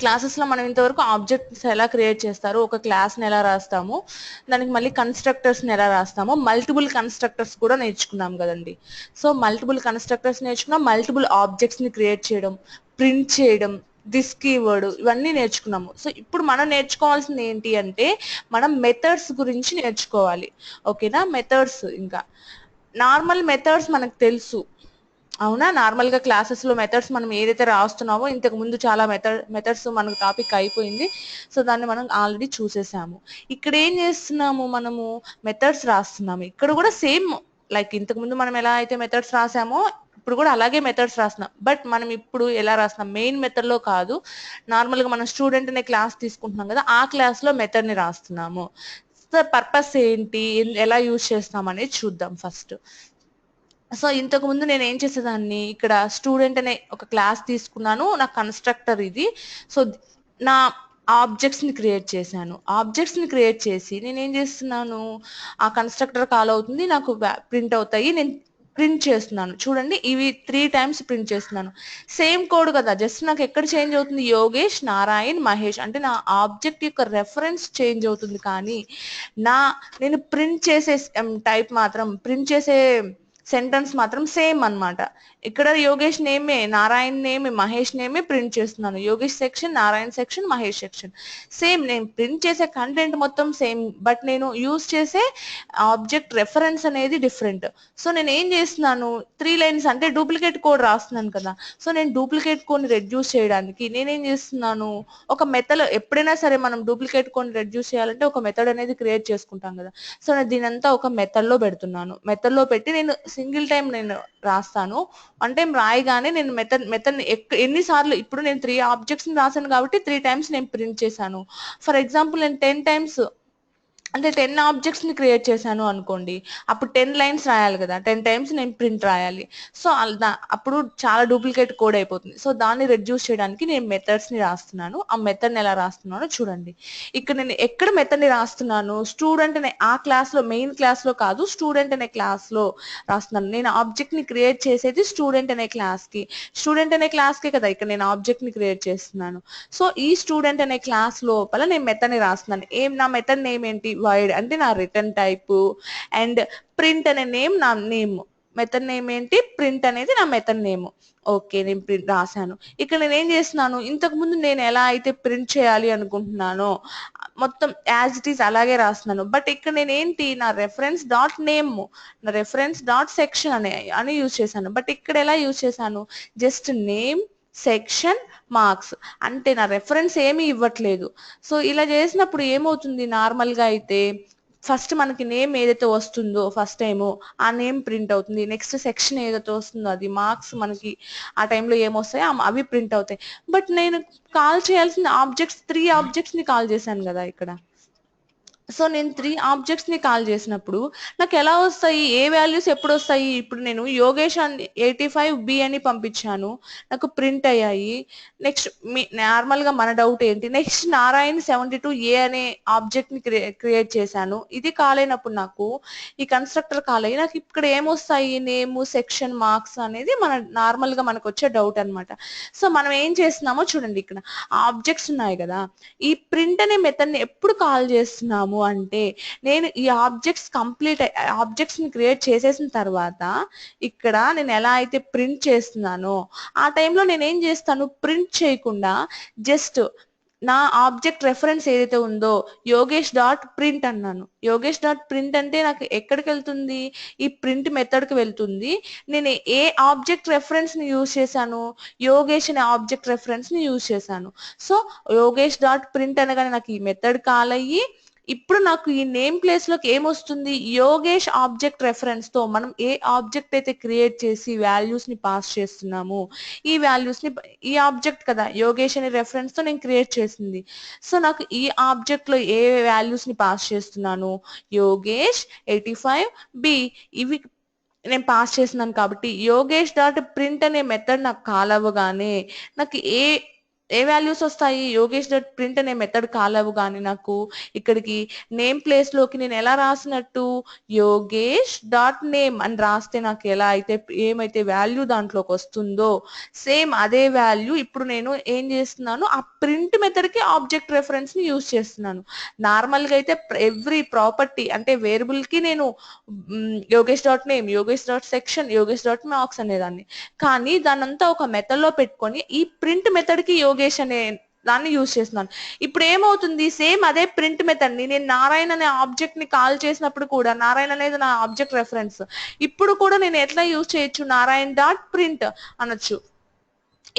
క్లాసెస్లో మనం ఇంతవరకు ఆబ్జెక్ట్స్ ఎలా క్రియేట్ చేస్తారు, ఒక క్లాస్ని ఎలా రాస్తాము, దానికి మళ్ళీ కన్స్ట్రక్టర్స్ని ఎలా రాస్తాము, మల్టిపుల్ కన్స్ట్రక్టర్స్ కూడా నేర్చుకున్నాం కదండి. సో మల్టిపుల్ కన్స్ట్రక్టర్స్ నేర్చుకున్నాం, మల్టిపుల్ ఆబ్జెక్ట్స్ని క్రియేట్ చేయడం, ప్రింట్ చేయడం, దిస్ కీవర్డ్, ఇవన్నీ నేర్చుకున్నాము. సో ఇప్పుడు మనం నేర్చుకోవాల్సింది ఏంటి అంటే మనం మెథడ్స్ గురించి నేర్చుకోవాలి. ఓకేనా? మెథడ్స్, ఇంకా నార్మల్ మెథడ్స్ మనకు తెలుసు అవునా. నార్మల్ గా క్లాసెస్ లో మెథడ్స్ మనం ఏదైతే రాస్తున్నామో, ఇంతకు ముందు చాలా మెథడ్స్ మనకు టాపిక్ అయిపోయింది. సో దాన్ని మనం ఆల్రెడీ చూసేసాము. ఇక్కడ ఏం చేస్తున్నాము, మనము మెథడ్స్ రాస్తున్నాము. ఇక్కడ కూడా సేమ్ లైక్ ఇంతకు ముందు మనం ఎలా అయితే మెథడ్స్ రాసామో ఇప్పుడు కూడా అలాగే మెథడ్స్ రాస్తున్నాం. బట్ మనం ఇప్పుడు ఎలా రాస్తున్నాం, మెయిన్ మెథడ్ లో కాదు, నార్మల్ గా మనం స్టూడెంట్ అనే క్లాస్ తీసుకుంటున్నాం కదా, ఆ క్లాస్ లో మెథడ్ ని రాస్తున్నాము. సో పర్పస్ ఏంటి, ఎలా యూజ్ చేస్తాం అనేది చూద్దాం ఫస్ట్. సో ఇంతకు ముందు నేను ఏం చేసేదాన్ని, ఇక్కడ స్టూడెంట్ అనే ఒక క్లాస్ తీసుకున్నాను, నా కన్స్ట్రక్టర్ ఇది. సో నా ఆబ్జెక్ట్స్ ని క్రియేట్ చేశాను. ఆబ్జెక్ట్స్ ని క్రియేట్ చేసి నేను ఏం చేస్తున్నాను, ఆ కన్స్ట్రక్టర్ కాల్ అవుతుంది, నాకు ప్రింట్ అవుతాయి, నేను ప్రింట్ చేస్తున్నాను. చూడండి, ఇవి 3 టైమ్స్ ప్రింట్ చేస్తున్నాను. సేమ్ కోడ్ కదా, జస్ట్ నాకు ఎక్కడ చేంజ్ అవుతుంది, యోగేష్, నారాయణ్, మహేష్ అంటే నా ఆబ్జెక్ట్ యొక్క రెఫరెన్స్ చేంజ్ అవుతుంది. కానీ నా నేను ప్రింట్ చేసే టైప్ మాత్రం, ప్రింట్ చేసే సెంటెన్స్ మాత్రం సేమ్ అన్నమాట. ఇక్కడ యోగేష్ నేమే, నారాయణ్ నేమే, మహేష్ నేమే ప్రింట్ చేస్తున్నాను. Yogesh section, Narayan section, Mahesh section same. నేను ప్రింట్ చేసే కంటెంట్ మొత్తం సేమ్, బట్ నేను యూజ్ చేసే ఆబ్జెక్ట్ రెఫరెన్స్ అనేది డిఫరెంట్. సో నేను ఏం చేస్తున్నాను, 3 లైన్స్ అంటే డూప్లికేట్ కోడ్ రాస్తున్నాను కదా. సో నేను డూప్లికేట్ కోడ్ ని రెడ్యూస్ చేయడానికి నేనేం చేస్తున్నాను, ఒక మెథడ్, ఎప్పుడైనా సరే మనం డూప్లికేట్ కోడ్ ని రెడ్యూస్ చేయాలంటే ఒక మెథడ్ అనేది క్రియేట్ చేసుకుంటాం కదా. సో నేను దీనంతా ఒక మెథడ్ లో పెడుతున్నాను. మెథడ్ లో పెట్టి నేను సింగిల్ టైం నేను రాస్తాను. వన్ టైం రాయగానే నేను మెథడ్ ఎన్నిసార్లు, ఇప్పుడు నేను 3 ఆబ్జెక్ట్స్ ని రాశాను కాబట్టి 3 టైమ్స్ నేను ప్రింట్ చేశాను. ఫర్ ఎగ్జాంపుల్ నేను 10 టైమ్స్ అంటే 10 ఆబ్జెక్ట్స్ ని క్రియేట్ చేశాను అనుకోండి, అప్పుడు 10 లైన్స్ రాయాలి కదా, 10 టైమ్స్ నేను ప్రింట్ రాయాలి. సో అప్పుడు చాలా డూప్లికేట్ కోడ్ అయిపోతుంది. సో దాన్ని రెడ్యూస్ చేయడానికి నేను మెథడ్స్ ని రాస్తున్నాను. ఆ మెథడ్ ని ఎలా రాస్తున్నానో చూడండి. ఇక్కడ నేను ఎక్కడ మెథడ్ ని రాస్తున్నాను, స్టూడెంట్ అనే ఆ క్లాస్ లో, మెయిన్ క్లాస్ లో కాదు, స్టూడెంట్ అనే క్లాస్ లో రాస్తున్నాను. నేను ఆబ్జెక్ట్ ని క్రియేట్ చేసేది స్టూడెంట్ అనే క్లాస్ కి, స్టూడెంట్ అనే క్లాస్ కే కదా ఇక్కడ నేను ఆబ్జెక్ట్ ని క్రియేట్ చేస్తున్నాను. సో ఈ స్టూడెంట్ అనే క్లాస్ లోపల నేను మెథడ్ ని రాస్తున్నాను. నా మెథడ్ నేమ్ ఏంటి, వైడ్ అంటే నా రిటర్న్ టైప్, అండ్ ప్రింట్ అనే నేమ్ నా నేమ్. మెథడ్ నేమ్ ఏంటి, ప్రింట్ అనేది నా మెథడ్ నేమ్. ఓకే, నేను ప్రింట్ రాశాను. ఇక్కడ నేను ఏం చేస్తున్నాను, ఇంతకు ముందు నేను ఎలా అయితే ప్రింట్ చేయాలి అనుకుంటున్నానో మొత్తం యాజ్ ఇట్ ఈస్ అలాగే రాస్తున్నాను. బట్ ఇక్కడ నేను ఏంటి, నా రెఫరెన్స్ డాట్ నేమ్, నా రెఫరెన్స్ డాట్ సెక్షన్ అని యూజ్ చేశాను. బట్ ఇక్కడ ఎలా యూజ్ చేశాను, జస్ట్ నేమ్, సెక్షన్, మార్క్స్, అంటే నా రెఫరెన్స్ ఏమీ ఇవ్వట్లేదు. సో ఇలా చేసినప్పుడు ఏమవుతుంది, నార్మల్ గా అయితే ఫస్ట్ మనకి నేమ్ ఏదైతే వస్తుందో ఫస్ట్ టైము ఆ నేమ్ ప్రింట్ అవుతుంది. నెక్స్ట్ సెక్షన్ ఏదైతే వస్తుందో అది, మార్క్స్ మనకి ఆ టైంలో ఏమొస్తాయో అవి ప్రింట్ అవుతాయి. బట్ నేను కాల్ చేయాల్సిన ఆబ్జెక్ట్స్, 3 ఆబ్జెక్ట్స్ ని కాల్ చేశాను కదా ఇక్కడ. సో నేను 3 ఆబ్జెక్ట్స్ ని కాల్ చేసినప్పుడు నాకు ఎలా వస్తాయి, ఏ వాల్యూస్ ఎప్పుడు వస్తాయి, ఇప్పుడు నేను యోగేష్ అని 85B అని పంపించాను, నాకు ప్రింట్ అయ్యాయి. నెక్స్ట్ నార్మల్ గా మన డౌట్ ఏంటి, నెక్స్ట్ నారాయణ్ 72A అనే ఆబ్జెక్ట్ ని క్రియేట్ చేశాను, ఇది కాల్ అయినప్పుడు నాకు ఈ కన్స్ట్రక్టర్ కాల్ అయ్యి నాకు ఇక్కడ ఏమొస్తాయి, నేమ్, సెక్షన్, మార్క్స్ అనేది మన నార్మల్ గా మనకు వచ్చే డౌట్ అన్నమాట. సో మనం ఏం చేస్తున్నామో చూడండి, ఇక్కడ ఆబ్జెక్ట్స్ ఉన్నాయి కదా, ఈ ప్రింట్ అనే మెథడ్ ని ఎప్పుడు కాల్ చేస్తున్నాము అంటే, నేను ఈ ఆబ్జెక్ట్స్ ని క్రియేట్ చేసేసిన తర్వాత ఇక్కడ నేను ఎలా అయితే ప్రింట్ చేస్తున్నానో ఆ టైంలో నేను ఏం చేస్తాను, ప్రింట్ చేయకుండా జస్ట్ నా ఆబ్జెక్ట్ రెఫరెన్స్ ఏదైతే ఉందో యోగేష్ డాట్ ప్రింట్ అన్నాను. యోగేష్ డాట్ ప్రింట్ అంటే నాకు ఎక్కడికి వెళ్తుంది, ఈ ప్రింట్ మెథడ్ కి వెళ్తుంది. నేను ఏ ఆబ్జెక్ట్ రెఫరెన్స్ ని యూజ్ చేశాను, యోగేష్ అనే ఆబ్జెక్ట్ రెఫరెన్స్ ని యూజ్ చేశాను. సో యోగేష్ డాట్ ప్రింట్ అనగానే నాకు ఈ మెథడ్ కాల్ అయ్యి, ఇప్పుడు నాకు ఈ నేమ్ ప్లేస్ లోకి ఏమొస్తుంది, యోగేష్ ఆబ్జెక్ట్ రెఫరెన్స్ తో మనం ఏ ఆబ్జెక్ట్ అయితే క్రియేట్ చేసి వాల్యూస్ ని పాస్ చేస్తున్నాము, ఈ వాల్యూస్ ని, ఈ ఆబ్జెక్ట్ కదా యోగేష్ అనే రెఫరెన్స్ తో నేను క్రియేట్ చేసింది. సో నాకు ఈ ఆబ్జెక్ట్ లో ఏ వాల్యూస్ ని పాస్ చేస్తున్నాను, యోగేష్ 85B ఇవి నేను పాస్ చేస్తున్నాను. కాబట్టి యోగేష్ డాట్ ప్రింట్ అనే మెథడ్ నాకు కాల్ అవ్వగానే నాకు ఏ ఏ వాల్యూస్ వస్తాయి? యోగేష్ డాట్ ప్రింట్ అనే మెథడ్ కాల్ అవ్వగానే నాకు ఇక్కడికి నేమ్ ప్లేస్ లోకి నేను ఎలా రాసినట్టు యోగేష్ డాట్ నేమ్ అని రాస్తే నాకు ఎలా అయితే ఏమైతే వాల్యూ దాంట్లోకి వస్తుందో సేమ్ అదే వాల్యూ ఇప్పుడు నేను ఏం చేస్తున్నాను, ఆ ప్రింట్ మెథడ్ కి ఆబ్జెక్ట్ రెఫరెన్స్ ని యూజ్ చేస్తున్నాను. నార్మల్ గా అయితే ఎవ్రీ ప్రాపర్టీ అంటే వేరియబుల్ కి నేను Yogesh dot name, Yogesh dot section, Yogesh dot marks అనేదాన్ని. కానీ దానంతా ఒక మెథడ్ లో పెట్టుకొని ఈ ప్రింట్ మెథడ్ కి యోగేష్ అనే దాన్ని యూజ్ చేస్తున్నాను. ఇప్పుడు ఏమవుతుంది, సేమ్ అదే ప్రింట్ మెథడ్ ని నేను నారాయణ అనే ఆబ్జెక్ట్ ని కాల్ చేసినప్పుడు కూడా, నారాయణ అనేది నా ఆబ్జెక్ట్ రెఫరెన్స్, ఇప్పుడు కూడా నేను ఎట్లా యూజ్ చేయొచ్చు, నారాయణ డాట్ ప్రింట్ అనొచ్చు.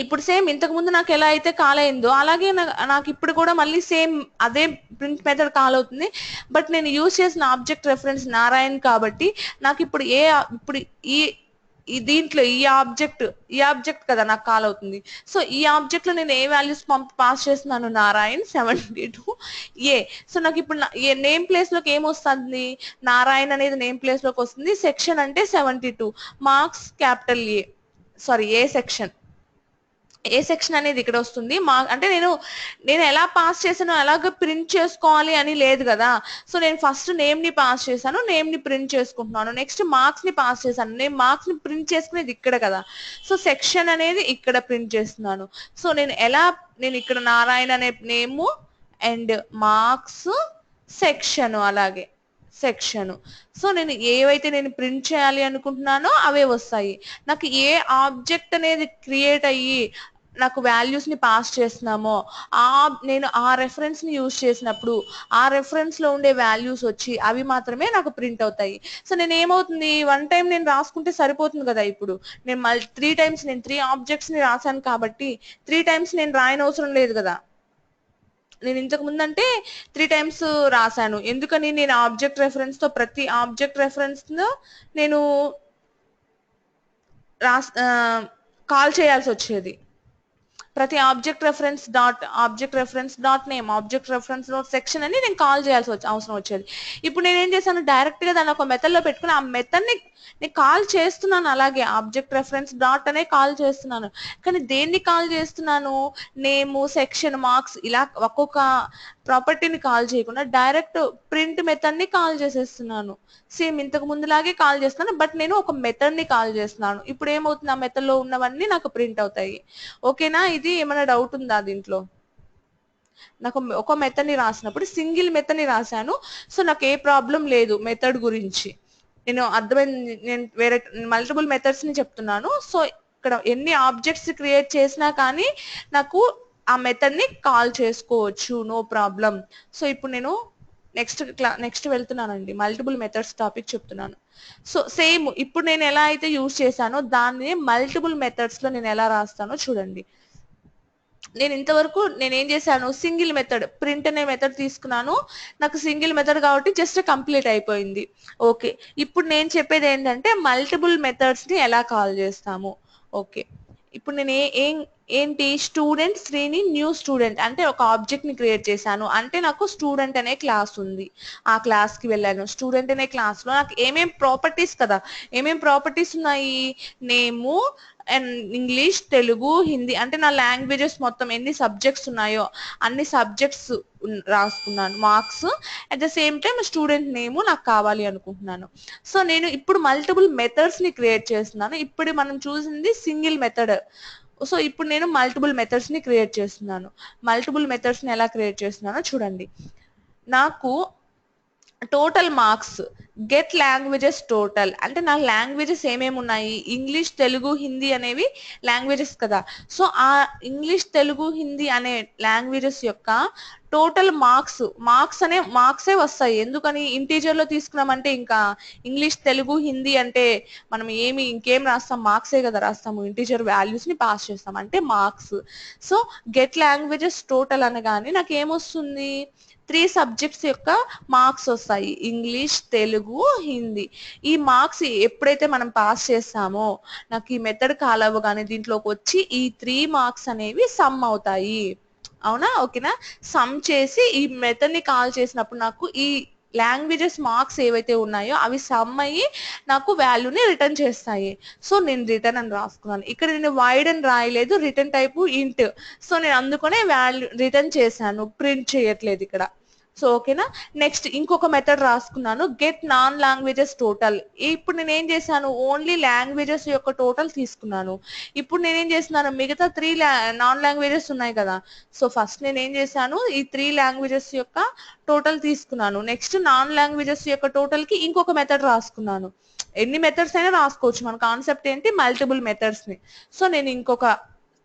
ఇప్పుడు సేమ్ ఇంతకు ముందు నాకు ఎలా అయితే కాల్ అయిందో అలాగే నాకు ఇప్పుడు కూడా మళ్ళీ సేమ్ అదే ప్రింట్ మెథడ్ కాల్ అవుతుంది. బట్ నేను యూజ్ చేసిన ఆబ్జెక్ట్ రెఫరెన్స్ నారాయణ్ కాబట్టి నాకు ఇప్పుడు ఇప్పుడు ఈ దీంట్లో ఈ ఆబ్జెక్ట్ కదా నాకు కాల్ అవుతుంది. సో ఈ ఆబ్జెక్ట్ లో నేను ఏ వాల్యూస్ పాస్ చేస్తున్నాను, నారాయణ్ 72 ఏ. సో నాకు ఇప్పుడు నేమ్ ప్లేస్ లోకి ఏమొస్తుంది, నారాయణ్ అనేది నేమ్ ప్లేస్ లోకి వస్తుంది. సెక్షన్ అంటే 72, మార్క్స్ క్యాపిటల్ ఏ, సారీ ఏ సెక్షన్, ఏ సెక్షన్ అనేది ఇక్కడ వస్తుంది. అంటే నేను ఎలా పాస్ చేశానో అలాగ ప్రింట్ చేసుకోవాలి అని లేదు కదా. సో నేను ఫస్ట్ నేమ్ ని పాస్ చేశాను, నేమ్ ని ప్రింట్ చేసుకుంటున్నాను. నెక్స్ట్ మార్క్స్ ని పాస్ చేశాను, నేను మార్క్స్ ని ప్రింట్ చేసుకునేది ఇక్కడ కదా. సో సెక్షన్ అనేది ఇక్కడ ప్రింట్ చేస్తున్నాను. సో నేను ఇక్కడ నారాయణ అనే నేము అండ్ మార్క్స్ సెక్షన్, అలాగే సెక్షన్. సో నేను ఏవైతే నేను ప్రింట్ చేయాలి అనుకుంటున్నానో అవే వస్తాయి. నాకు ఏ ఆబ్జెక్ట్ అనేది క్రియేట్ అయ్యి నాకు వాల్యూస్ ని పాస్ చేస్తున్నామో నేను ఆ రెఫరెన్స్ ని యూజ్ చేసినప్పుడు ఆ రెఫరెన్స్ లో ఉండే వాల్యూస్ వచ్చి అవి మాత్రమే నాకు ప్రింట్ అవుతాయి. సో నేను ఏమవుతుంది, వన్ టైం నేను రాసుకుంటే సరిపోతుంది కదా. ఇప్పుడు నేను మళ్ళీ 3 times నేను 3 ఆబ్జెక్ట్స్ ని రాశాను కాబట్టి 3 times నేను రాయనవసరం లేదు కదా. నేను ఇంతకు ముందు అంటే 3 times రాశాను. ఎందుకని, నేను ఆబ్జెక్ట్ రెఫరెన్స్ తో ప్రతి ఆబ్జెక్ట్ రెఫరెన్స్ తో నేను కాల్ చేయాల్సి వచ్చేది. ప్రతి object reference dot name, object reference dot section అని నేను కాల్ చేయాల్సి అవసరం వచ్చేది. ఇప్పుడు నేను ఏం చేశాను, డైరెక్ట్ గా దాన్ని ఒక మెథడ్ లో పెట్టుకుని ఆ మెథడ్ ని నేను కాల్ చేస్తున్నాను. అలాగే ఆబ్జెక్ట్ రెఫరెన్స్ డాట్ అనే కాల్ చేస్తున్నాను. కానీ దేన్ని కాల్ చేస్తున్నాను, నేమ్, సెక్షన్, మార్క్స్ ఇలా ఒక్కొక్క ప్రాపర్టీని కాల్ చేయకుండా డైరెక్ట్ ప్రింట్ మెథడ్ ని కాల్ చేసేస్తున్నాను. సేమ్ ఇంతకు ముందులాగే కాల్ చేస్తున్నాను, బట్ నేను ఒక మెథడ్ ని కాల్ చేస్తున్నాను. ఇప్పుడు ఏమవుతుంది, ఆ మెథడ్ లో ఉన్నవన్నీ నాకు ప్రింట్ అవుతాయి. ఓకేనా, ఇది ఏమైనా డౌట్ ఉందా దీంట్లో? నాకు ఒక మెథడ్ ని రాసినప్పుడు సింగిల్ మెథడ్ ని రాశాను. సో నాకు ఏ ప్రాబ్లం లేదు మెథడ్ గురించి. నేను అర్థమైంది, నేను వేరే మల్టిపుల్ మెథడ్స్ ని చెప్తున్నాను. సో ఇక్కడ ఎన్ని ఆబ్జెక్ట్స్ క్రియేట్ చేసినా కానీ నాకు ఆ మెథడ్ ని కాల్ చేసుకోవచ్చు, నో ప్రాబ్లం. సో ఇప్పుడు నేను నెక్స్ట్ వెళ్తున్నానండి, మల్టిపుల్ మెథడ్స్ టాపిక్ చెప్తున్నాను. సో సేమ్ ఇప్పుడు నేను ఎలా అయితే యూజ్ చేశానో దాన్ని మల్టిపుల్ మెథడ్స్ లో నేను ఎలా రాస్తానో చూడండి. నేను ఇంతవరకు నేనేం చేశాను, సింగిల్ మెథడ్ ప్రింట్ అనే మెథడ్ తీసుకున్నాను. నాకు సింగిల్ మెథడ్ కాబట్టి జస్ట్ కంప్లీట్ అయిపోయింది. ఓకే, ఇప్పుడు నేను చెప్పేది ఏంటంటే మల్టిపుల్ మెథడ్స్ ని ఎలా కాల్ చేస్తాము. ఓకే, ఇప్పుడు నేను ఏంటి స్టూడెంట్ శ్రీని న్యూ స్టూడెంట్ అంటే ఒక ఆబ్జెక్ట్ ని క్రియేట్ చేశాను. అంటే నాకు స్టూడెంట్ అనే క్లాస్ ఉంది, ఆ క్లాస్ కి వెళ్ళాను. స్టూడెంట్ అనే క్లాస్ లో నాకు ఏమేం ప్రాపర్టీస్ కదా, ఏమేం ప్రాపర్టీస్ ఉన్నాయి, name and English, Telugu, Hindi అంటే నా లాంగ్వేజెస్ మొత్తం ఎన్ని సబ్జెక్ట్స్ ఉన్నాయో అన్ని సబ్జెక్ట్స్ రాసుకున్నాను. Marks at the same time student name నాకు కావాలి అనుకుంటున్నాను. సో నేను ఇప్పుడు మల్టిపుల్ మెథడ్స్ ని క్రియేట్ చేస్తున్నాను. ఇప్పుడు మనం చూసింది సింగిల్ మెథడ్. సో ఇప్పుడు నేను మల్టిపుల్ మెథడ్స్ ని క్రియేట్ చేస్తున్నాను. మల్టిపుల్ మెథడ్స్ ని ఎలా క్రియేట్ చేస్తున్నానో చూడండి. నాకు total marks get languages total అంటే నా లాంగ్వేజెస్ ఏమేమి ఉన్నాయి, ఇంగ్లీష్, తెలుగు, హిందీ అనేవి లాంగ్వేజెస్ కదా. సో ఆ ఇంగ్లీష్, తెలుగు, హిందీ అనే లాంగ్వేజెస్ యొక్క టోటల్ మార్క్సే వస్తాయి. ఎందుకని, ఇంటీజర్ లో తీసుకున్నామంటే ఇంకా ఇంగ్లీష్, తెలుగు, హిందీ అంటే మనం ఇంకేం రాస్తాం, మార్క్సే కదా రాస్తాము. ఇంటీజర్ వాల్యూస్ ని పాస్ చేస్తాం అంటే marks. So get languages total అనగానే నాకు ఏమొస్తుంది, 3 సబ్జెక్ట్స్ యొక్క మార్క్స్ వస్తాయి, ఇంగ్లీష్, తెలుగు, హిందీ. ఈ మార్క్స్ ఎప్పుడైతే మనం పాస్ చేస్తామో నాకు ఈ మెథడ్ కాల్ అవ్వగానే దీంట్లోకి వచ్చి ఈ 3 మార్క్స్ అనేవి సమ్ అవుతాయి. అవునా, ఓకేనా. సమ్ చేసి ఈ మెథడ్ ని కాల్ చేసినప్పుడు నాకు ఈ లాంగ్వేజెస్ మార్క్స్ ఏవైతే ఉన్నాయో అవి సమ్ అయ్యి నాకు వాల్యూని రిటర్న్ చేస్తాయి. సో నేను రిటర్న్ అని రాసుకున్నాను. ఇక్కడ నేను వైడ్ అని రాయలేదు, రిటర్న్ టైపు ఇంట్. సో నేను అందుకనే వాల్యూ రిటర్న్ చేశాను, ప్రింట్ చేయట్లేదు ఇక్కడ. సో ఓకేనా. నెక్స్ట్ ఇంకొక మెథడ్ రాసుకున్నాను, గెట్ నాన్ లాంగ్వేజెస్ టోటల్. ఇప్పుడు నేను ఏం చేశాను, ఓన్లీ లాంగ్వేజెస్ యొక్క టోటల్ తీసుకున్నాను. ఇప్పుడు నేనేం చేస్తున్నాను, మిగతా 3 నాన్ లాంగ్వేజెస్ ఉన్నాయి కదా. సో ఫస్ట్ నేను ఏం చేశాను, ఈ 3 లాంగ్వేజెస్ యొక్క టోటల్ తీసుకున్నాను. నెక్స్ట్ నాన్ లాంగ్వేజెస్ యొక్క టోటల్ కి ఇంకొక మెథడ్ రాసుకున్నాను. ఎన్ని మెథడ్స్ అయినా రాసుకోవచ్చు, మన కాన్సెప్ట్ ఏంటి, మల్టిపుల్ మెథడ్స్ ని. సో నేను ఇంకొక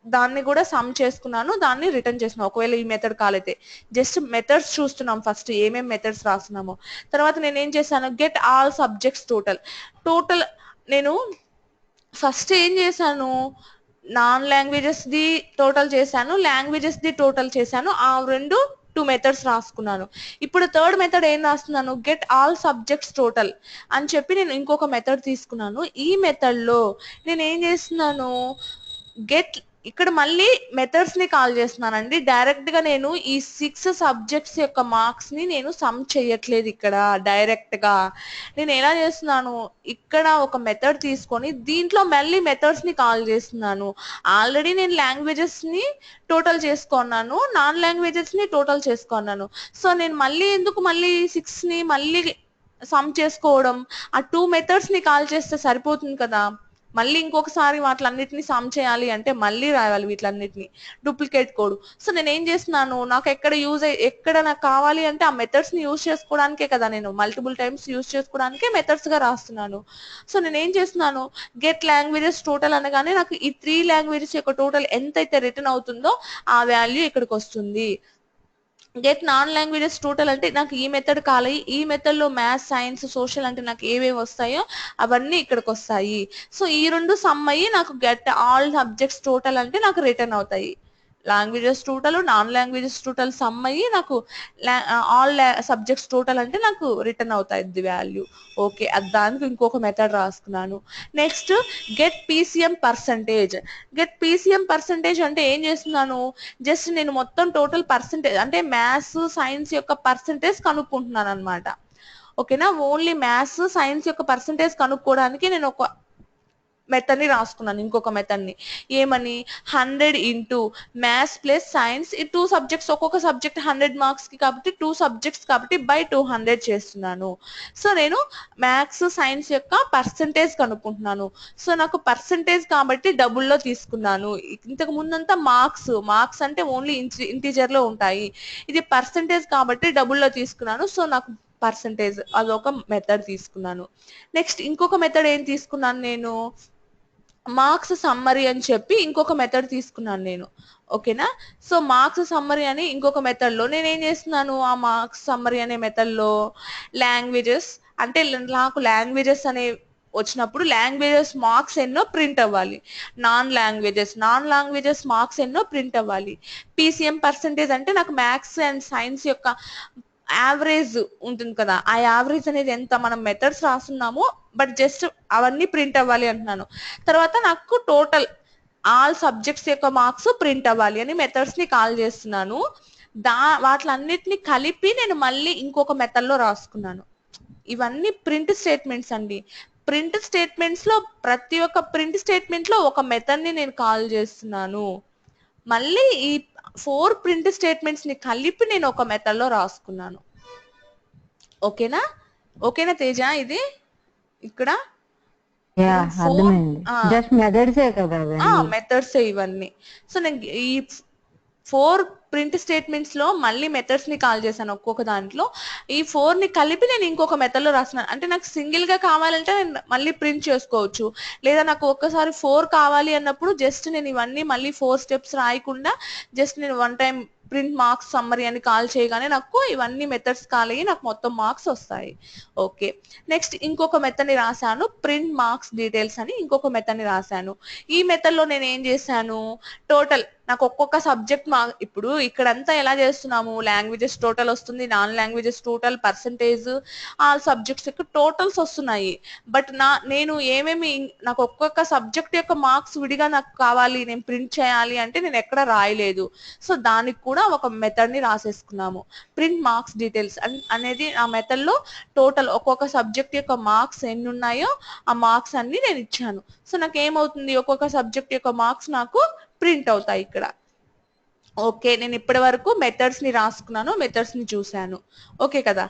దాన్ని కూడా సమ్ చేసుకున్నాను, దాన్ని రిటర్న్ చేస్తున్నాను. ఒకవేళ ఈ మెథడ్ కాలైతే జస్ట్ మెథడ్స్ చూస్తున్నాం, ఫస్ట్ ఏమేమి మెథడ్స్ రాస్తున్నామో. తర్వాత నేను ఏం చేశాను, get all subjects total. Total నేను ఫస్ట్ ఏం చేశాను, నాన్ లాంగ్వేజెస్ ది టోటల్ చేశాను, లాంగ్వేజెస్ ది టోటల్ చేశాను. ఆ రెండు 2 మెథడ్స్ రాసుకున్నాను. ఇప్పుడు థర్డ్ మెథడ్ ఏం రాస్తున్నాను, గెట్ ఆల్ సబ్జెక్ట్స్ టోటల్ అని చెప్పి నేను ఇంకొక మెథడ్ తీసుకున్నాను. ఈ మెథడ్ లో నేను ఏం చేస్తున్నాను, గెట్ ఇక్కడ మళ్ళీ మెథడ్స్ ని కాల్ చేస్తున్నానండి. డైరెక్ట్ గా నేను ఈ 6 సబ్జెక్ట్స్ యొక్క మార్క్స్ ని నేను సమ్ చేయట్లేదు. ఇక్కడ డైరెక్ట్ గా నేను ఎలా చేస్తున్నాను, ఇక్కడ ఒక మెథడ్ తీసుకొని దీంట్లో మళ్ళీ మెథడ్స్ ని కాల్ చేస్తున్నాను. ఆల్రెడీ నేను లాంగ్వేజెస్ ని టోటల్ చేసుకున్నాను, నాన్ లాంగ్వేజెస్ ని టోటల్ చేసుకున్నాను. సో నేను మళ్ళీ ఎందుకు మళ్ళీ 6 ని మళ్ళీ సమ్ చేసుకోవడం, ఆ 2 మెథడ్స్ ని కాల్ చేస్తే సరిపోతుంది కదా. మళ్ళీ ఇంకొకసారి వాటిలన్నిటిని సమ్ చేయాలి అంటే మళ్ళీ రాయాలి వీటిలన్నిటిని, డూప్లికేట్ కోడ్. సో నేను ఏం చేస్తున్నాను, నాకు ఎక్కడ నాకు కావాలి అంటే ఆ మెథడ్స్ ని యూజ్ చేసుకోవడానికే కదా, నేను మల్టిపుల్ టైమ్స్ యూజ్ చేసుకోవడానికే మెథడ్స్ గా రాస్తున్నాను. సో నేను ఏం చేస్తున్నాను, గెట్ లాంగ్వేజెస్ టోటల్ అనగానే నాకు ఈ 3 లాంగ్వేజెస్ యొక్క టోటల్ ఎంతైతే రిటర్న్ అవుతుందో ఆ వాల్యూ ఇక్కడికి వస్తుంది. గెట్ నాన్ లాంగ్వేజెస్ టోటల్ అంటే నాకు ఈ మెథడ్ కావాలి, ఈ మెథడ్ లో మ్యాథ్స్, సైన్స్, సోషల్ అంటే నాకు ఏవేవి వస్తాయో అవన్నీ ఇక్కడికి వస్తాయి. సో ఈ రెండు సమ్ అయ్యి నాకు గెట్ ఆల్ సబ్జెక్ట్స్ టోటల్ అంటే నాకు రిటర్న్ అవుతాయి. Languages total, non languages total some అయ్యి నాకు ఆల్ సబ్జెక్ట్స్ టోటల్ అంటే నాకు రిటర్న్ అవుతాయి ది వాల్యూ. ఓకే, దానికి ఇంకొక మెథడ్ రాసుకున్నాను. Next get PCM percentage. Get PCM percentage అంటే ఏం చేస్తున్నాను, జస్ట్ నేను మొత్తం టోటల్ పర్సంటేజ్ అంటే మ్యాథ్స్, సైన్స్ యొక్క పర్సంటేజ్ కనుక్కుంటున్నాను అనమాట. ఓకేనా. ఓన్లీ మ్యాథ్స్, సైన్స్ యొక్క పర్సంటేజ్ కనుక్కోవడానికి నేను ఒక మెథడ్ ని రాసుకున్నాను, ఇంకొక మెథడ్ ని. ఏమని, 100 ఇంటూ మ్యాథ్స్ ప్లస్ సైన్స్, ఈ 2 సబ్జెక్ట్స్, ఒక్కొక్క సబ్జెక్ట్ 100 మార్క్స్ కి కాబట్టి 2 సబ్జెక్ట్స్ కాబట్టి బై 200 చేస్తున్నాను. సో నేను మ్యాథ్స్, సైన్స్ యొక్క పర్సంటేజ్ కనుక్కుంటున్నాను. సో నాకు పర్సంటేజ్ కాబట్టి డబుల్లో తీసుకున్నాను. ఇంతకు ముందంతా మార్క్స్ అంటే ఓన్లీ ఇంటీజర్ లో ఉంటాయి, ఇది పర్సంటేజ్ కాబట్టి డబుల్లో తీసుకున్నాను. సో నాకు పర్సంటేజ్ అదొక మెథడ్ తీసుకున్నాను. నెక్స్ట్ ఇంకొక మెథడ్ ఏం తీసుకున్నాను నేను, మార్క్స్ సమ్మరీ అని చెప్పి ఇంకొక మెథడ్ తీసుకున్నాను నేను. ఓకేనా. సో మార్క్స్ సమ్మరీ అని ఇంకొక మెథడ్ లో నేను ఏం చేస్తున్నాను, ఆ మార్క్స్ సమ్మరీ అనే మెథడ్ లో లాంగ్వేజెస్ అంటే నాకు లాంగ్వేజెస్ అనే వచ్చినప్పుడు లాంగ్వేజెస్ మార్క్స్ ఎన్నో ప్రింట్ అవ్వాలి, నాన్ లాంగ్వేజెస్ మార్క్స్ ఎన్నో ప్రింట్ అవ్వాలి. పీసీఎం పర్సంటేజ్ అంటే నాకు మ్యాథ్స్ అండ్ సైన్స్ యొక్క యావరేజ్ ఉంటుంది కదా, ఆ యావరేజ్ అనేది ఎంత మనం మెథడ్స్ రాస్తున్నామో బట్ జస్ట్ అవన్నీ ప్రింట్ అవ్వాలి అంటున్నాను. తర్వాత నాకు టోటల్ ఆల్ సబ్జెక్ట్స్ యొక్క మార్క్స్ ప్రింట్ అవ్వాలి అని మెథడ్స్ ని కాల్ చేస్తున్నాను. వాటిలన్నిటిని కలిపి నేను మళ్ళీ ఇంకొక మెథడ్ లో రాసుకున్నాను. ఇవన్నీ ప్రింట్ స్టేట్మెంట్స్ అండి. ప్రింట్ స్టేట్మెంట్స్ లో ప్రతి ఒక్క ప్రింట్ స్టేట్మెంట్ లో ఒక మెథడ్ ని నేను కాల్ చేస్తున్నాను. మళ్ళీ ఈ 4 ప్రింట్ స్టేట్మెంట్స్ ని కలిపి నేను ఒక మెథడ్ లో రాసుకున్నాను. ఓకేనా. ఓకేనా తేజ, ఇది ఇక్కడ జస్ట్ మెథడ్స్ కదా, మెథడ్స్ ఇవన్నీ. సో నేను ఈ 4 ప్రింట్ స్టేట్మెంట్స్ లో మళ్ళీ మెథడ్స్ ని కాల్ చేశాను ఒక్కొక్క దాంట్లో. ఈ 4 ని కలిపి నేను ఇంకొక మెథడ్ లో రాస్తున్నాను. అంటే నాకు సింగిల్ గా కావాలంటే నేను మళ్ళీ ప్రింట్ చేసుకోవచ్చు, లేదా నాకు ఒక్కసారి 4 కావాలి అన్నప్పుడు జస్ట్ నేను ఇవన్నీ మళ్ళీ 4 స్టెప్స్ రాయకుండా జస్ట్ నేను one time print marks summary అని కాల్ చేయగానే నాకు ఇవన్నీ మెథడ్స్ కాల్ అయ్యి నాకు మొత్తం మార్క్స్ వస్తాయి. ఓకే. నెక్స్ట్ ఇంకొక మెథడ్ ని రాశాను, ప్రింట్ మార్క్స్ డీటెయిల్స్ అని ఇంకొక మెథడ్ ని రాశాను. ఈ మెథడ్ లో నేను ఏం చేశాను, టోటల్ నాకు ఒక్కొక్క సబ్జెక్ట్ ఇప్పుడు ఇక్కడంతా ఎలా చేస్తున్నాము, లాంగ్వేజెస్ టోటల్ వస్తుంది, non languages total, percentage, all subjects యొక్క టోటల్స్ వస్తున్నాయి. బట్ నేను నాకు ఒక్కొక్క సబ్జెక్ట్ యొక్క మార్క్స్ విడిగా నాకు కావాలి, నేను ప్రింట్ చేయాలి అంటే నేను ఎక్కడ రాయలేదు. సో దానికి కూడా ఒక మెథడ్ ని రాసేసుకున్నాము. ప్రింట్ మార్క్స్ డీటెయిల్స్ అనేది ఆ మెథడ్ లో టోటల్ ఒక్కొక్క సబ్జెక్ట్ యొక్క మార్క్స్ ఎన్ని ఉన్నాయో ఆ మార్క్స్ అన్ని నేను ఇచ్చాను. సో నాకు ఏమవుతుంది, ఒక్కొక్క సబ్జెక్ట్ యొక్క మార్క్స్ నాకు ప్రింట్ అవుతాయి ఇక్కడ. ఓకే, నేను ఇప్పటి వరకు మెథడ్స్ ని రాసుకున్నాను, మెథడ్స్ ని చూశాను. ఓకే కదా,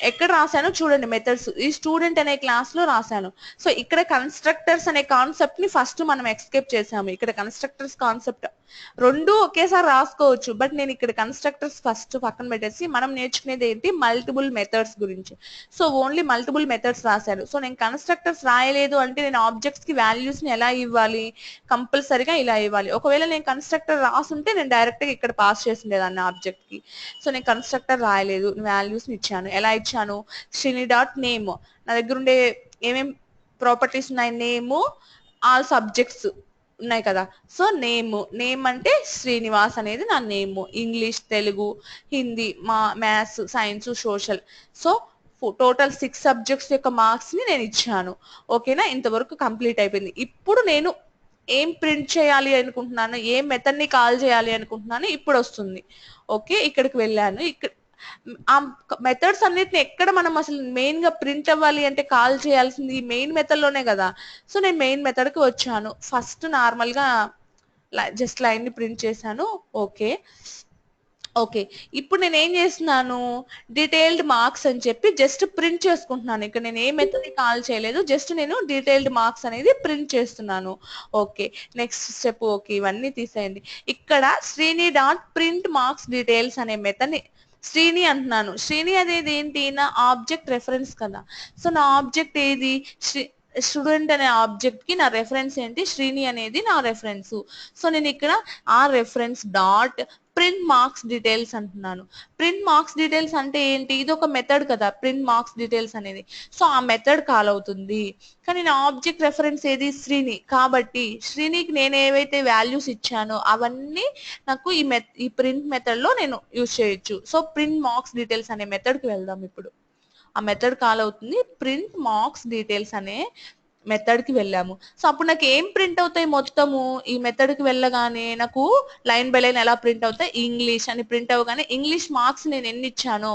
ఎక్కడ రాశాను చూడండి మెథడ్స్, ఈ స్టూడెంట్ అనే క్లాస్ లో రాశాను. సో ఇక్కడ కన్స్ట్రక్టర్స్ అనే కాన్సెప్ట్ ని ఫస్ట్ మనం ఎక్స్కేప్ చేసాము. ఇక్కడ కన్స్ట్రక్టర్స్ కాన్సెప్ట్ రెండు ఒకేసారి రాసుకోవచ్చు, బట్ నేను ఇక్కడ కన్స్ట్రక్టర్స్ ఫస్ట్ పక్కన పెట్టేసి మనం నేర్చుకునేది ఏంటి, మల్టిపుల్ మెథడ్స్ గురించి. సో ఓన్లీ మల్టిపుల్ మెథడ్స్ రాశాను. సో నేను కన్స్ట్రక్టర్స్ రాయలేదు అంటే నేను ఆబ్జెక్ట్స్ కి వాల్యూస్ ని ఎలా ఇవ్వాలి, కంపల్సరిగా ఇలా ఇవ్వాలి. ఒకవేళ నేను కన్స్ట్రక్టర్ రాసుంటే నేను డైరెక్ట్ గా ఇక్కడ పాస్ చేసిండేదాన్ని ఆబ్జెక్ట్ కి. సో నేను కన్స్ట్రక్టర్ రాయలేదు, వాల్యూస్ ని ఇచ్చాను. ఎలా ఇచ్చాను, శ్రీని డాట్ నేమ్, నా దగ్గర ఉండే ఏమేం ప్రాపర్టీస్ ఉన్నాయి, నేమ్, ఆల్ సబ్జెక్ట్స్ ఉన్నాయి కదా. సో నేమ్ అంటే శ్రీనివాస్ అనేది నా name, English, Telugu, Hindi, maths, science, social. So total 6 subjects యొక్క మార్క్స్ ని నేను ఇచ్చాను. ఓకేనా, ఇంతవరకు కంప్లీట్ అయిపోయింది. ఇప్పుడు నేను ఏం ప్రింట్ చేయాలి అనుకుంటున్నాను, ఏ మెథడ్ ని కాల్ చేయాలి అనుకుంటున్నాను ఇప్పుడు వస్తుంది. ఓకే, ఇక్కడికి వెళ్ళాను. ఇక్కడ ఆ మెథడ్స్ అన్నిటిని ఎక్కడ మనం అసలు మెయిన్ గా ప్రింట్ అవ్వాలి అంటే కాల్ చేయాల్సింది ఈ మెయిన్ మెథడ్ లోనే కదా. సో నేను మెయిన్ మెథడ్ కి వచ్చాను. ఫస్ట్ నార్మల్ గా జస్ట్ లైన్ ని ప్రింట్ చేశాను. ఓకే, ఇప్పుడు నేను ఏం చేస్తున్నాను, డీటెయిల్డ్ మార్క్స్ అని చెప్పి జస్ట్ ప్రింట్ చేసుకుంటున్నాను. ఇక్కడ నేను ఏ మెథడ్ ని కాల్ చేయలేదు, జస్ట్ నేను డీటెయిల్డ్ మార్క్స్ అనేది ప్రింట్ చేస్తున్నాను. Okay, next step. ఓకే, ఇవన్నీ తీసేయండి. ఇక్కడ Srini dot print marks details అనే మెథడ్ ని శ్రీని అంటున్నాను. శ్రీని అనేది ఏంటి, నా ఆబ్జెక్ట్ రెఫరెన్స్ కదా. సో నా ఆబ్జెక్ట్ ఏది, స్టూడెంట్ అనే ఆబ్జెక్ట్ కి నా రెఫరెన్స్ ఏంటి, శ్రీని అనేది నా రెఫరెన్స్. సో నేను ఇక్కడ ఆ reference dot print marks details అంటున్నాను. ప్రింట్ మార్క్స్ డీటెయిల్స్ అంటే ఏంటి, ఇది ఒక మెథడ్ కదా ప్రింట్ మార్క్స్ డీటెయిల్స్ అనేది. సో ఆ మెథడ్ కాల్ అవుతుంది. కానీ నా ఆబ్జెక్ట్ రెఫరెన్స్ ఏది, శ్రీని. కాబట్టి శ్రీనికి నేను ఏవైతే వాల్యూస్ ఇచ్చానో అవన్నీ నాకు ఈ ప్రింట్ మెథడ్ లో నేను యూజ్ చేయొచ్చు. సో ప్రింట్ మార్క్స్ డీటెయిల్స్ అనే మెథడ్ కి వెళ్దాం. ఇప్పుడు ఆ మెథడ్ కాల్ అవుతుంది ప్రింట్ మార్క్స్ డీటెయిల్స్ అనే మెథడ్ కి వెళ్ళాము. సో అప్పుడు నాకు ఏం ప్రింట్ అవుతాయి, మొత్తము ఈ మెథడ్ కి వెళ్ళగానే నాకు లైన్ బై లైన్ ఎలా ప్రింట్ అవుతాయి, ఇంగ్లీష్ అని ప్రింట్ అవ్వగానే ఇంగ్లీష్ మార్క్స్ నేను ఎన్ని ఇచ్చానో,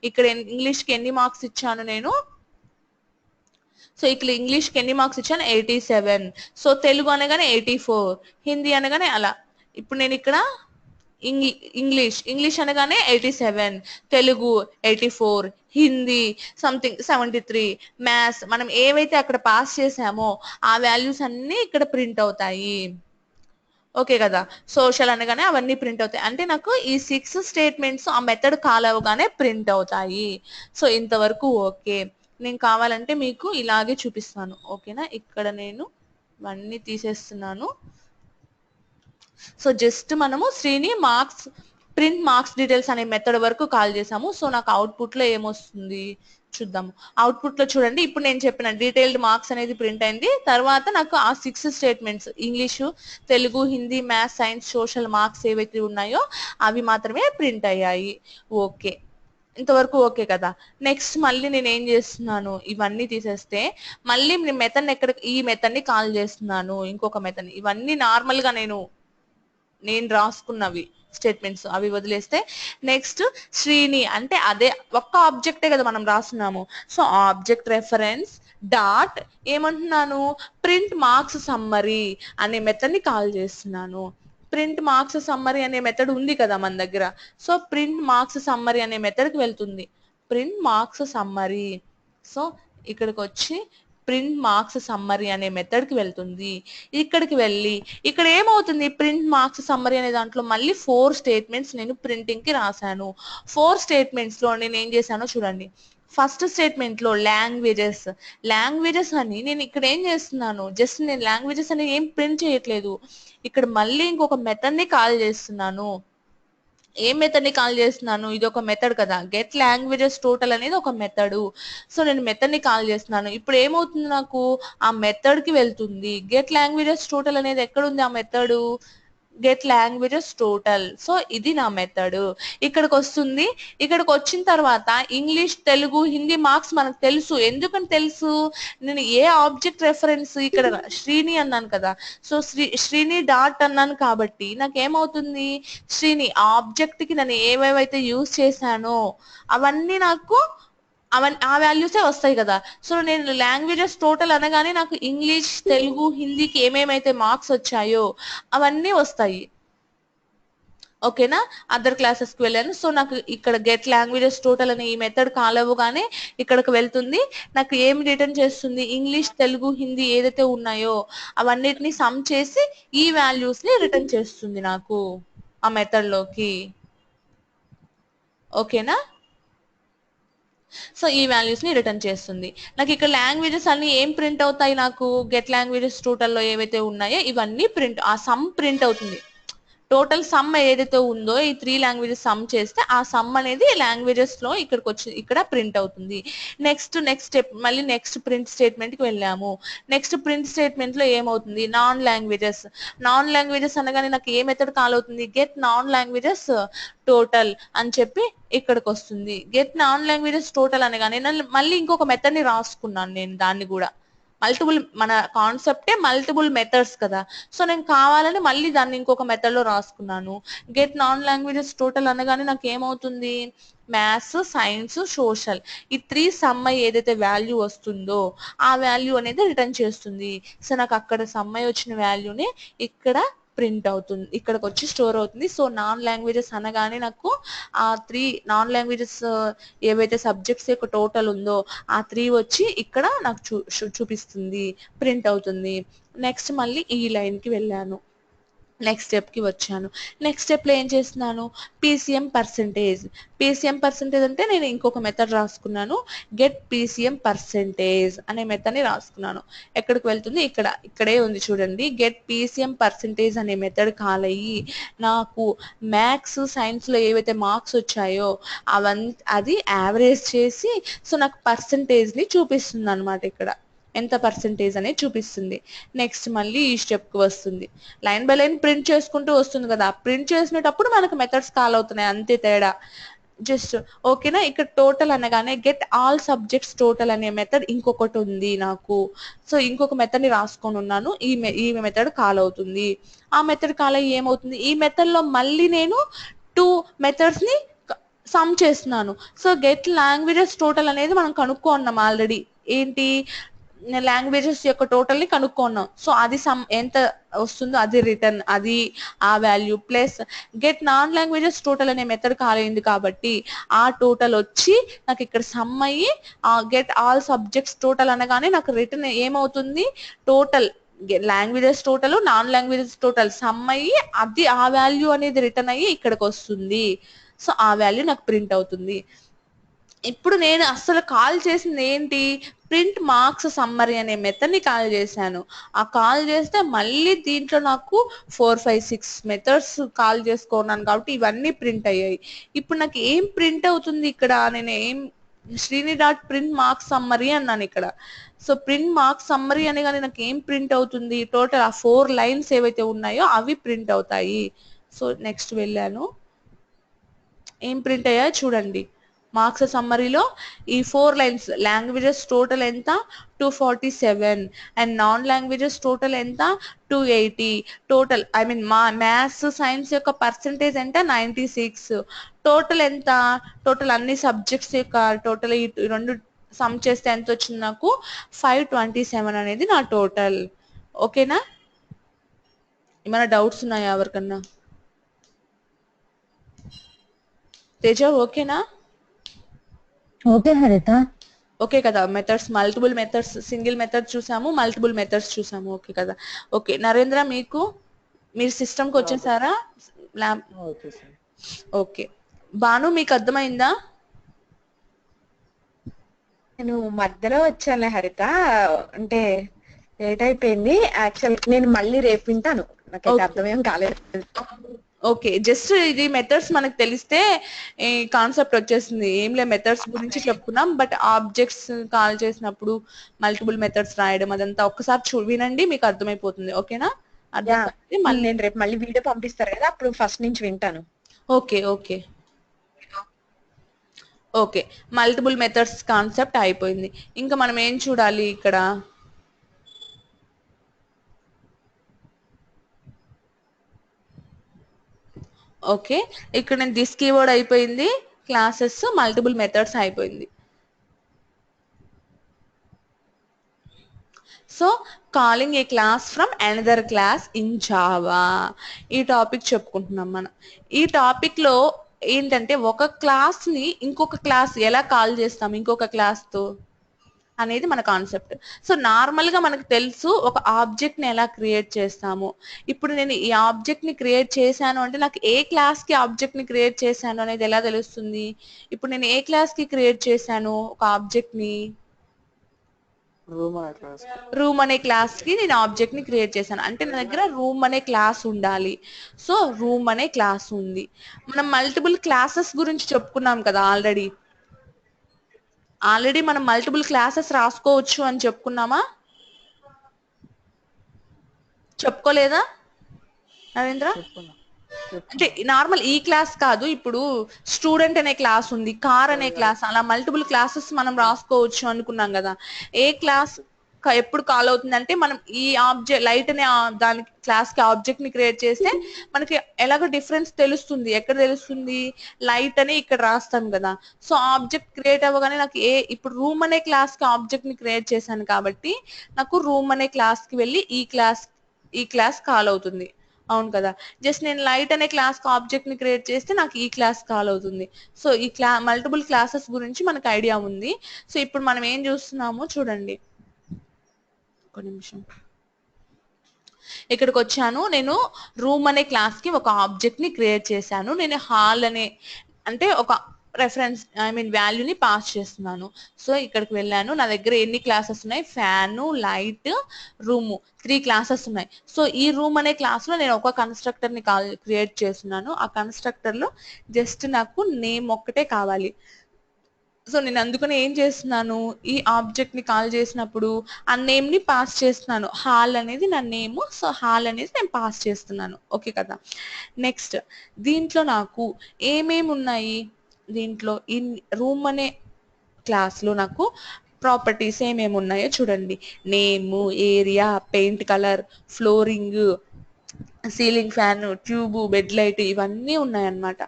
ఇక్కడ ఇంగ్లీష్ కి ఎన్ని మార్క్స్ ఇచ్చాను నేను. సో ఇక్కడ ఇంగ్లీష్ కి ఎన్ని మార్క్స్ ఇచ్చాను, 87. సో తెలుగు అనగానే 84, హిందీ అనగానే అలా. ఇప్పుడు నేను ఇక్కడ ఇంగ్లీష్ అనగానే 87, తెలుగు 84, హిందీ సంథింగ్ 73, మ్యాథ్స్ మనం ఏవైతే అక్కడ పాస్ చేసామో ఆ వాల్యూస్ అన్ని ఇక్కడ ప్రింట్ అవుతాయి. ఓకే కదా, సోషల్ అనగానే అవన్నీ ప్రింట్ అవుతాయి. అంటే నాకు ఈ 6 స్టేట్మెంట్స్ ఆ మెథడ్ కాల్ అవగానే ప్రింట్ అవుతాయి. సో ఇంతవరకు ఓకే. నేను కావాలంటే మీకు ఇలాగే చూపిస్తాను. ఓకేనా, ఇక్కడ నేను ఇవన్నీ తీసేస్తున్నాను. సో జస్ట్ మనము శ్రీని ప్రింట్ మార్క్స్ డీటెయిల్స్ అనే మెథడ్ వరకు కాల్ చేసాము. సో నాకు అవుట్పుట్ లో ఏమొస్తుంది చూద్దాము. అవుట్పుట్ లో చూడండి, ఇప్పుడు నేను చెప్పిన డీటెయిల్డ్ మార్క్స్ అనేది ప్రింట్ అయింది. తర్వాత నాకు ఆ 6 statements English, Telugu, Hindi, maths, science, social marks ఏవైతే ఉన్నాయో అవి మాత్రమే ప్రింట్ అయ్యాయి. ఓకే, ఇంతవరకు ఓకే కదా. నెక్స్ట్ మళ్ళీ నేను ఏం చేస్తున్నాను, ఇవన్నీ తీసేస్తే మళ్ళీ మెథడ్ ఈ మెథడ్ ని కాల్ చేస్తున్నాను, ఇంకొక మెథడ్. ఇవన్నీ నార్మల్ గా నేను రాసుకున్నవి స్టేట్మెంట్స్, అవి వదిలేస్తే నెక్స్ట్ శ్రీని అంటే అదే ఒక్క ఆబ్జెక్టే కదా మనం రాస్తున్నాము. సో ఆబ్జెక్ట్ రెఫరెన్స్ డాట్ ఏమంటున్నాను, ప్రింట్ మార్క్స్ సమ్మరీ అనే మెథడ్ ని కాల్ చేస్తున్నాను. ప్రింట్ మార్క్స్ సమ్మరీ అనే మెథడ్ ఉంది కదా మన దగ్గర. సో ప్రింట్ మార్క్స్ సమ్మరీ అనే మెథడ్ కి వెళ్తుంది. Print marks summary. సో ఇక్కడికి వచ్చి ప్రింట్ మార్క్స్ సమ్మరీ అనే మెథడ్ కి వెళ్తుంది. ఇక్కడికి వెళ్ళి ఇక్కడ ఏమవుతుంది, ప్రింట్ మార్క్స్ సమ్మరీ అనే దాంట్లో మళ్ళీ 4 స్టేట్మెంట్స్ నేను ప్రింటింగ్ కి రాశాను. 4 స్టేట్మెంట్స్ లో నేను ఏం చేశానో చూడండి. ఫస్ట్ స్టేట్మెంట్ లో లాంగ్వేజెస్ అని నేను ఇక్కడ ఏం చేస్తున్నాను, జస్ట్ నేను లాంగ్వేజెస్ అని ఏం ప్రింట్ చేయట్లేదు. ఇక్కడ మళ్ళీ ఇంకొక మెథడ్ ని కాల్ చేస్తున్నాను. ఏ మెథడ్ ని కాల్ చేస్తున్నాను, ఇది ఒక మెథడ్ కదా, గెట్ లాంగ్వేజెస్ టోటల్ అనేది ఒక మెథడ్. సో నేను మెథడ్ ని కాల్ చేస్తున్నాను. ఇప్పుడు ఏమవుతుంది, నాకు ఆ మెథడ్ కి వెళ్తుంది. గెట్ లాంగ్వేజెస్ టోటల్ అనేది ఎక్కడ ఉంది ఆ method, get languages total. So ఇది నా మెథడ్. ఇక్కడికి వస్తుంది. ఇక్కడికి వచ్చిన తర్వాత ఇంగ్లీష్, తెలుగు, హిందీ మార్క్స్ మనకు తెలుసు. ఎందుకని తెలుసు? నేను ఏ ఆబ్జెక్ట్ రెఫరెన్స్ ఇక్కడ శ్రీని అన్నాను కదా, సో శ్రీని డాట్ అన్నాను కాబట్టి నాకేమవుతుంది, శ్రీని ఆబ్జెక్ట్ కి నేను ఏవేవైతే యూజ్ చేశానో అవన్నీ నాకు ఆ వాల్యూసే వస్తాయి కదా. సో నేను లాంగ్వేజెస్ టోటల్ అనగానే నాకు ఇంగ్లీష్, తెలుగు, హిందీకి ఏమేమైతే మార్క్స్ వచ్చాయో అవన్నీ వస్తాయి. ఓకేనా? అదర్ క్లాసెస్కి వెళ్ళాను. సో నాకు ఇక్కడ గెట్ లాంగ్వేజెస్ టోటల్ అనే ఈ మెథడ్ కాల్ అవ్వగానే ఇక్కడికి వెళ్తుంది. నాకు ఏం రిటర్న్ చేస్తుంది, ఇంగ్లీష్, తెలుగు, హిందీ ఏదైతే ఉన్నాయో అవన్నిటిని సమ్ చేసి ఈ వాల్యూస్ ని రిటర్న్ చేస్తుంది నాకు ఆ మెథడ్ లోకి. ఓకేనా? సో ఈ వాల్యూస్ ని రిటర్న్ చేస్తుంది. నాకు ఇక్కడ లాంగ్వేజెస్ అన్ని ఏం ప్రింట్ అవుతాయి, నాకు గెట్ లాంగ్వేజెస్ టోటల్ లో ఏవైతే ఉన్నాయో ఇవన్నీ ప్రింట్, ఆ సమ్ ప్రింట్ అవుతుంది. టోటల్ సమ్ ఏదైతే ఉందో ఈ 3 లాంగ్వేజెస్ సమ్ చేస్తే ఆ సమ్ అనేది లాంగ్వేజెస్ లో ఇక్కడికి వచ్చి ఇక్కడ ప్రింట్ అవుతుంది. నెక్స్ట్ స్టెప్ మళ్ళీ నెక్స్ట్ ప్రింట్ స్టేట్మెంట్ కి వెళ్ళాము. నెక్స్ట్ ప్రింట్ స్టేట్మెంట్ లో ఏమవుతుంది, నాన్ లాంగ్వేజెస్ అనగానే నాకు ఏ మెథడ్ కాల్ అవుతుంది, గెట్ నాన్ లాంగ్వేజెస్ టోటల్ అని చెప్పి ఇక్కడికి వస్తుంది. గెట్ నాన్ లాంగ్వేజెస్ టోటల్ అనగానే మళ్ళీ ఇంకొక మెథడ్ ని రాసుకున్నాను నేను. దాన్ని కూడా మన కాన్సెప్టే మల్టిపుల్ మెథడ్స్ కదా, సో నేను కావాలని మళ్ళీ దాన్ని ఇంకొక మెథడ్ లో రాసుకున్నాను. గెట్ నాన్ లాంగ్వేజెస్ టోటల్ అనగానే నాకు ఏమవుతుంది, మ్యాథ్స్, సైన్స్, సోషల్ ఈ 3 సమ్ అయ్యి ఏదైతే వాల్యూ వస్తుందో ఆ వాల్యూ అనేది రిటర్న్ చేస్తుంది. సో నాకు అక్కడ సమ్ అయ్యి వచ్చిన వాల్యూని ఇక్కడ ప్రింట్ అవుతుంది, ఇక్కడికి వచ్చి స్టోర్ అవుతుంది. సో నాన్ లాంగ్వేజెస్ అనగానే నాకు ఆ 3 నాన్ లాంగ్వేజెస్ ఏవైతే సబ్జెక్ట్స్ యొక్క టోటల్ ఉందో ఆ 3 వచ్చి ఇక్కడ నాకు చూపిస్తుంది, ప్రింట్ అవుతుంది. నెక్స్ట్ మళ్ళీ ఈ లైన్ కి వెళ్ళాను, నెక్స్ట్ స్టెప్ కి వచ్చాను. నెక్స్ట్ స్టెప్ లో ఏం చేస్తున్నాను, పీసీఎం పర్సెంటేజ్ అంటే నేను ఇంకొక మెథడ్ రాసుకున్నాను, గెట్ పీసీఎం పర్సెంటేజ్ అనే మెథడ్ ని రాసుకున్నాను. ఎక్కడికి వెళ్తుంది, ఇక్కడే ఉంది చూడండి. గెట్ పీసీఎం పర్సెంటేజ్ అనే మెథడ్ కాల్ అయ్యి నాకు మ్యాథ్స్, సైన్స్ లో ఏవైతే మార్క్స్ వచ్చాయో అది యావరేజ్ చేసి సో నాకు పర్సెంటేజ్ ని చూపిస్తుంది అనమాట. ఇక్కడ ఎంత పర్సెంటేజ్ అనేది చూపిస్తుంది. నెక్స్ట్ మళ్ళీ ఈ స్టెప్ కి వస్తుంది. లైన్ బై లైన్ ప్రింట్ చేసుకుంటూ వస్తుంది కదా, ప్రింట్ చేసినప్పుడు మనకు మెథడ్స్ కాల్ అవుతున్నాయి, అంతే తేడా. జస్ట్ ఓకేనా? ఇక్కడ టోటల్ అనగానే గెట్ ఆల్ సబ్జెక్ట్స్ టోటల్ అనే మెథడ్ ఇంకొకటి ఉంది నాకు. సో ఇంకొక మెథడ్ ని రాసుకొని ఉన్నాను, ఈ మెథడ్ కాల్ అవుతుంది. ఆ మెథడ్ కాల్ అయ్యి ఏమవుతుంది, ఈ మెథడ్ లో మళ్ళీ నేను 2 మెథడ్స్ ని సమ్ చేస్తున్నాను. సో గెట్ లాంగ్వేజెస్ టోటల్ అనేది మనం కనుక్కున్నాం ఆల్రెడీ. ఏంటి, లాంగ్వేజెస్ యొక్క టోటల్ ని కనుక్కున్నాం. సో అది సమ్ ఎంత వస్తుందో అది రిటర్న్, అది ఆ value plus get non languages total అనే మెథడ్ కాల్ అయింది కాబట్టి ఆ టోటల్ వచ్చి నాకు ఇక్కడ సమ్ అయ్యి గెట్ ఆల్ సబ్జెక్ట్స్ టోటల్ అనగానే నాకు రిటర్న్ ఏమవుతుంది, total languages total, non languages total some అయ్యి అది ఆ వాల్యూ అనేది రిటర్న్ అయ్యి ఇక్కడికి వస్తుంది. సో ఆ వాల్యూ నాకు ప్రింట్ అవుతుంది. ఇప్పుడు నేను అసలు కాల్ చేసింది ఏంటి, ప్రింట్ మార్క్స్ సమ్మరీ అనే మెథడ్ ని కాల్ చేశాను. ఆ కాల్ చేస్తే మళ్ళీ దీంట్లో నాకు 4, 5, 6 మెథడ్స్ కాల్ చేసుకున్నాను కాబట్టి ఇవన్నీ ప్రింట్ అయ్యాయి. ఇప్పుడు నాకు ఏం ప్రింట్ అవుతుంది ఇక్కడ, నేను ఏం Srini dot print marks summary అన్నాను ఇక్కడ. సో ప్రింట్ మార్క్స్ సమ్మరీ అనగానే నాకు ఏం ప్రింట్ అవుతుంది, టోటల్ ఆ 4 లైన్స్ ఏవైతే ఉన్నాయో అవి ప్రింట్ అవుతాయి. సో నెక్స్ట్ వెళ్ళాను, ఏం ప్రింట్ అయ్యాయో చూడండి. మార్క్స్ సమ్మరీలో ఈ 4 లైన్స్, లాంగ్వేజెస్ టోటల్ ఎంత 247 అండ్ నాన్ లాంగ్వేజెస్ టోటల్ ఎంత 280, total I mean maths, science యొక్క పర్సెంటేజ్ ఎంత 96, టోటల్ ఎంత, టోటల్ అన్ని సబ్జెక్ట్స్ యొక్క టోటల్ ఈ 2 సమ్ చేస్తే ఎంత వచ్చింది నాకు 527 అనేది నా టోటల్. ఓకేనా? ఏమైనా డౌట్స్ ఉన్నాయా ఎవరికన్నా? తేజ ఓకేనా? ఓకే హరిత. ఓకే కదా? Methods, multiple methods, single method చూసాము, మల్టిపుల్ మెథడ్స్ చూసాము. ఓకే కదా? ఓకే నరేంద్ర, మీరు సిస్టమ్ కి వచ్చేసారా? ఓకే. భాను మీకు అర్థమైందా? నేను మధ్యలో వచ్చానులే హరిత, అంటే లేట్ అయిపోయింది. యాక్చువల్ నేను మళ్ళీ రేపు వింటాను, నాకైతే అర్థమేం కాలేదు. ఓకే, జస్ట్ ఇది మెథడ్స్ మనకు తెలిస్తే ఈ కాన్సెప్ట్ వచ్చేసింది. ఏం లే, మెథడ్స్ గురించి చెప్పుకున్నాం, బట్ ఆబ్జెక్ట్స్ కాల్ చేసినప్పుడు మల్టిపుల్ మెథడ్స్ రాయడం అదంతా ఒక్కసారి వినండి, మీకు అర్థమైపోతుంది. ఓకేనా? అర్థం యా కాకపోతే మళ్ళీ నేను రేపు మళ్ళీ వీడియో పంపిస్తారు కదా అప్పుడు ఫస్ట్ నుంచి వింటాను. Okay okay okay. Multiple methods concept అయిపోయింది. ఇంకా మనం ఏం చూడాలి ఇక్కడ? ఓకే. ఇక్కడ నేను దిస్ కీవర్డ్ అయిపోయింది. క్లాసెస్ మల్టిపుల్ మెథడ్స్ అయిపోయింది. So calling A class from another class in Java ఈ టాపిక్ చెప్పుకుంటున్నాం మనం. ఈ టాపిక్ లో ఏంటంటే ఒక క్లాస్ ని ఇంకొక క్లాస్ ఎలా కాల్ చేస్తాం ఇంకొక క్లాస్ తో అనేది మన కాన్సెప్ట్. సో నార్మల్ గా మనకు తెలుసు ఒక ఆబ్జెక్ట్ ని ఎలా క్రియేట్ చేస్తాము. ఇప్పుడు నేను ఈ ఆబ్జెక్ట్ ని క్రియేట్ చేశాను అంటే నాకు ఏ క్లాస్ కి ఆబ్జెక్ట్ ని క్రియేట్ చేశాను అనేది ఎలా తెలుస్తుంది? ఇప్పుడు నేను ఏ క్లాస్ కి క్రియేట్ చేశాను ఒక ఆబ్జెక్ట్ ని? రూమ్ అనే క్లాస్ కి నేను ఆబ్జెక్ట్ ని క్రియేట్ చేశాను అంటే నా దగ్గర రూమ్ అనే క్లాస్ ఉండాలి. సో రూమ్ అనే క్లాస్ ఉంది. మనం మల్టిపుల్ క్లాసెస్ గురించి చెప్పుకున్నాం కదా ఆల్రెడీ మనం మల్టిపుల్ క్లాసెస్ రాసుకోవచ్చు అని చెప్పుకున్నామా? చెప్పుకోలేదా నరేంద్ర? అంటే నార్మల్ ఈ క్లాస్ కాదు, ఇప్పుడు స్టూడెంట్ అనే క్లాస్ ఉంది, కార్ అనే క్లాస్, అలా మల్టిపుల్ క్లాసెస్ మనం రాసుకోవచ్చు అనుకున్నాం కదా. ఏ క్లాస్ ఎప్పుడు కాల్ అవుతుంది అంటే మనం ఈ ఆబ్జెక్ట్ లైట్ అనే దాని క్లాస్ కి ఆబ్జెక్ట్ ని క్రియేట్ చేస్తే మనకి ఎలాగో డిఫరెన్స్ తెలుస్తుంది. ఎక్కడ తెలుస్తుంది? లైట్ అని ఇక్కడ రాస్తాం కదా. సో ఆబ్జెక్ట్ క్రియేట్ అవ్వగానే నాకు ఇప్పుడు రూమ్ అనే క్లాస్ కి ఆబ్జెక్ట్ ని క్రియేట్ చేశాను కాబట్టి నాకు రూమ్ అనే క్లాస్ కి వెళ్ళి ఈ క్లాస్ కాల్ అవుతుంది. అవును కదా. జస్ట్ నేను లైట్ అనే క్లాస్ ఆబ్జెక్ట్ ని క్రియేట్ చేస్తే నాకు ఈ క్లాస్ కాల్ అవుతుంది. సో ఈ మల్టిపుల్ క్లాసెస్ గురించి మనకు ఐడియా ఉంది. సో ఇప్పుడు మనం ఏం చూస్తున్నామో చూడండి. ఒక నిమిషం, ఇక్కడికి వచ్చాను. నేను రూమ్ అనే క్లాస్ కి ఒక ఆబ్జెక్ట్ ని క్రియేట్ చేశాను. నేను హాల్ అంటే ఒక రెఫరెన్స్ వాల్యూని పాస్ చేస్తున్నాను. సో ఇక్కడికి వెళ్ళాను. నా దగ్గర ఎన్ని క్లాసెస్ ఉన్నాయి? ఫ్యాను, లైట్, రూము, 3 క్లాసెస్ ఉన్నాయి. సో ఈ రూమ్ అనే క్లాస్ లో నేను ఒక కన్స్ట్రక్టర్ ని క్రియేట్ చేస్తున్నాను. ఆ కన్స్ట్రక్టర్ లో జస్ట్ నాకు నేమ్ ఒక్కటే కావాలి. సో నేను అందుకని ఏం చేస్తున్నాను, ఈ ఆబ్జెక్ట్ ని కాల్ చేసినప్పుడు ఆ నేమ్ ని పాస్ చేస్తున్నాను. హాల్ అనేది నా నేమ్. సో హాల్ అనేది నేను పాస్ చేస్తున్నాను. ఓకే కదా. నెక్స్ట్ దీంట్లో నాకు ఏమేమి ఉన్నాయి? దీంట్లో ఈ రూమ్ అనే క్లాస్ లో నాకు ప్రాపర్టీస్ ఏమేమి ఉన్నాయో చూడండి. Name, area, paint colour, flooring, ceiling fan, tube, bed light, ఇవన్నీ ఉన్నాయన్నమాట.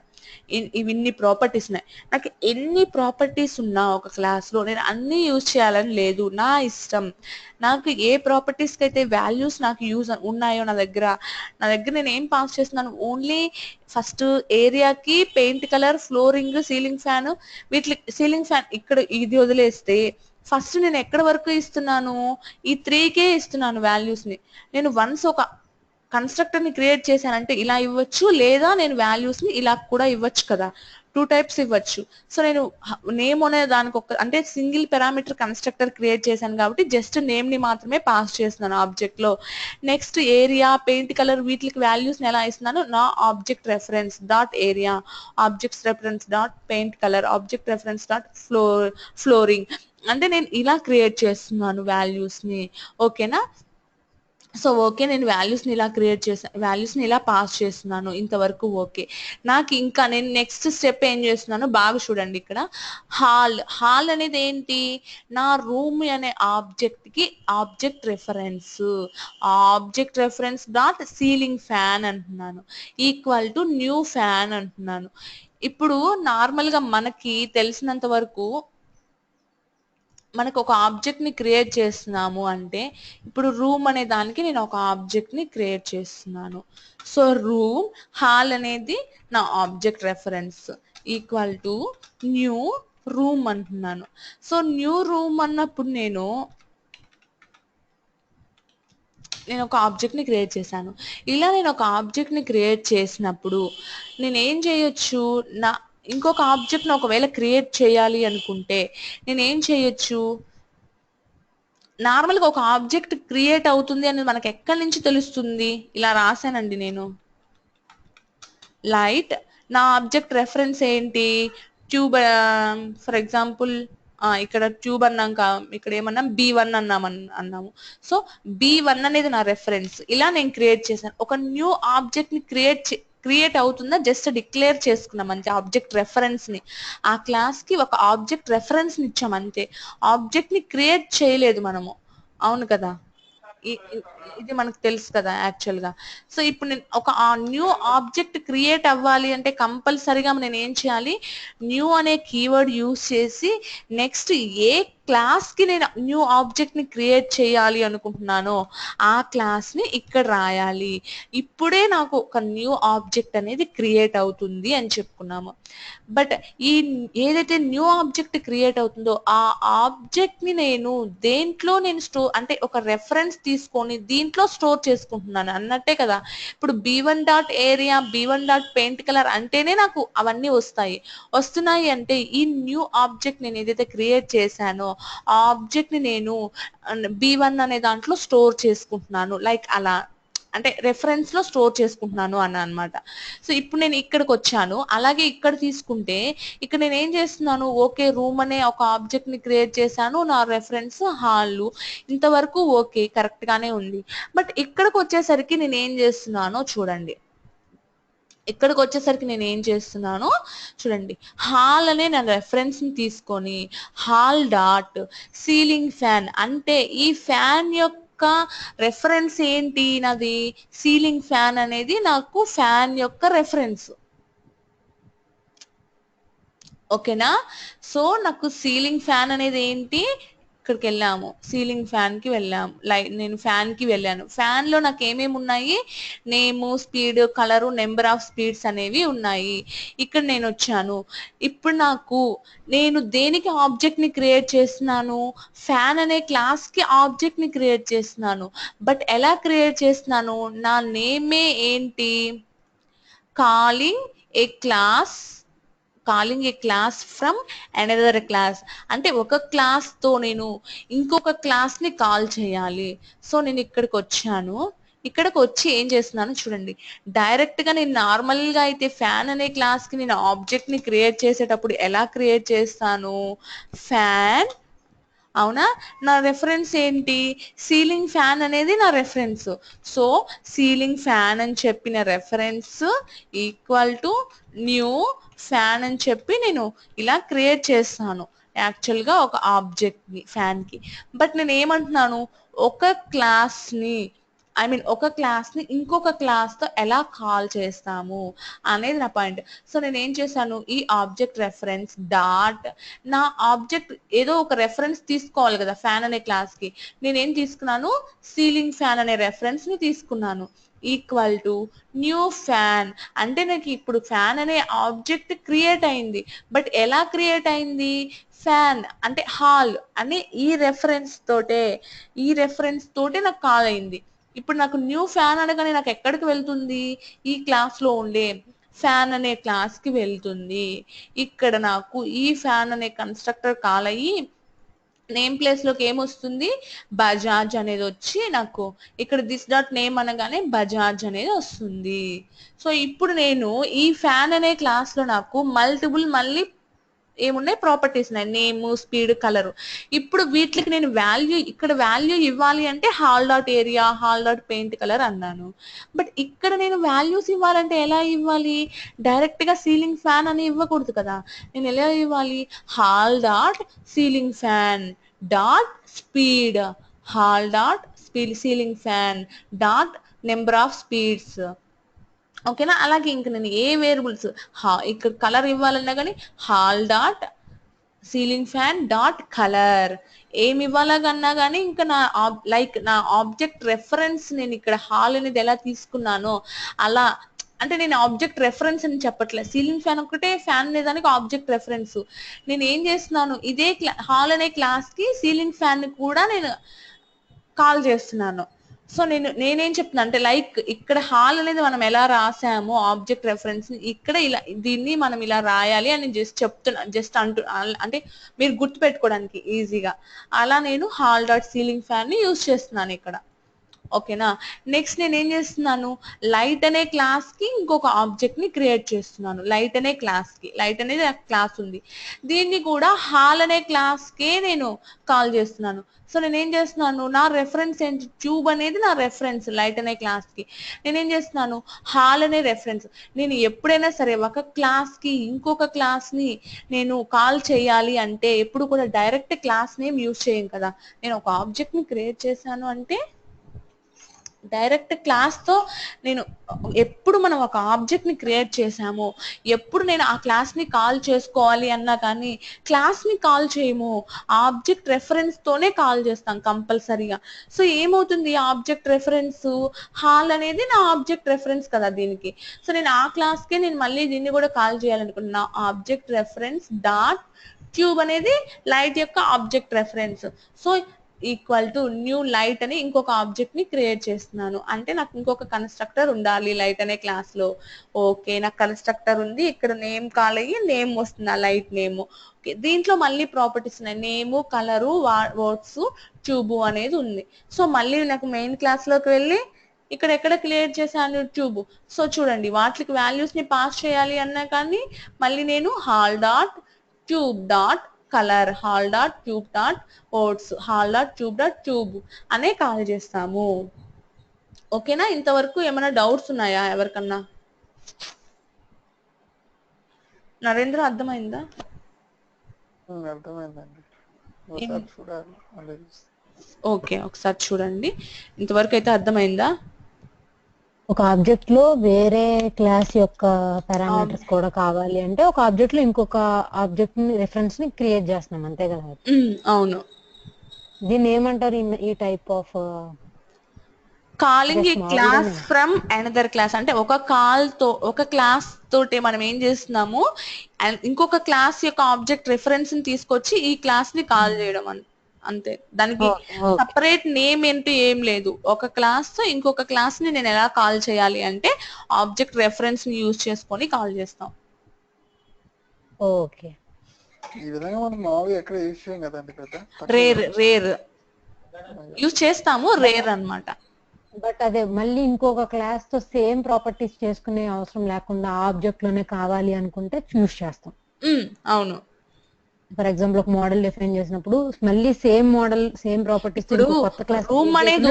ఇన్ని ప్రాపర్టీస్ ఉన్నాయి. నాకు ఎన్ని ప్రాపర్టీస్ ఉన్నా ఒక క్లాస్ లో నేను అన్ని యూజ్ చేయాలని లేదు, నా ఇష్టం. నాకు ఏ ప్రాపర్టీస్ కి అయితే వాల్యూస్ నాకు యూజ్ ఉన్నాయో నా దగ్గర నేను ఏం పాస్ చేస్తున్నాను? ఓన్లీ ఫస్ట్ ఏరియాకి paint colour, flooring, ceiling fan, వీటికి సీలింగ్ ఫ్యాన్ ఇక్కడ ఇది వదిలేస్తే ఫస్ట్ నేను ఎక్కడ వరకు ఇస్తున్నాను? ఈ 3కే ఇస్తున్నాను వాల్యూస్ ని. నేను వన్స్ ఒక కన్స్ట్రక్టర్ ని క్రియేట్ చేశానంటే ఇలా ఇవ్వచ్చు, లేదా నేను వాల్యూస్ ని ఇలా కూడా ఇవ్వచ్చు కదా. 2 టైప్స్ ఇవ్వచ్చు. సో నేను నేమ్ అనే దానికి అంటే సింగిల్ పారామీటర్ కన్స్ట్రక్టర్ క్రియేట్ చేశాను కాబట్టి జస్ట్ నేమ్ ని మాత్రమే పాస్ చేస్తున్నాను ఆబ్జెక్ట్ లో. నెక్స్ట్ ఏరియా, పెయింట్ కలర్, వీటికి వాల్యూస్ ని ఎలా ఇస్తున్నాను? నా object reference dot area, objects reference dot paint colour, object reference dot flooring, అంటే నేను ఇలా క్రియేట్ చేస్తున్నాను వాల్యూస్ ని. ఓకేనా. సో ఓకే, నేను వాల్యూస్ ని ఇలా క్రియేట్ చేశాను, వాల్యూస్ ని ఇలా పాస్ చేస్తున్నాను. ఇంతవరకు ఓకే. నాకు ఇంకా నేను నెక్స్ట్ స్టెప్ ఏం చేస్తున్నాను బాగా చూడండి. ఇక్కడ హాల్ అనేది ఏంటి? నా రూమ్ అనే ఆబ్జెక్ట్ కి object reference, object reference dot ceiling fan అంటున్నాను, ఈక్వల్ టు న్యూ ఫ్యాన్ అంటున్నాను. ఇప్పుడు నార్మల్ గా మనకి తెలిసినంత వరకు మనకు ఒక ఆబ్జెక్ట్ ని క్రియేట్ చేస్తున్నాము అంటే ఇప్పుడు రూమ్ అనే దానికి నేను ఒక ఆబ్జెక్ట్ ని క్రియేట్ చేస్తున్నాను. సో రూమ్, హాల్ అనేది నా object reference, equal to new room అంటున్నాను. సో న్యూ రూమ్ అన్నప్పుడు నేను ఒక ఆబ్జెక్ట్ ని క్రియేట్ చేశాను. ఇలా నేను ఒక ఆబ్జెక్ట్ ని క్రియేట్ చేసినప్పుడు నేను ఏం చేయొచ్చు? ఇంకొక ఆబ్జెక్ట్ ని ఒకవేళ క్రియేట్ చేయాలి అనుకుంటే నేను ఏం చేయొచ్చు? నార్మల్ గా ఒక ఆబ్జెక్ట్ క్రియేట్ అవుతుంది అనేది మనకి ఎక్కడి నుంచి తెలుస్తుంది? ఇలా రాశానండి నేను. లైట్, నా ఆబ్జెక్ట్ రెఫరెన్స్ ఏంటి? ట్యూబ్, ఫర్ ఎగ్జాంపుల్ ఇక్కడ ట్యూబ్ అన్నాక ఇక్కడ ఏమన్నాం B1 అన్నాము. సో B1 అనేది నా రెఫరెన్స్. ఇలా నేను క్రియేట్ చేశాను. ఒక న్యూ ఆబ్జెక్ట్ ని క్రియేట్ అవుతుందా జస్ట్ డిక్లేర్ చేసుకున్నాం అంతే ఆబ్జెక్ట్ రెఫరెన్స్ ని. ఆ క్లాస్ కి ఒక ఆబ్జెక్ట్ రెఫరెన్స్ ని ఇచ్చాం అంతే, ఆబ్జెక్ట్ ని క్రియేట్ చేయలేదు మనము. అవును కదా, ఇది మనకు తెలుసు కదా యాక్చువల్ గా. సో ఇప్పుడు నేను ఒక న్యూ ఆబ్జెక్ట్ క్రియేట్ అవ్వాలి అంటే కంపల్సరీగా నేను ఏం చేయాలి, న్యూ అనే కీవర్డ్ యూజ్ చేసి నెక్స్ట్ ఏ క్లాస్ కి నేను న్యూ ఆబ్జెక్ట్ ని క్రియేట్ చేయాలి అనుకుంటున్నానో ఆ క్లాస్ ని ఇక్కడ రాయాలి. ఇప్పుడే నాకు ఒక న్యూ ఆబ్జెక్ట్ అనేది క్రియేట్ అవుతుంది అని చెప్పుకున్నాము. బట్ ఈ ఏదైతే న్యూ ఆబ్జెక్ట్ క్రియేట్ అవుతుందో ఆ ఆబ్జెక్ట్ ని నేను దేంట్లో నేను అంటే ఒక రెఫరెన్స్ తీసుకొని దీంట్లో స్టోర్ చేసుకుంటున్నాను అన్నట్టే కదా. ఇప్పుడు B1.area B1.paint color అంటేనే నాకు అవన్నీ వస్తున్నాయి అంటే ఈ న్యూ ఆబ్జెక్ట్ నేను ఏదైతే క్రియేట్ చేశానో ఆ ఆబ్జెక్ట్ ని నేను B1 అనే దాంట్లో స్టోర్ చేసుకుంటున్నాను. లైక్ అలా అంటే రెఫరెన్స్ లో స్టోర్ చేసుకుంటున్నాను అన్నమాట. సో ఇప్పుడు నేను ఇక్కడికి వచ్చాను. అలాగే ఇక్కడ తీసుకుంటే ఇక్కడ నేను ఏం చేస్తున్నాను, ఓకే రూమ్ అనే ఒక ఆబ్జెక్ట్ ని క్రియేట్ చేశాను, నా రెఫరెన్స్ హాల్. ఇంతవరకు ఓకే కరెక్ట్ గానే ఉంది. బట్ ఇక్కడికి వచ్చేసరికి నేను ఏం చేస్తున్నానో చూడండి. ఇక్కడికి వచ్చేసరికి నేను ఏం చేస్తున్నాను చూడండి. హాల్ అనే నా రెఫరెన్స్ ని తీసుకొని హాల్ డాట్ సీలింగ్ ఫ్యాన్ అంటే ఈ ఫ్యాన్ యొక్క రెఫరెన్స్ ఏంటి, నాది సీలింగ్ ఫ్యాన్ అనేది నాకు ఫ్యాన్ యొక్క రెఫరెన్స్. ఓకేనా. సో నాకు సీలింగ్ ఫ్యాన్ అనేది ఏంటి, ఇక్కడికి వెళ్ళాము సీలింగ్ ఫ్యాన్ కి వెళ్ళాము, నేను ఫ్యాన్ కి వెళ్ళాను. ఫ్యాన్ లో నాకు ఏమేమి ఉన్నాయి, name, speed, colour, number of speeds అనేవి ఉన్నాయి. ఇక్కడ నేను వచ్చాను. ఇప్పుడు నేను దేనికి ఆబ్జెక్ట్ ని క్రియేట్ చేస్తున్నాను, ఫ్యాన్ అనే క్లాస్ కి ఆబ్జెక్ట్ ని క్రియేట్ చేస్తున్నాను. బట్ ఎలా క్రియేట్ చేస్తున్నాను, నా నేమే ఏంటి, calling A class from another class. అంటే ఒక క్లాస్ తో నేను ఇంకొక క్లాస్ ని కాల్ చేయాలి. సో నేను ఇక్కడికి వచ్చాను. ఇక్కడికి వచ్చి ఏం చేస్తున్నాను చూడండి. డైరెక్ట్ గా నేను నార్మల్ గా అయితే ఫ్యాన్ అనే క్లాస్ కి నేను ఆబ్జెక్ట్ ని క్రియేట్ చేసేటప్పుడు ఎలా క్రియేట్ చేస్తాను, ఫ్యాన్. అవునా, నా రెఫరెన్స్ ఏంటి, సీలింగ్ ఫ్యాన్ అనేది నా రెఫరెన్స్. సో సీలింగ్ ఫ్యాన్ అని చెప్పిన reference equal to new fan అని చెప్పి నేను ఇలా క్రియేట్ చేస్తాను యాక్చువల్ గా ఒక ఆబ్జెక్ట్ ని ఫ్యాన్ కి. బట్ నేను ఏమంటున్నాను, ఒక క్లాస్ ని ఇంకొక క్లాస్ తో ఎలా కాల్ చేస్తాము అనేది నా పాయింట్. సో నేను ఏం చేశాను, ఈ ఆబ్జెక్ట్ రెఫరెన్స్ డాట్ నా ఆబ్జెక్ట్ ఏదో ఒక రెఫరెన్స్ తీసుకోవాలి కదా ఫ్యాన్ అనే క్లాస్ కి. నేనేం తీసుకున్నాను, సీలింగ్ ఫ్యాన్ అనే రెఫరెన్స్ ని తీసుకున్నాను. ఈక్వల్ టు న్యూ ఫ్యాన్ అంటే నాకు ఇప్పుడు ఫ్యాన్ అనే ఆబ్జెక్ట్ క్రియేట్ అయింది. బట్ ఎలా క్రియేట్ అయింది, ఫ్యాన్ అంటే హాల్ అనే ఈ రెఫరెన్స్ తోటే నాకు కాల్ అయింది. ఇప్పుడు నాకు న్యూ ఫ్యాన్ అనగానే నాకు ఎక్కడికి వెళ్తుంది, ఈ క్లాస్ లో ఉండే ఫ్యాన్ అనే క్లాస్ కి వెళ్తుంది. ఇక్కడ నాకు ఈ ఫ్యాన్ అనే కన్స్ట్రక్టర్ కాల్ అయ్యి నేమ్ ప్లేస్ లోకి ఏమొస్తుంది, బజాజ్ అనేది వచ్చి నాకు ఇక్కడ దిస్ డాట్ నేమ్ అనగానే బజాజ్ అనేది వస్తుంది. సో ఇప్పుడు నేను ఈ ఫ్యాన్ అనే క్లాస్ లో నాకు మళ్ళీ ఏమున్నాయి, ప్రాపర్టీస్ ఉన్నాయి, నేమ్, స్పీడ్, కలర్. ఇప్పుడు వీటికి నేను ఇక్కడ వాల్యూ ఇవ్వాలి అంటే hall dot area, hall dot paint colour అన్నాను. బట్ ఇక్కడ నేను వాల్యూస్ ఇవ్వాలంటే ఎలా ఇవ్వాలి, డైరెక్ట్ గా సీలింగ్ ఫ్యాన్ అని ఇవ్వకూడదు కదా. నేను ఎలా ఇవ్వాలి, hall dot ceiling fan dot speed, hall dot ceiling fan dot number of speeds. ఓకేనా. అలాగే ఇంక నేను ఏ వేరియబుల్స్ ఇక్కడ కలర్ ఇవ్వాలన్నా కానీ hall dot ceiling fan dot colour ఏమి ఇవ్వాలన్నా కానీ ఇంకా నా ఆబ్జెక్ట్ రెఫరెన్స్ నేను ఇక్కడ హాల్ అనేది ఎలా తీసుకున్నానో అలా, అంటే నేను ఆబ్జెక్ట్ రెఫరెన్స్ అని చెప్పట్లేదు, సీలింగ్ ఫ్యాన్ ఒకటే ఫ్యాన్ అనే దానికి ఆబ్జెక్ట్ రెఫరెన్స్. నేను ఏం చేస్తున్నాను, ఇదే హాల్ అనే క్లాస్ కి సీలింగ్ ఫ్యాన్ కూడా నేను కాల్ చేస్తున్నాను. సో నేనేం చెప్తున్నా అంటే ఇక్కడ హాల్ అనేది మనం ఎలా రాసామో ఆబ్జెక్ట్ రెఫరెన్స్ ఇక్కడ ఇలా దీన్ని మనం ఇలా రాయాలి అని అంటే మీరు గుర్తు పెట్టుకోవడానికి ఈజీగా అలా నేను హాల్ డాట్ సీలింగ్ ఫ్యాన్ ని యూజ్ చేస్తున్నాను ఇక్కడ. ఓకేనా. నెక్స్ట్ నేను ఏం చేస్తున్నాను, లైట్ అనే క్లాస్ కి ఇంకొక ఆబ్జెక్ట్ ని క్రియేట్ చేస్తున్నాను. లైట్ అనే క్లాస్ కి, లైట్ అనేది క్లాస్ ఉంది, దీన్ని కూడా హాల్ అనే క్లాస్ కే నేను కాల్ చేస్తున్నాను. సో నేను ఏం చేస్తున్నాను, నా రెఫరెన్స్ ఏంటి, ట్యూబ్ అనేది నా రెఫరెన్స్ లైట్ అనే క్లాస్ కి. నేనేం చేస్తున్నాను, హాల్ అనే రెఫరెన్స్. నేను ఎప్పుడైనా సరే ఒక క్లాస్ కి ఇంకొక క్లాస్ ని నేను కాల్ చేయాలి అంటే ఎప్పుడు కూడా డైరెక్ట్ క్లాస్ నేమ్ యూజ్ చేయం కదా. నేను ఒక ఆబ్జెక్ట్ ని క్రియేట్ చేశాను అంటే డైరెక్ట్ క్లాస్ తో నేను ఎప్పుడు మనం ఒక ఆబ్జెక్ట్ ని క్రియేట్ చేసామో, ఎప్పుడు నేను ఆ క్లాస్ ని కాల్ చేసుకోవాలి అన్నా కానీ క్లాస్ ని కాల్ చేయము, ఆబ్జెక్ట్ రెఫరెన్స్ తోనే కాల్ చేస్తాం కంపల్సరీగా. సో ఏమవుతుంది, ఆబ్జెక్ట్ రెఫరెన్స్ హాల్ అనేది నా ఆబ్జెక్ట్ రెఫరెన్స్ కదా దీనికి. సో నేను ఆ క్లాస్ కే నేను మళ్ళీ దీన్ని కూడా కాల్ చేయాలనుకుంటున్నా, ఆబ్జెక్ట్ రెఫరెన్స్ డాట్ ట్యూబ్ అనేది లైట్ యొక్క object reference. So equal to new light అని ఇంకొక ఆబ్జెక్ట్ ని క్రియేట్ చేస్తున్నాను. అంటే నాకు ఇంకొక కన్స్ట్రక్టర్ ఉండాలి లైట్ అనే క్లాస్ లో. ఓకే, నాకు కన్స్ట్రక్టర్ ఉంది, ఇక్కడ నేమ్ కాల్ అయ్యి నేమ్ వస్తుంది, లైట్ నేమ్. ఓకే, దీంట్లో మళ్ళీ ప్రాపర్టీస్ ఉన్నాయి, నేము, కలరు, వర్డ్స్, ట్యూబ్ అనేది ఉంది. సో మళ్ళీ నాకు మెయిన్ క్లాస్ లోకి వెళ్ళి ఇక్కడ ఎక్కడ క్రియేట్ చేశాను, ట్యూబ్. సో చూడండి, వాటికి వాల్యూస్ ని పాస్ చేయాలి అన్నా కానీ మళ్ళీ నేను hall dot tube dot colour, hall dot tube dot watts, hall dot tube dot tube అనే కాల్ చేస్తాము. ఓకేనా, ఇంతవరకు ఏమైనా డౌట్స్ ఉన్నాయా ఎవరికన్నా? నరేంద్ర అర్థమైందా? అర్థమైందండి, ఒకసారి చూడాలి మళ్ళీ చూస్తే. ఓకే, ఒకసారి చూడండి, ఇంతవరకు అయితే అర్థమైందా? ఒక ఆబ్జెక్ట్ లో వేరే క్లాస్ యొక్క పారామీటర్స్ కూడా కావాలి అంటే ఒక ఆబ్జెక్ట్ లో ఇంకొక ఆబ్జెక్ట్ ని రిఫరెన్స్ ని క్రియేట్ చేస్తున్నాం, అంతే కదా. అవును. దీన్ని ఏమంటారు, ఈ type of calling A class from another class. అంటే ఒక కాల్ తో, ఒక క్లాస్ తోటే మనం ఏం చేస్తున్నాము, ఇంకొక క్లాస్ యొక్క ఆబ్జెక్ట్ రిఫరెన్స్ ని తీసుకొచ్చి ఈ క్లాస్ ని కాల్ చేయడం అంతే. దానికి సపరేట్ నేమ్ ఏంటో ఏం లేదు, ఒక క్లాస్ తో ఇంకొక క్లాస్ ని నేను ఎలా కాల్ చేయాలి అంటే ఆబ్జెక్ట్ రెఫరెన్స్ ని యూజ్ చేసుకొని కాల్ చేస్తాం. ఓకే, ఈ విధంగా మనం మామూలుగా ఎక్కడ యూజ్ చేయం కదండి పెద్ద. రేర్ యూజ్ చేస్తాము, రేర్ అన్నమాట. బట్ అదే మళ్ళీ ఇంకొక క్లాస్ తో సేమ్ ప్రాపర్టీస్ చేసుకునే అవసరం లేకుండా ఆబ్జెక్ట్ లోనే కావాలి అనుకుంటే చూస్ చేస్తాం. అవును. ఫర్ ఎగ్జాంపుల్ ఒక మోడల్ డిఫైన్ చేసినప్పుడు మళ్ళీ సేమ్ మోడల్ సేమ్ ప్రాపర్టీస్ కొత్త క్లాస్ రూమ్ అనేది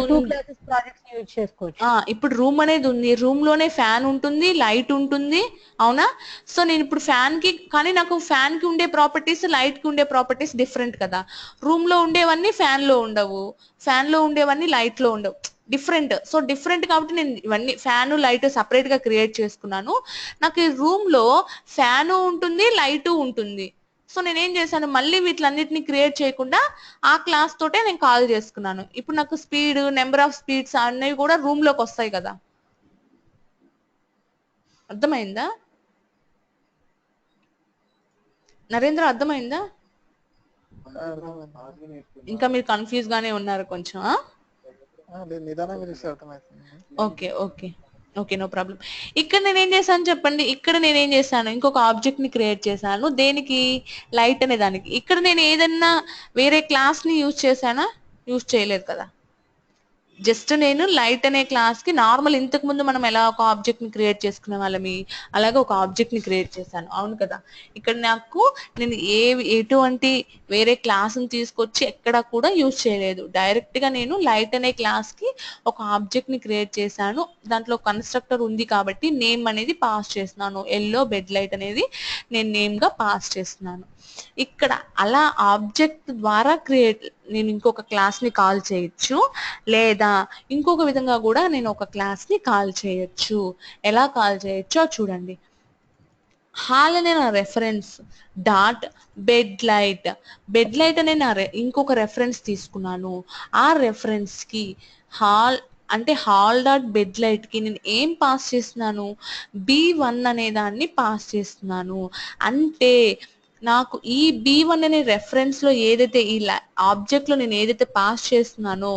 ప్రాజెక్ట్స్ యూజ్ చేసుకోవచ్చు. ఇప్పుడు రూమ్ అనేది ఉంది, రూమ్ లోనే ఫ్యాన్ ఉంటుంది, లైట్ ఉంటుంది, అవునా. సో నేను ఇప్పుడు ఫ్యాన్ కి, కానీ నాకు ఫ్యాన్ కి ఉండే ప్రాపర్టీస్ లైట్ కి ఉండే ప్రాపర్టీస్ డిఫరెంట్ కదా. రూమ్ లో ఉండేవన్నీ ఫ్యాన్ లో ఉండవు, ఫ్యాన్ లో ఉండేవన్నీ లైట్ లో ఉండవు, డిఫరెంట్. సో డిఫరెంట్ కాబట్టి నేను ఇవన్నీ ఫ్యాన్ లైట్ సపరేట్ గా క్రియేట్ చేసుకున్నాను. నాకు ఈ రూమ్ లో ఫ్యాన్ ఉంటుంది, లైట్ ఉంటుంది. సో నేనేం చేశాను, మళ్ళీ వీటిలన్నిటిని క్రియేట్ చేయకుండా ఆ క్లాస్ తోటే నేను కాల్ చేసుకున్నాను. ఇప్పుడు నాకు స్పీడ్, నెంబర్ ఆఫ్ స్పీడ్స్ అన్నవి కూడా రూమ్ లోకి వస్తాయి కదా. అర్థమైందా నరేంద్ర? అర్థమైందా? ఇంకా మీరు కన్ఫ్యూజ్ గానే ఉన్నారు కొంచెం. నిదానంగా చూస్తే అర్థమవుతుంది. Okay okay okay, no problem. ఇక్కడ నేను ఏం చేశాను చెప్పండి, ఇక్కడ నేను ఏం చేశాను, ఇంకొక ఆబ్జెక్ట్ ని క్రియేట్ చేశాను. దేనికి, లైట్ అనే దానికి. ఇక్కడ నేను ఏదన్నా వేరే క్లాస్ ని యూజ్ చేశానా? యూజ్ చేయలేదు కదా. జస్ట్ నేను లైట్ అనే క్లాస్ కి నార్మల్, ఇంతకు ముందు మనం ఎలా ఒక ఆబ్జెక్ట్ ని క్రియేట్ చేసుకునే వాళ్ళమి అలాగే ఒక ఆబ్జెక్ట్ ని క్రియేట్ చేశాను, అవును కదా. ఇక్కడ నాకు నేను ఎటువంటి వేరే క్లాస్ ని తీసుకొచ్చి ఎక్కడ కూడా యూజ్ చేయలేదు. డైరెక్ట్ గా నేను లైట్ అనే క్లాస్ కి ఒక ఆబ్జెక్ట్ ని క్రియేట్ చేశాను. దాంట్లో కన్స్ట్రక్టర్ ఉంది కాబట్టి నేమ్ అనేది పాస్ చేస్తున్నాను. ఎల్లో బెడ్ లైట్ అనేది నేను నేమ్ గా పాస్ చేస్తున్నాను. ఇక్కడ అలా ఆబ్జెక్ట్ ద్వారా నేను ఇంకొక క్లాస్ ని కాల్ చేయొచ్చు, లేదా ఇంకొక విధంగా కూడా నేను ఒక క్లాస్ ని కాల్ చేయొచ్చు. ఎలా కాల్ చేయొచ్చో చూడండి. హాల్ అనే నా reference dot bed light, bed light అనే నా ఇంకొక రెఫరెన్స్ తీసుకున్నాను. ఆ రెఫరెన్స్ కి హాల్ అంటే హాల్ డాట్ బెడ్ లైట్ కి నేను ఏం పాస్ చేస్తున్నాను, B1 అనే దాన్ని పాస్ చేస్తున్నాను. అంటే నాకు ఈ B1 అనే రెఫరెన్స్ లో ఏదైతే ఈ ఆబ్జెక్ట్ లో నేను ఏదైతే పాస్ చేస్తున్నానో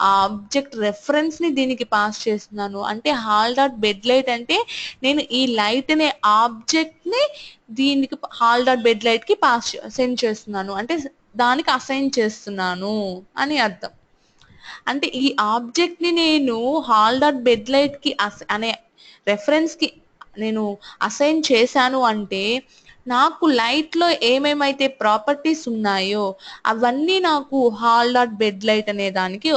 ఆ ఆబ్జెక్ట్ రెఫరెన్స్ ని దీనికి పాస్ చేస్తున్నాను. అంటే హాల్ డాట్ బెడ్ లైట్ అంటే నేను ఈ లైట్ అనే ఆబ్జెక్ట్ ని దీనికి హాల్ డాట్ బెడ్ లైట్ కి సెండ్ చేస్తున్నాను, అంటే దానికి అసైన్ చేస్తున్నాను అని అర్థం. అంటే ఈ ఆబ్జెక్ట్ ని నేను హాల్ డాట్ బెడ్ లైట్ కి అనే రెఫరెన్స్ కి నేను అసైన్ చేశాను అంటే నాకు లైట్ లో ఏమేమైతే ప్రాపర్టీస్ ఉన్నాయో అవన్నీ నాకు హాల్ డాట్ బెడ్ లైట్ అనే దానికి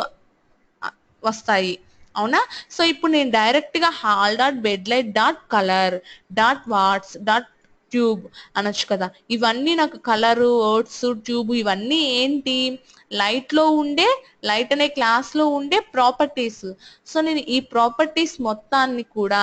వస్తాయి. అవునా? సో ఇప్పుడు నేను డైరెక్ట్ గా hall dot bed light dot colour dot watts dot tube అనొచ్చు కదా. ఇవన్నీ నాకు కలరు, వర్డ్స్, ట్యూబ్ ఇవన్నీ ఏంటి, లైట్ లో ఉండే, లైట్ అనే క్లాస్ లో ఉండే ప్రాపర్టీస్. సో నేను ఈ ప్రాపర్టీస్ మొత్తాన్ని కూడా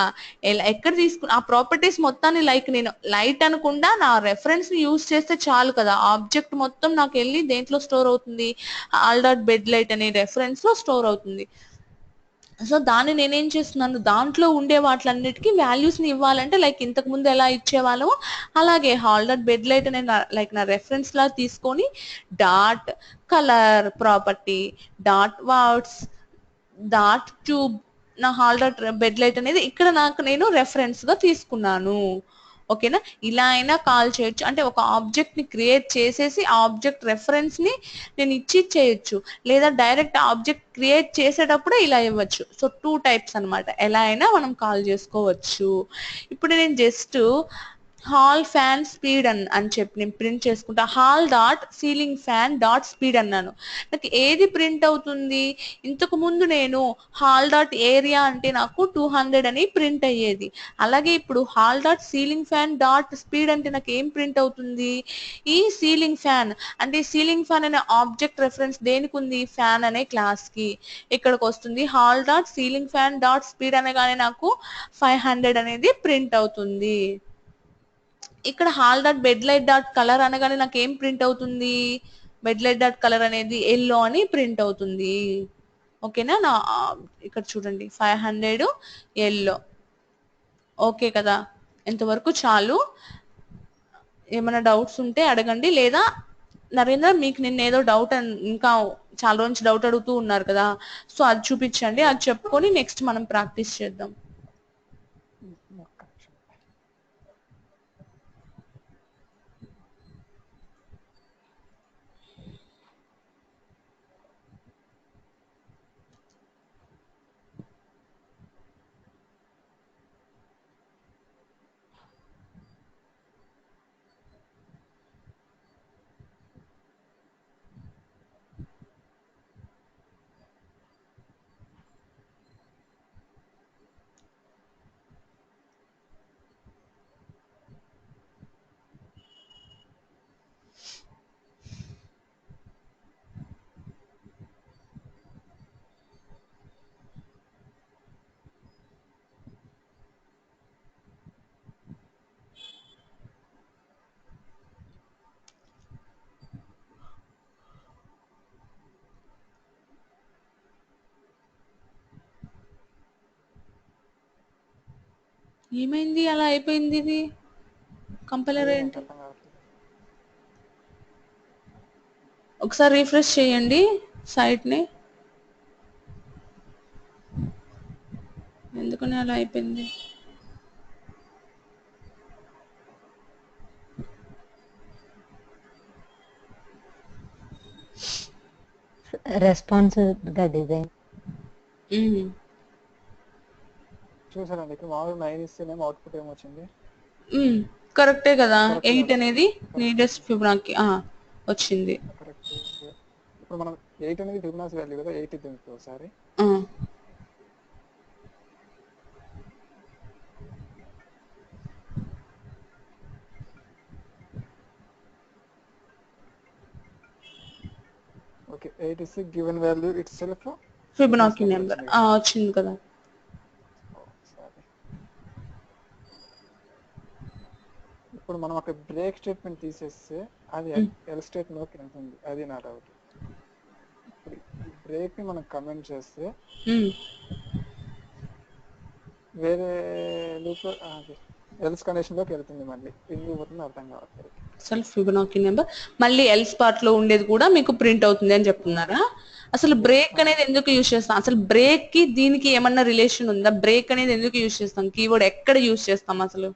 ఎక్కడ ఆ ప్రాపర్టీస్ మొత్తాన్ని నేను లైట్ అనకుండా నా రెఫరెన్స్ ని యూజ్ చేస్తే చాలు కదా. ఆబ్జెక్ట్ మొత్తం నాకు వెళ్ళి దేంట్లో స్టోర్ అవుతుంది, హాల్ డాట్ బెడ్ లైట్ అనే రెఫరెన్స్ లో స్టోర్ అవుతుంది. సో దాన్ని నేనేం చేస్తున్నాను, దాంట్లో ఉండే వాటిలన్నిటికీ వాల్యూస్ ని ఇవ్వాలంటే ఇంతకు ముందు ఎలా ఇచ్చేవాళ్ళమో అలాగే హాల్ డాట్ బెడ్ లైట్ అనే నా రెఫరెన్స్ లా తీసుకొని dot colour property dot words dot tube నా హాల్ డాట్ బెడ్ లైట్ అనేది ఇక్కడ నేను రెఫరెన్స్ గా తీసుకున్నాను. ఓకేనా? ఇలా అయినా కాల్ చేయొచ్చు. అంటే ఒక ఆబ్జెక్ట్ ని క్రియేట్ చేసేసి ఆ ఆబ్జెక్ట్ రెఫరెన్స్ ని నేను ఇచ్చి చేయొచ్చు, లేదా డైరెక్ట్ ఆబ్జెక్ట్ క్రియేట్ చేసేటప్పుడే ఇలా ఇవ్వచ్చు. సో 2 టైప్స్ అన్నమాట, ఎలా అయినా మనం కాల్ చేసుకోవచ్చు. ఇప్పుడు నేను జస్ట్ హాల్ ఫ్యాన్ స్పీడ్ అని చెప్పి నేను ప్రింట్ చేసుకుంటా. Hall dot ceiling fan dot speed అన్నాను. నాకు ఏది ప్రింట్ అవుతుంది? ఇంతకు ముందు నేను హాల్ డాట్ ఏరియా అంటే నాకు 200 అని ప్రింట్ అయ్యేది. అలాగే ఇప్పుడు hall dot ceiling fan dot speed అంటే నాకు ఏం ప్రింట్ అవుతుంది? ఈ సీలింగ్ ఫ్యాన్ అంటే సీలింగ్ ఫ్యాన్ అనే ఆబ్జెక్ట్ రెఫరెన్స్ దేనికి ఉంది? ఫ్యాన్ అనే క్లాస్ కి. ఇక్కడికి వస్తుంది hall dot ceiling fan dot speed అనగానే నాకు 500 అనేది ప్రింట్ అవుతుంది. ఇక్కడ hall dot bed light dot colour అనగానే నాకు ఏం ప్రింట్ అవుతుంది? బెడ్ లైట్ డాట్ కలర్ అనేది ఎల్లో అని ప్రింట్ అవుతుంది. ఓకేనా? ఇక్కడ చూడండి 500 ఎల్లో. ఓకే కదా? ఇంతవరకు చాలు. ఏమైనా డౌట్స్ ఉంటే అడగండి, లేదా నరేంద్ర మీకు నిన్న ఏదో డౌట్ ఇంకా చాలా రోజు డౌట్ అడుగుతూ ఉన్నారు కదా, సో అది చూపించండి, అది చెప్పుకొని నెక్స్ట్ మనం ప్రాక్టీస్ చేద్దాం. ఒక్క నిమిషం. ఏమైంది అలా అయిపోయింది? ఇది కంపైలర్ అదే నాకు ఏంటి? అర్థం కావట్లేదు. ఒకసారి రిఫ్రెష్ చేయండి సైట్ ని. ఎందుకని అలా అయిపోయింది? రెస్పాన్సివ్ గా డిజైన్. చూసానండి, ఇక్కడ మామూలుగా 9 ఇస్తేనేమో అవుట్పుట్ ఏమొచ్చింది? కరెక్టే కదా, కరెక్ట్ 8 కాదు. అనేది కరెక్ట్ నీడెస్ట్ ఫిబొనాకీ వచ్చింది. కరెక్ట్. ఇప్పుడు మనం 8 అనేది ఫిబొనాసి వాల్యూ కదా, 8 ఇద్దాం ఇప్పుడు ఒకసారి. ఆ, ఓకే, 8 ఇస్తే given value it self Fibonacci number వచ్చింది కదా. వచ్చింది కదా. సరే, ఇప్పుడు మనం ఒక బ్రేక్ స్టేట్మెంట్ తీసేస్తే అది ఎల్ స్టేట్మెంట్ లోకి వెళ్తుంది, అది నా డౌట్. ఇప్పుడు ఈ బ్రేక్ ని మనం కమెంట్ చేస్తే వేరే లూప్ ఎల్స్ కండిషన్ లోకి వెళ్తుంది, మళ్ళీ ఎందుకు పోతుంది అర్థం కావట్లేదు. సెల్ఫ్ ఫిబొనాకీ నెంబర్ మళ్ళీ ఎల్స్ పార్ట్ లో ఉండేది కూడా మీకు ప్రింట్ అవుతుంది అని చెప్తున్నారా? అసలు బ్రేక్ అనేది ఎందుకు యూజ్ చేస్తాం? అసలు బ్రేక్ కి దీనికి ఏమన్నా రిలేషన్ ఉందా? బ్రేక్ అనేది ఎందుకు యూజ్ చేస్తాం? కీవర్డ్ ఎక్కడ యూజ్ చేస్తాం అసలు?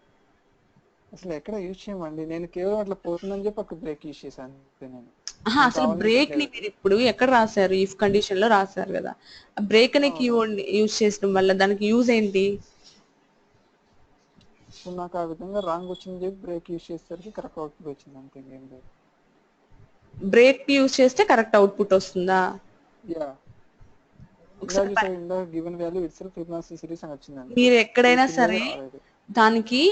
అసలు ఎక్కడ యూజ్ చేయమండి, నేను కేవలం అట్లా పోతుందని చెప్పి ఒక బ్రేక్ యూజ్ చేశాను అంతే నేను. అసలు బ్రేక్ ని మీరు ఇప్పుడు ఎక్కడ రాశారు? ఇఫ్ కండిషన్ లో రాశారు కదా, ఆ బ్రేక్ అనే కీవర్డ్ యూజ్ చేసడం వల్ల దానికి యూజ్ ఏంటి? ఇప్పుడు నాకు ఆ విధంగా రాంగ్ వచ్చింది చెప్పి బ్రేక్ యూజ్ చేసేసరికి కరెక్ట్ అవుట్పుట్ వచ్చింది, అంతే ఏం లేదు. బ్రేక్ యూజ్ చేస్తే కరెక్ట్ అవుట్పుట్ వస్తుందా? యా ఒకసారి ఇందా given value itself Fibonacci series అని వచ్చిందండి. మీరు ఎక్కడైనా సరే రాలేదు. దానికి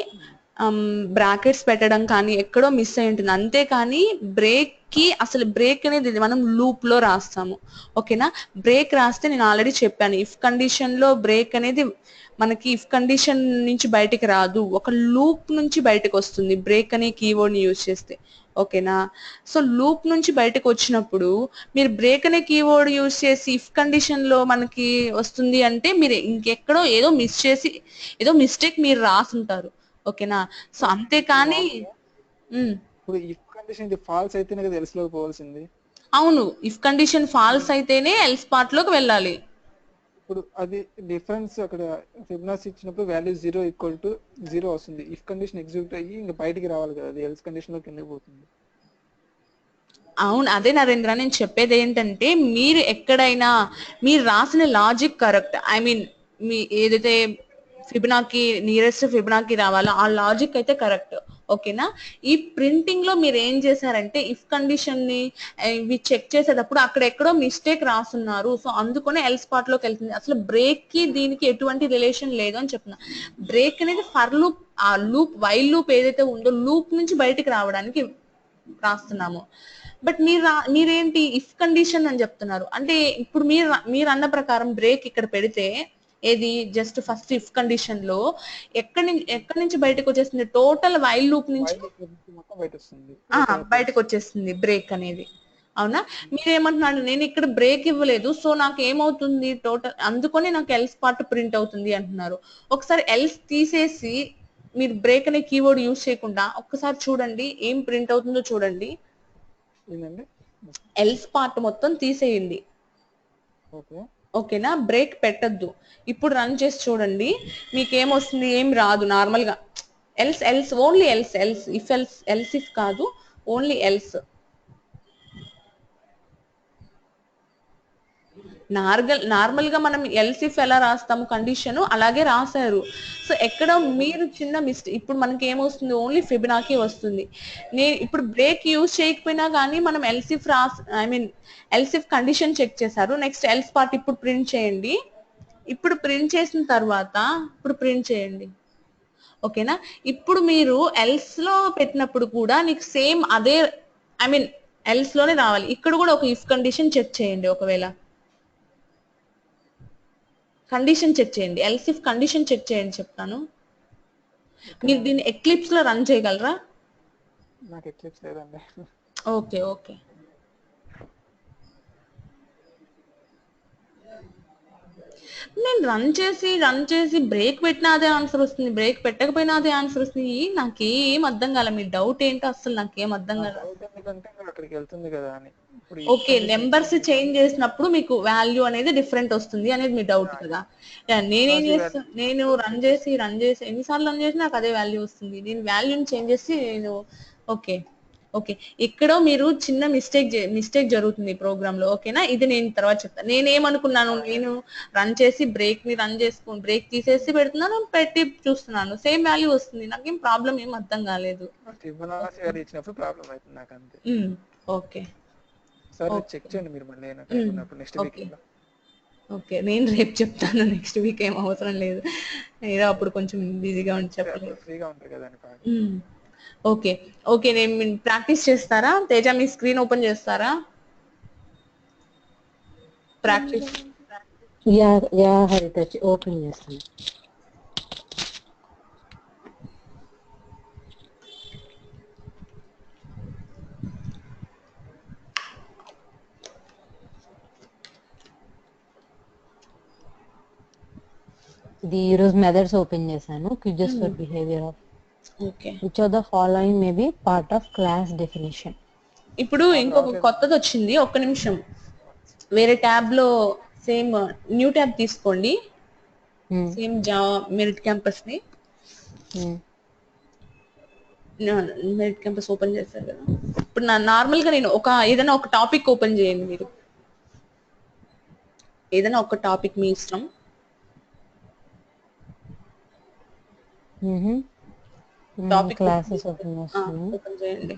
బ్రాకెట్స్ పెట్టడం కానీ ఎక్కడో మిస్ అయి ఉంటుంది, అంతేకాని బ్రేక్ కి అసలు బ్రేక్ అనేది మనం లూప్ లో రాస్తాము. ఓకేనా? బ్రేక్ రాస్తే నేను ఆల్రెడీ చెప్పాను, ఇఫ్ కండిషన్ లో బ్రేక్ అనేది మనకి ఇఫ్ కండిషన్ నుంచి బయటికి రాదు, ఒక లూప్ నుంచి బయటకు వస్తుంది బ్రేక్ అనే కీవర్డ్ ని యూజ్ చేస్తే. ఓకేనా? సో లూప్ నుంచి బయటకు వచ్చినప్పుడు మీరు బ్రేక్ అనే కీవర్డ్ యూజ్ చేసి ఇఫ్ కండిషన్ లో మనకి వస్తుంది అంటే మీరు ఇంకెక్కడో ఏదో మిస్ చేసి ఏదో మిస్టేక్ మీరు రాసుంటారు. ఓకేనా? సో అంతేకాని ఇప్పుడు ఇఫ్ కండిషన్ ఇది ఫాల్స్ అయితేనే కదా ఎల్స్ లోకి పోవాల్సింది. అవును, ఇఫ్ కండిషన్ ఫాల్స్ అయితేనే ఎల్స్ పార్ట్ లోకి వెళ్ళాలి. ఇప్పుడు అది డిఫరెన్స్ అక్కడ ఫిబొనాచి ఇచ్చినప్పుడు వాల్యూ 0 వస్తుంది. ఇఫ్ కండిషన్ ఎగ్జిక్యూట్ అయ్యి ఇంకా బయటికి రావాలి కదా, అది ఎల్స్ కండిషన్ లోకి ఎందుకు పోతుంది? అవును, అదే నరేంద్ర నేను చెప్పేది ఏంటంటే, మీరు ఎక్కడైనా మీరు రాసిన లాజిక్ కరెక్ట్, ఐ మీన్ మీ ఏదైతే ఫిబొనాకి నియరెస్ట్ ఫిబొనాకి రావాలో ఆ లాజిక్ అయితే కరెక్ట్. ఓకేనా? ఈ ప్రింటింగ్ లో మీరు ఏం చేశారంటే ఇఫ్ కండిషన్ ని ఇవి చెక్ చేసేటప్పుడు అక్కడ ఎక్కడో మిస్టేక్ రాస్తున్నారు, సో అందుకనే ఎల్స్ పార్ట్ లోకి వెళ్తుంది. అసలు బ్రేక్ కి దీనికి ఎటువంటి రిలేషన్ లేదు అని చెప్తున్నా. బ్రేక్ అనేది ఫర్ లూప్, ఆ లూప్ వైల్ లూప్ ఏదైతే ఉందో లూప్ నుంచి బయటికి రావడానికి రాస్తున్నాము. బట్ మీరేంటి ఇఫ్ కండిషన్ అని చెప్తున్నారు అంటే, ఇప్పుడు మీరు అన్న ప్రకారం బ్రేక్ ఇక్కడ పెడితే ఏది జస్ట్ ఫస్ట్ ఇఫ్ కండిషన్ లో ఎక్కడి నుంచి బయటకు వచ్చేస్తుంది? టోటల్ వైల్ లూప్ నుంచి మొత్తం బయట వస్తుంది, బయటకు వచ్చేస్తుంది బ్రేక్ అనేది. అవునా? మీరేమంటున్నారు, నేను ఇక్కడ బ్రేక్ ఇవ్వలేదు సో నాకు ఏమవుతుంది టోటల్, అందుకని నాకు ఎల్స్ పార్ట్ ప్రింట్ అవుతుంది అంటున్నారు. ఒకసారి ఎల్స్ తీసేసి మీరు బ్రేక్ అనే కీవర్డ్ యూజ్ చేయకుండా ఒక్కసారి చూడండి ఏం ప్రింట్ అవుతుందో చూడండి. ఏంటండి? ఎల్స్ పార్ట్ మొత్తం తీసేయండి. ఓకే, ఓకేనా? బ్రేక్ పెట్టద్దు. ఇప్పుడు రన్ చేసి చూడండి మీకు ఏమొస్తుంది, ఏం రాదు నార్మల్ గా. Else only else if if కాదు, ఓన్లీ ఎల్స్. నార్మల్ గా మనం ఎల్స్ ఇఫ్ ఎలా రాస్తాము కండిషన్ అలాగే రాశారు. సో ఎక్కడ మీరు చిన్న మిస్టేక్, ఇప్పుడు మనకి ఏమొస్తుంది ఓన్లీ ఫిబొనాకి వస్తుంది. ఇప్పుడు బ్రేక్ యూజ్ చేయకపోయినా కానీ మనం else if I mean else if condition check చేశారు. నెక్స్ట్ ఎల్స్ పార్ట్ ఇప్పుడు ప్రింట్ చేయండి. ఇప్పుడు ప్రింట్ చేసిన తర్వాత ఇప్పుడు ప్రింట్ చేయండి. ఓకేనా? ఇప్పుడు మీరు ఎల్స్ లో పెట్టినప్పుడు కూడా నీకు సేమ్ అదే, ఐ మీన్ ఎల్స్ లోనే రావాలి. ఇక్కడ కూడా ఒక ఇఫ్ కండిషన్ చెక్ చేయండి. ఒకవేళ కండిషన్ చెక్ చేయండి, ఎల్స్ ఇఫ్ కండిషన్ చెక్ చేయండి చెప్తాను. మీరు దీన్ని ఎక్లిప్స్ లో రన్ చేయగలరా? నాకు ఎక్లిప్స్ లేదండి. ఓకే ఓకే, నేను రన్ చేసి బ్రేక్ పెట్టినా అదే ఆన్సర్ వస్తుంది, బ్రేక్ పెట్టకపోయినా అదే ఆన్సర్ వస్తుంది. నాకేం అర్థం కాలే, మీ డౌట్ ఏంటో అసలు నాకేం అర్థం నా కాలే. డౌట్ ఎందుకంటే ఇంకా అక్కడికి వెళ్తుంది కదా అని. ఇప్పుడు ఓకే, నెంబర్స్ చేంజ్ చేసినప్పుడు మీకు వాల్యూ అనేది డిఫరెంట్ వస్తుంది అనేది మీ డౌట్ కదా. నేనేం చేస్తాను, నేను రన్ చేసి ఎన్నిసార్లు రన్ చేసి నాకు అదే వాల్యూ వస్తుంది. నేను వాల్యూని చేంజ్ చేసి నేను ఓకే ఓకే ఎక్కడో మీరు చిన్న మిస్టేక్ జరుగుతుంది ప్రోగ్రామ్ లో. ఓకేనా? ఇది నేను తర్వాత చెప్తాను. నేనేమనుకున్నాను, నేను రన్ చేసి బ్రేక్ తీసేసి పెడుతున్నాను, పెట్టి చూస్తున్నాను సేమ్ వాల్యూ వస్తుంది, నాకేం ప్రాబ్లం ఏం అర్థం కాలేదు. ఫిబొనాచి వాల్యూ ఇచ్చినప్పుడు ప్రాబ్లం అవుతుంది నాకు, అంతే. ఓకే సరే చెక్ చేయండి మీరు మళ్ళీ టైం ఉన్నప్పుడు నెక్స్ట్ వీక్ లో. ఓకే, నేను రేపు చెప్తాను, నెక్స్ట్ వీక్ ఏం అవసరం లేదు, ఏదో అప్పుడు కొంచెం బిజీగా ఉండి చెప్పలేదు. ఫ్రీగా ఉంటారు కదా అని బాగా. ఓకే ఓకే, నేను ప్రాక్టీస్ చేస్తారా? తేజ మీ స్క్రీన్ ఓపెన్ చేస్తారా? ప్రాక్టీస్ యా హరిత ఓపెన్ చేస్తాను. ఇది ఈరోజు మెథడ్స్ ఓపెన్ చేశాను. Quizzes for behaviour of okay. Which of the following may be part of class definition. ఇప్పుడు ఇంకొక కొత్తది వచ్చింది, ఒక్క నిమిషం. వేరే ట్యాబ్ లో సేమ్ న్యూ ట్యాబ్ తీసుకోండి, సేమ్ జావా మెరిట్ క్యాంపస్ ని. మెరిట్ క్యాంపస్ ఓపెన్ చేశారు కదా. ఇప్పుడు నార్మల్ గా నేను ఏదైనా ఒక టాపిక్ ఓపెన్ చేయండి మీరు, ఏదైనా ఒక టాపిక్ మీ ఇష్టం. టాపిక్ క్లాసెస్ ఓపెన్ చేస్తాను. ఓపెన్ చేయండి.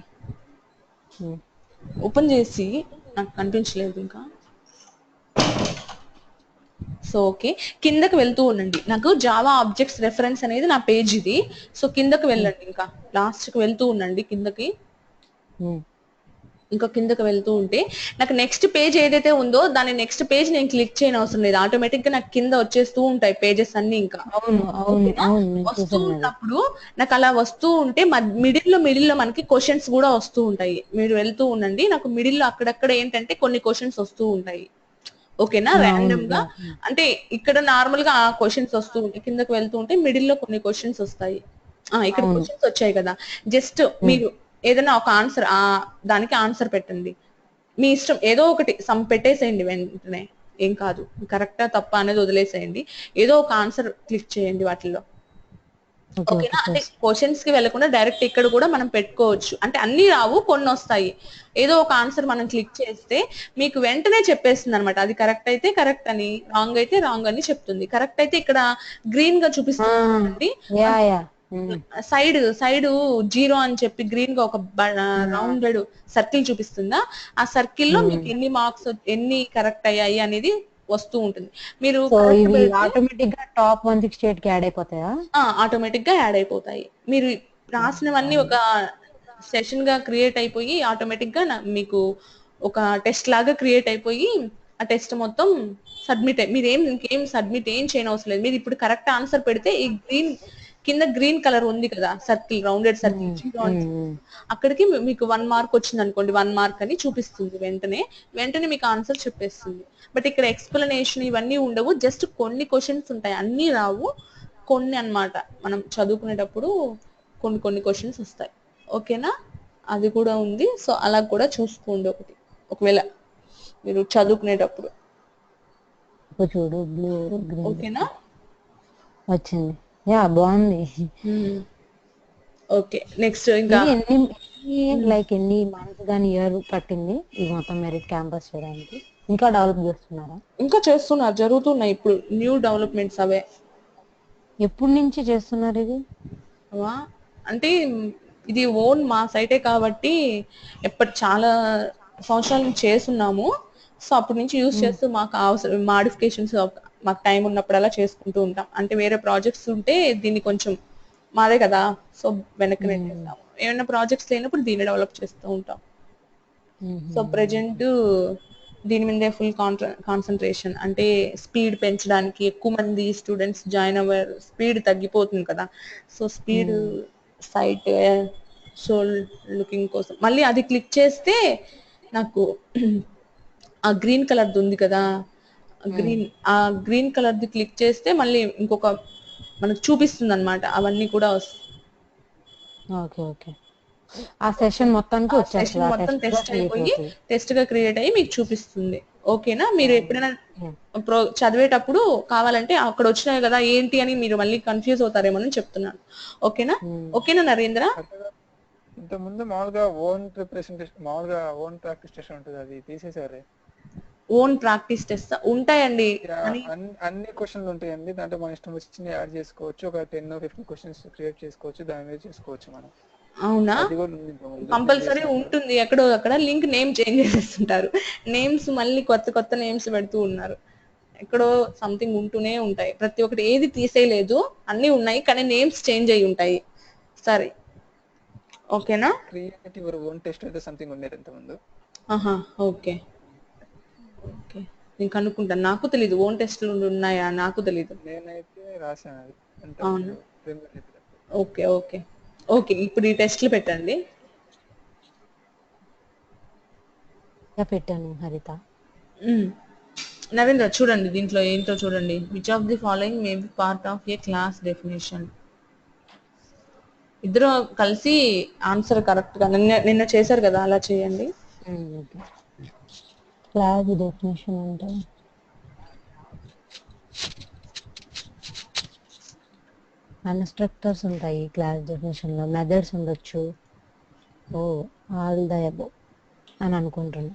ఓపెన్ చేసి నాకు కనిపించలేదు ఇంకా. సో ఓకే, కిందకి వెళ్తూ ఉండండి. నాకు జావా ఆబ్జెక్ట్స్ రెఫరెన్స్ అనేది నా పేజ్ ఇది. సో కిందకి వెళ్ళండి, ఇంకా లాస్ట్ కి వెళ్తూ ఉండండి కిందకి. ఇంకా కిందకి వెళ్తూ ఉంటే నాకు నెక్స్ట్ పేజ్ ఏదైతే ఉందో దాని నెక్స్ట్ పేజ్ నేను క్లిక్ చేయని అవసరం లేదు, ఆటోమేటిక్ గా నాకు కింద వచ్చేస్తూ ఉంటాయి పేజెస్ అన్ని. ఇంకా అవును అవును అవును, నేను వస్తూ చూసాను అది. ఉన్నప్పుడు నాకు అలా వస్తూ ఉంటే మిడిల్ లో మనకి క్వశ్చన్స్ కూడా వస్తూ ఉంటాయి. మీరు వెళ్తూ ఉండండి, నాకు మిడిల్ లో అక్కడక్కడ ఏంటంటే కొన్ని క్వశ్చన్స్ వస్తూ ఉంటాయి. ఓకేనా, ర్యాండమ్ గా. అంటే ఇక్కడ నార్మల్ గా క్వశ్చన్స్ వస్తూ ఉంటాయి, కిందకి వెళ్తూ ఉంటే మిడిల్ లో కొన్ని క్వశ్చన్స్ వస్తాయి. ఇక్కడ క్వశ్చన్స్ వచ్చాయి కదా, జస్ట్ మీరు ఏదైనా ఒక ఆన్సర్ దానికి ఆన్సర్ పెట్టండి. మీ ఇష్టం ఏదో ఒకటి సమ్ పెట్టేసేయండి వెంటనే, ఏం కాదు. కరెక్టా తప్ప అనేది వదిలేసేయండి, ఏదో ఒక ఆన్సర్ క్లిక్ చేయండి వాటిల్లో. ఓకేనా, అంటే క్వశ్చన్స్ కి వెళ్ళకుండా డైరెక్ట్ ఇక్కడ కూడా మనం పెట్టుకోవచ్చు. అంటే అన్ని రావు, కొన్ని వస్తాయి. ఏదో ఒక ఆన్సర్ మనం క్లిక్ చేస్తే మీకు వెంటనే చెప్పేస్తుంది అనమాట, అది కరెక్ట్ అయితే కరెక్ట్ అని, రాంగ్ అయితే రాంగ్ అని చెప్తుంది. కరెక్ట్ అయితే ఇక్కడ గ్రీన్ గా చూపిస్తుంది, సైడ్ 0 అని చెప్పి గ్రీన్ గా ఒక రౌండెడ్ సర్కిల్ చూపిస్తుందా, ఆ సర్కిల్ లో మీకు ఎన్ని మార్క్స్ ఎన్ని కరెక్ట్ అయ్యాయి అనేది వస్తూ ఉంటుంది. మీరు ఆటోమేటిక్ గా టాప్ 168 కి యాడ్ అయిపోతాయా? ఆటోమేటిక్ గా యాడ్ అయిపోతాయి. మీరు రాసినవన్నీ ఒక సెషన్ గా క్రియేట్ అయిపోయి ఆటోమేటిక్ గా మీకు ఒక టెస్ట్ లాగా క్రియేట్ అయిపోయి ఆ టెస్ట్ మొత్తం సబ్మిట్ మీరు ఇంకేం సబ్మిట్ ఏం చేయనవసరం లేదు. మీరు ఇప్పుడు కరెక్ట్ ఆన్సర్ పెడితే ఈ కింద గ్రీన్ కలర్ ఉంది కదా సర్కిల్, రౌండెడ్ సర్కిల్, అక్కడికి మీకు 1 మార్క్ వచ్చింది అనుకోండి, 1 మార్క్ అని చూపిస్తుంది. వెంటనే మీకు ఆన్సర్ చెప్పేస్తుంది. బట్ ఇక్కడ ఎక్స్ప్లెనేషన్ ఇవన్నీ ఉండవు, జస్ట్ కొన్ని క్వశ్చన్స్ ఉంటాయి, అన్ని రావు, కొన్ని అన్నమాట. మనం చదువుకునేటప్పుడు కొన్ని క్వశ్చన్స్ వస్తాయి. ఓకేనా, అది కూడా ఉంది. సో అలా కూడా చూసుకోండి ఒకటి, ఒకవేళ మీరు చదువుకునేటప్పుడు. చూడు బ్లూ గ్రీన్ ఓకేనా, వచ్చింది. యా బాగుంది. ఓకే, నెక్స్ట్ ఇంకా ఎన్ని మంత్స్ గాని ఇయర్ పట్టింది ఇది మొత్తం మెరిట్ క్యాంపస్ చేయడానికి? ఇంకా డెవలప్ చేస్తున్నారా? ఇంకా చేస్తున్నారు, జరుగుతున్నాయి ఇప్పుడు న్యూ డెవలప్మెంట్స్ అవే. ఎప్పటి నుంచి చేస్తున్నారు ఇది? అంటే ఇది ఓన్ మా సైటే కాబట్టి చాలా సంవత్సరాల నుంచి చేస్తున్నాము. సో అప్పటి నుంచి యూజ్ చేస్తూ మాకు అవసరం మాడిఫికేషన్స్ మాకు టైం ఉన్నప్పుడు అలా చేసుకుంటూ ఉంటాం. అంటే వేరే ప్రాజెక్ట్స్ ఉంటే దీన్ని కొంచెం మాదే కదా, సో వెనక్కి నెట్టేస్తాము. ఏమైనా ప్రాజెక్ట్స్ లేనప్పుడు దీన్ని డెవలప్ చేస్తూ ఉంటాం. సో ప్రెజెంట్ దీని మీదే ఫుల్ కాన్సన్ట్రేషన్. అంటే స్పీడ్ పెంచడానికి, ఎక్కువ మంది స్టూడెంట్స్ జాయిన్ అవ్వరు, స్పీడ్ తగ్గిపోతుంది కదా. So speed site so looking కోసం మళ్ళీ అది క్లిక్ చేస్తే నాకు ఆ గ్రీన్ కలర్ది ఉంది కదా, గ్రీన్ కలర్ది క్లిక్ చేస్తే మళ్ళీ ఇంకొక మనకు చూపిస్తుంది అనమాట, అవన్నీ కూడా వస్తాయి. ఆ సెషన్ మొత్తానికి సెషన్ మొత్తం టెస్ట్ గా క్రియేట్ అయ్యి మీకు చూపిస్తుంది. ఓకేనా, మీరు ఎప్పుడైనా చదివేటప్పుడు కావాలంటే అక్కడ వచ్చినాయి కదా ఏంటి అని మీరు మళ్ళీ కన్ఫ్యూజ్ అవుతారేమో అని చెప్తున్నాను. ఓకేనా నరేంద్ర? ఇంత ముందు మామూలుగా ఓన్ ప్రిపరేషన్ మామూలుగా ఓన్ ప్రాక్టీస్ టెస్ట్ ఉంటుంది, అది తీసేసారు. ఓన్ ప్రాక్టీస్ టెస్ట్ ఉంటాయండి, అన్ని క్వశ్చన్లు ఉంటాయండి, దాంట్లో మన ఇష్టం వచ్చి యాడ్ చేసుకోవచ్చు. ఒక 10-15 క్వశ్చన్స్ క్రియేట్ చేసుకోవచ్చు, దాని మీద చేసుకోవచ్చు మనం. అవునా, కంపల్సరీ ఉంటుంది. ఎక్కడో అక్కడ లింక్ నేమ్ చేంజ్ చేసేస్తుంటారు, నేమ్స్ మళ్ళీ కొత్త నేమ్స్ పెడుతూ ఉన్నారు. ఎక్కడో సంథింగ్ ఉంటూనే ఉంటాయి, ప్రతి ఒక్కటి ఏది తీసేయలేదు, అన్ని ఉన్నాయి కానీ నేమ్స్ చేంజ్ అయ్యి ఉంటాయి. సరే ఓకేనా, క్రియేట్ యువర్ ఓన్ టెస్ట్ అయితే సంథింగ్ ఉండేది ఇంత ముందు. ఓకే ఓకే, నేను కనుక్కుంటాను, నాకు తెలీదు ఓన్ టెస్ట్లు ఉన్నాయా, నాకు తెలీదు. నేనైతే రాశాను అది. అవునా, ఓకే ఓకే ఓకే. ఇప్పుడు ఈ టెస్ట్లు పెట్టండి. పెట్టాను హరిత. నరేంద్ర చూడండి, దీంట్లో ఏంటో చూడండి. Which of the following may be part of A class definition. ఇద్దరు కలిసి ఆన్సర్ కరెక్ట్ గా నిన్న చేశారు కదా, అలా చేయండి. క్లాస్ డెఫినేషన్ అంటే కన్స్ట్రక్టర్స్ ఉంటాయి క్లాస్ డెఫినేషన్ లో, మెథడ్స్ ఉండొచ్చు. ఓ ఆల్ ద అబౌవ్ అని అనుకుంటున్నా.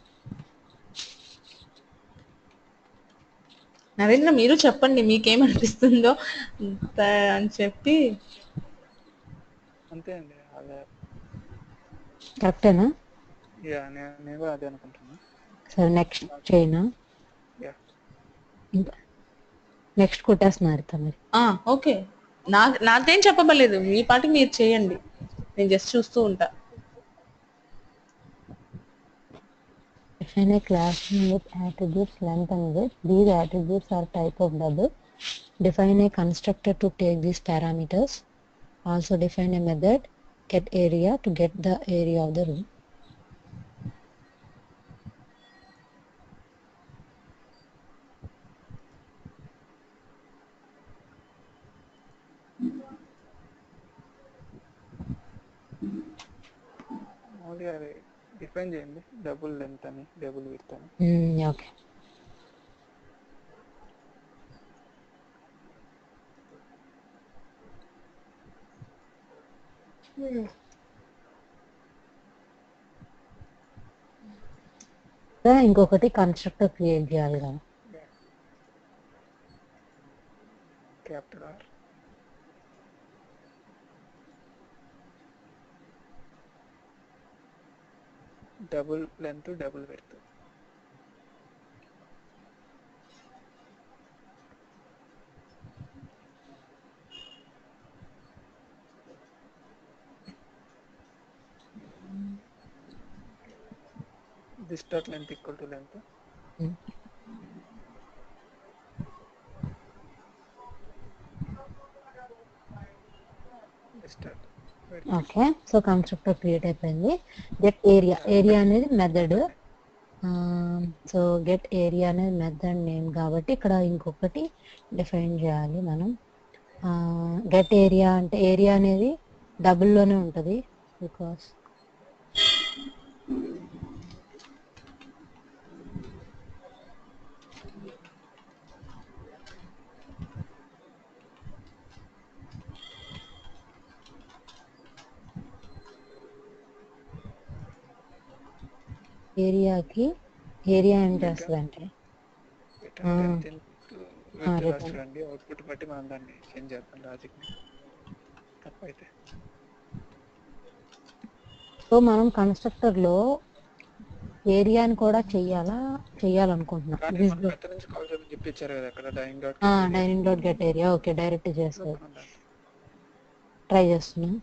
నరేంద్ర మీరు చెప్పండి మీకేమనిపిస్తుందో అని చెప్పి. అంతే అండి, అదే. కరెక్టేనా? యా, నేను కూడా అదే అనుకుంటున్నా. సరే నెక్స్ట్ చేయనా? యా, ఇంకా నెక్స్ట్ కొట్టేస్తున్నారు మీరు. ఓకే, నాకేం చెప్పబలేదు, మీ పాటికి మీరు చేయండి, నేను జస్ట్ చూస్తూ ఉంటా. Define a class with attributes length and width. These attributes are type of double. Define a constructor to take these parameters. Also define a method get area to get the area of the room. మామూలుగా అది define చేయండి, double length అని, double width అని. Okay. ఇంకొకటి constructor create చేయాలి కదా. Capital R. Double length, double width. This dot length equal to length. This dot width. Okay, so constructor create అయిపోయింది. Get area, area అనేది మెథడ్. సో గెట్ ఏరియా అనేది method name కాబట్టి ఇక్కడ ఇంకొకటి define చేయాలి మనం. గెట్ ఏరియా అంటే area అనేది డబుల్లోనే ఉంటుంది బికాస్ ఏరియాకి ఏరియా ఏం చేస్తుందంటే చూడండి, అవుట్పుట్ బట్టి మనం దాన్ని చేంజ్ చేద్దాం లాజిక్ ని తప్పైతే. సో మనం కన్స్ట్రక్టర్ లో ఏరియాని కూడా చెయ్యాలనుకుంటున్నాం. కానీ మనం మెథడ్ నుంచి కాల్ చేయమని చెప్పి ఇచ్చారు కదా అక్కడ, dining dot get area. Okay, direct చేస్తారు. ట్రై చేస్తున్నా.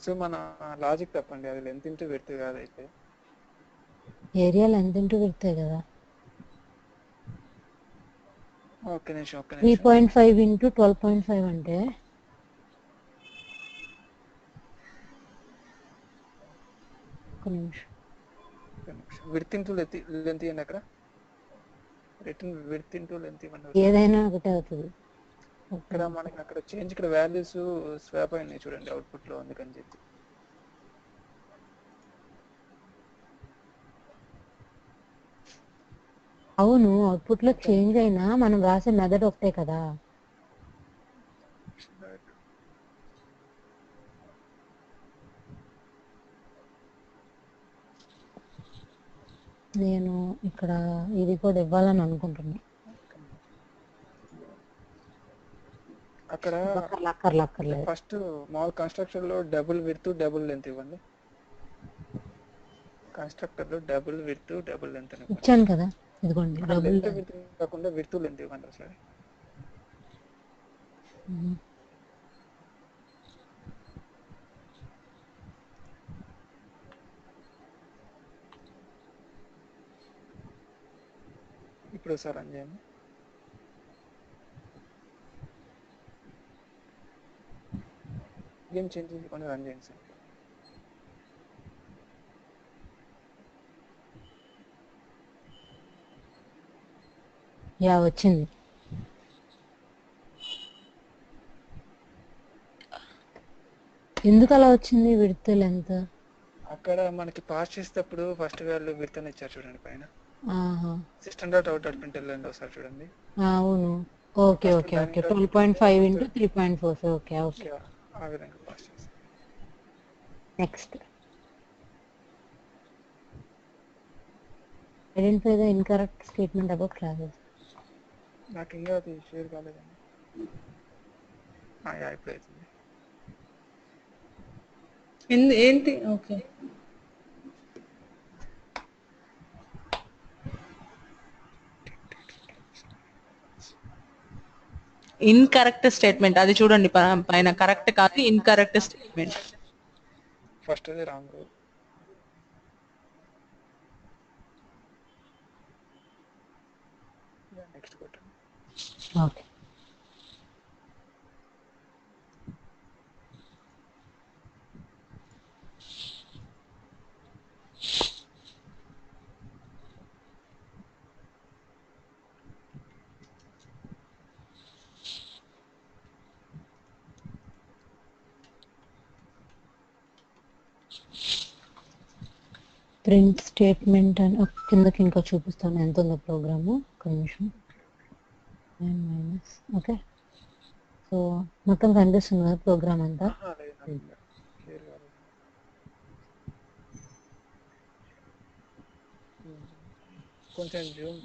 సో మన లాజిక్ తప్పండి, అది లెంత్ ఇంటూ విడ్త్ కాదైతే. ఏరియా లెంత్ ఇంటూ విడ్త్ కదా. ఒక్క నిమిషం 3.5 ఇంటూ 12.5 అంటే ఒక్క నిమిషం. విడ్త్ ఇంటూ లెంత్ ఇవ్వండి అక్కడ. రిటర్న్ విడ్త్ ఇంటూ లెంత్ ఇవ్వండి. ఏదైనా ఒకటే అవుతుంది. ఇక్కడ మనకి అక్కడ చేంజ్, ఇక్కడ వాల్యూస్ స్వాప్ అయినాయి చూడండి అవుట్పుట్ లో, అందుకని చెప్పి. అవును, అవుట్పుట్ లో చేంజ్ అయినా మనం రాసే మెథడ్ ఒకటే కదా. నేను ఇక్కడ ఇది కూడా ఇవ్వాలని అనుకుంటున్నా. అక్కడ అక్కర్లేదు. ఫస్ట్ మామూలు కన్స్ట్రక్షన్ లో డబుల్ విడ్త్, డబుల్ లెంత్ ఇవ్వండి. కన్స్ట్రక్టర్ లో డబుల్ విడ్త్, డబుల్ లెంత్ అని ఇచ్చాను కదా, ఇదిగోండి డబుల్ లెంత్ విడ్త్ కాకుండా విడ్త్ లెంత్ ఇవ్వండి ఒకసారి. ఇప్పుడు ఒకసారి రన్ చేయండి. ఏం చేంజ్ చేయకుండా రన్ చేయండి సార్. యా వచ్చింది. ఎందుకు అలా వచ్చింది విడ్త్ లెంత్? అక్కడ మనకి పాస్ చేసేటప్పుడు ఫస్ట్ వాల్యూ విడ్త్ అని ఇచ్చారు చూడండి పైన. ఆహా system dot out dot println అని ఒకసారి చూడండి. అవును. ఓకే ఫస్ట్ ఓకే దాని ఓకే మీద క్లిక్ చేస్తే 12.5 విడ్త్ ఇంటూ 3.4 ఓకే ఓకే. ఆ విధంగా పాస్ చేస్తాం. Next identify the incorrect statement about classes. నాకు ఇంకా అది షేర్ కాలేదండి. ఇప్పుడు అవుతుంది. ఏంటి? ఓకే. ఇన్కరెక్ట్ స్టేట్మెంట్ అది చూడండి పైన కరెక్ట్ కాదు ఇన్కరెక్ట్ స్టేట్మెంట్. ఫస్ట్ అది రాంగ్. నెక్స్ట్ కొట్టండి. ఓకే. ప్రింట్ స్టేట్మెంట్ అని కిందకి ఇంకా చూపిస్తాను ఎంత ఉందో ప్రోగ్రాము. ఒక నిమిషం. Minus okay. సో మొత్తం కనిపిస్తుంది కదా ప్రోగ్రామ్ అంతా. లేదు నాకు ఇంకా షేర్ కాలేదు. కొంచెం జూమ్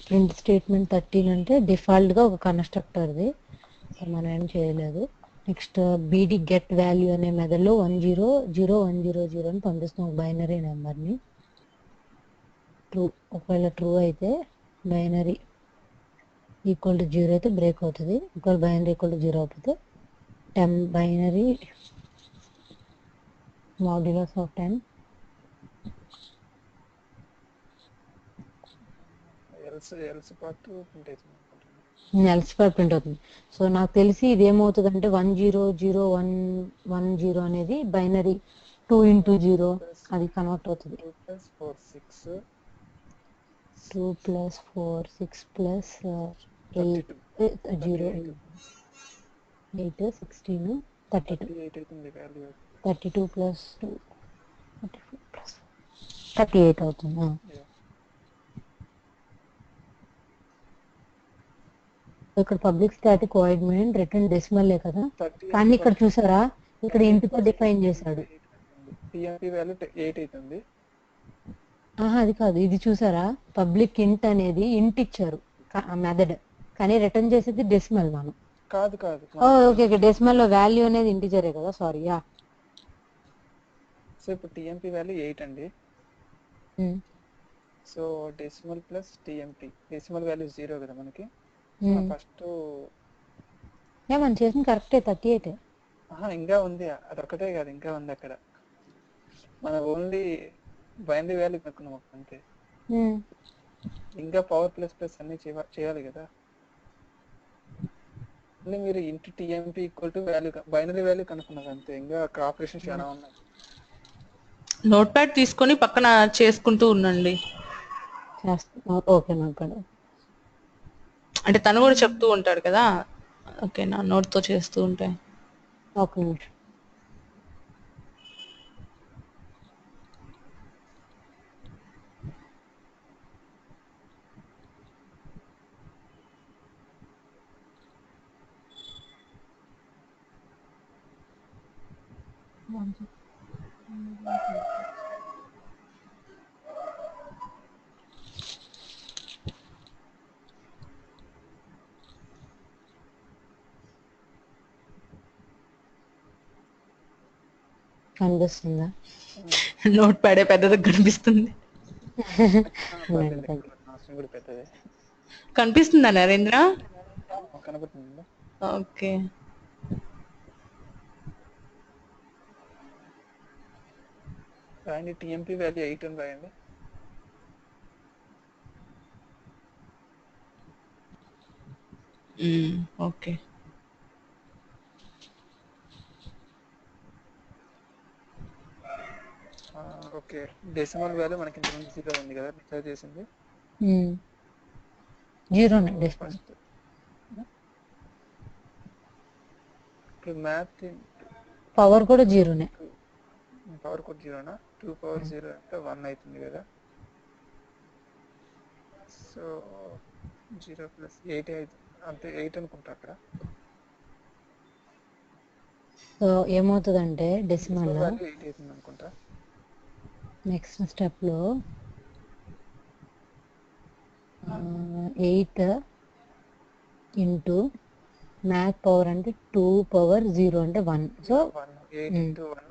ప్రింట్ స్టేట్మెంట్ 13 అంటే డిఫాల్ట్ గా ఒక కన్స్ట్రక్టర్ది, సో మనం ఏం చేయలేదు. నెక్స్ట్ బీడీ గెట్ వాల్యూ అనే మెథడ్లో 100100 అని పంపిస్తాం బైనరీ నెంబర్ని. ట్రూ, ఒకవేళ ట్రూ అయితే బైనరీ ఈక్వల్ టు 0 అయితే బ్రేక్ అవుతుంది. ఒకవేళ బైనరీ ఈక్వల్ టు 0 అయిపోతే binary modulus of 10 else part print అవుతుంది అనుకుంటున్నాను. ఎల్స్ ప్రింట్ అవుతుంది. సో నాకు తెలిసి ఇది ఏమవుతుంది అంటే 100110 అనేది బైనరీ 2 into 0 అది కన్వర్ట్ అవుతుంది. 2 + 4 6 2 + 4 6 + 8 0 8 16 32 38 అవుతుంది వాల్యూ. 32 + 2 34 + 38 అవుతుంది. ఇక్కడ public static void main return డెసిమల్లే కదా, కానీ ఇక్కడ చూసారా ఇక్కడ ఇంటితో డిఫైన్ చేశాడు. టీఎంపీ వాల్యూ 8 అవుతుంది. అది కాదు, ఇది చూసారా పబ్లిక్ ఇంట్ అనేది ఇంట్ ఇచ్చారు మెథడ్, కానీ రిటర్న్ చేసేది డెసిమల్ మనం. కాదు ఓకే ఓకే, డెసిమల్ లో వాల్యూ అనేది ఇంటిజరే కదా, సారీ. సో ఇప్పుడు టీఎంపీ వాల్యూ 8 అండి. So decimal plus TMP, decimal value 0 కదా మనకి. ఫస్ట్ మనం చేసిన కరెక్టే 38. ఇంకా ఉంది, అదొక్కటే కాదు ఇంకా ఉంది అక్కడ. మనం ఓన్లీ బైనరీ వాల్యూ కనుక్కున్నాం అంతే. ఇంకా పవర్ ప్లస్ ప్లస్ అన్ని చేయాలి కదా. మీరు into TMP equal to value binary value కనుక్కున్నారు అంతే. ఇంకా ఆపరేషన్స్ చాలా ఉన్నాయి. నోట్ ప్యాడ్ తీసుకొని పక్కన చేసుకుంటూ ఉండండి. ఓకే నోట్ ప్యాడ్ అంటే తను కూడా చెప్తూ ఉంటాడు కదా. ఓకే, నా నోట్తో చేస్తూ ఉంటాయి. ఒక నిమిషం. కనిపిస్తుందా? నోట్ ప్యాడే పెద్దది కనిపిస్తుంది. కనిపిస్తుందా నరేంద్ర? కనబడుతుంది. ఓకే. రాయండి టీఎంపీ వాల్యూ 8 అని రాయండి. ఓకే. ఓకే, డెసిమల్ వాల్యూ మనకి ఇంతకుముందు 0 ఉంది కదా డిక్లేర్ చేసింది. జీరోనే డెసిమల్. ఫస్ట్ ఇప్పుడు మ్యాథ్ పవర్ కూడా జీరోనే. పవర్ కూడా 0నా? 2 పవర్ 0 అంటే 1 అవుతుంది కదా. సో 0 ప్లస్ 8 అంటే 8 అనుకుంటా అక్కడ. సో ఏమవుతుందంటే డెసిమల్ డెసిమల్ వాల్యూ 8 అవుతుంది అనుకుంటా. నెక్స్ట్ స్టెప్ లో 8 ఇంటూ మ్యాథ్ పవర్ అంటే 2 పవర్ 0 అంటే 1. So 8 into 1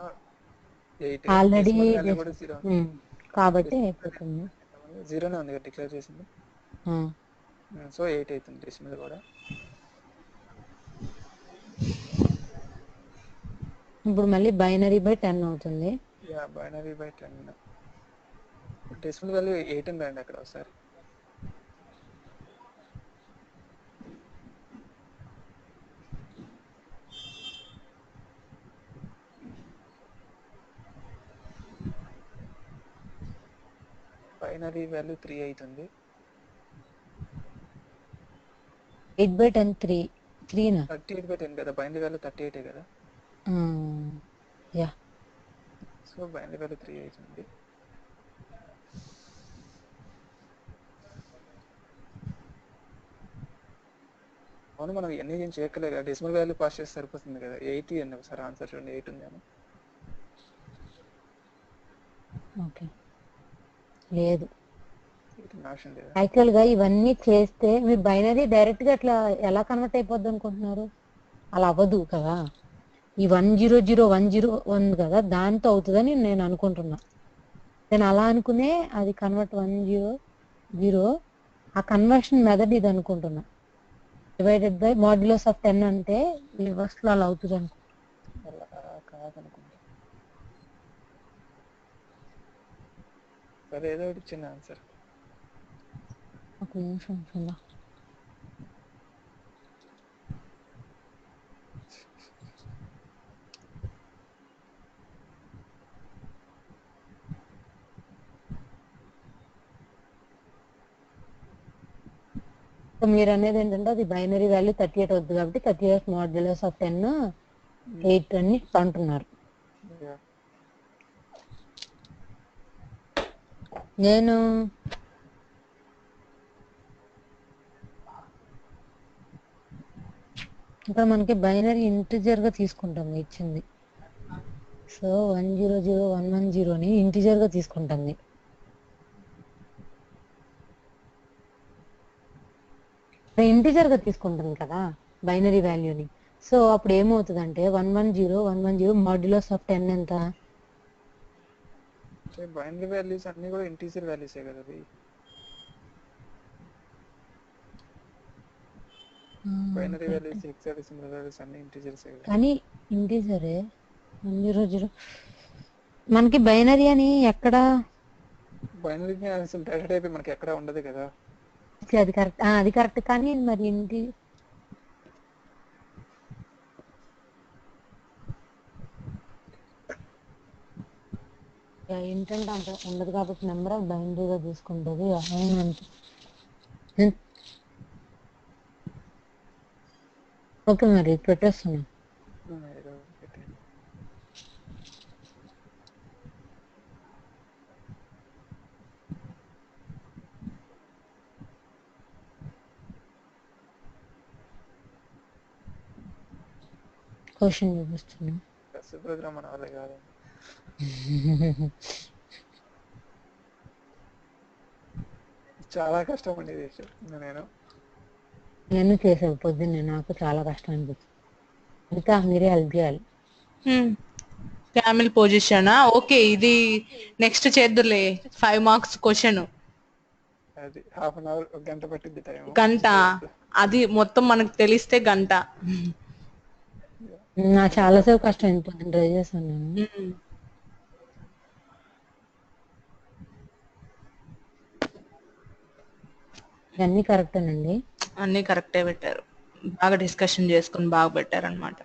8. Already decimal value కూడా 0 కాబట్టి అయిపోతుంది. 0నే ఉంది కదా డిక్లేర్ చేసింది. ఆ, సో 8 అవుతుంది డెసిమల్ కూడా. ఇప్పుడు మళ్ళీ బైనరీ బై 10 అవుతుంది. Yeah, binary by 10. Decimal value 8 అని రాయండి అక్కడ ఒకసారి. బైనరీ వాల్యూ 3 అవుతుంది. 8 బై 10 3నా? 38 బై 10 కదా, బైనరీ వాల్యూ 38 కదా. యా. సో బైనరీ వాల్యూ 3 అవుతుంది. అవును, మనం ఎన్ని ఏం చేయక్కలేదు కదా, డెసిమల్ వాల్యూ పాస్ చేస్తే సరిపోతుంది కదా. 80 అండి ఒకసారి ఆన్సర్ చూడండి, 8 ఉందేమో. ఓకే, లేదు. 8 ఆప్షన్ లేదా? యాక్చువల్ గా ఇవన్నీ చేస్తే మీరు బైనరీ డైరెక్ట్ గా అట్లా ఎలా కన్వర్ట్ అయిపోద్ది అనుకుంటున్నారు? అలా అవ్వదు కదా. ఈ 10010 ఉంది కదా, దాంతో అవుతుందని నేను అనుకుంటున్నా. నేను అలా అనుకునే అది కన్వర్ట్ 100 ఆ కన్వర్షన్ మెథడ్ ఇది అనుకుంటున్నా. డివైడెడ్ బై మాడ్యులస్ ఆఫ్ 10 అంటే రివర్స్ లో అలా అవుతుంది అనుకుంటున్నా. అలా కాదనుకుంటా. సరే, ఏదో ఒకటి ఇచ్చిన ఆన్సర్. ఒక నిమిషం చూద్దాం. సో మీరు అనేది ఏంటంటే అది బైనరీ వాల్యూ 38 అవుతుంది కాబట్టి 38 మాడ్యులస్ ఆఫ్ 10 8 అని అంటున్నారు. Yeah. నేను ఇంకా మనకి బైనరీ ఇంటిజర్ గా తీసుకుంటుంది ఇచ్చింది. సో 100110ని ఇంటిజర్ గా తీసుకుంటుంది. ఇంటిజర్ గా తీసుకుంటుంది కదా బైనరీ వాల్యూని. సో అప్పుడు ఏమవుతుందంటే 110 మాడ్యులస్ ఆఫ్ 10 ఎంత? బైనరీ వాల్యూస్ అన్ని కూడా ఇంటీజర్ వాల్యూసే కదా అవి. బైనరీ వాల్యూస్, హెక్సాడెసిమల్ వాల్యూస్ అన్ని ఇంటీజర్సే కదా. కానీ ఇంటిజరే 100 మనకి బైనరీ అని ఎక్కడ? బైనరీ అసలు డేటా టైప్ మనకి ఎక్కడ ఉండదు కదా. అది కరెక్ట్, అది కరెక్ట్. కానీ మరి ఇంటి ఏంటంటే అంత ఉండదు కాబట్టి నెంబర్ ఆఫ్ బైనరీగా తీసుకుంటుంది. ఓకే, మరి పెట్టేస్తున్నా. ఏదో ఒకటి. క్వశ్చన్ చూపిస్తున్నా. ప్రోగ్రామ్ మన వాళ్ళే కాదు. చాలా కష్టం అండి ఇది చెప్తున్నా నేను. నేను చేసాను పొద్దున్నే, నాకు చాలా కష్టం అనిపించింది. ఇంకా మీరే హెల్ప్ చేయాలి. క్యామిల్ పొజిషనా? ఓకే, ఇది నెక్స్ట్ చేద్దులే. 5 marks question. అది హాఫ్ అన్ అవర్, 1 గంట పట్టింది టైం. గంట? అది మొత్తం మనకు తెలిస్తే గంట. నాకు చాలాసేపు కష్టం అయింది, పొద్దున్న ట్రై చేశాను నేను. అన్ని కరెక్టేనండి. అన్ని కరెక్టే పెట్టారు. బాగా డిస్కషన్ చేసుకుని బాగా పెట్టారు అనమాట.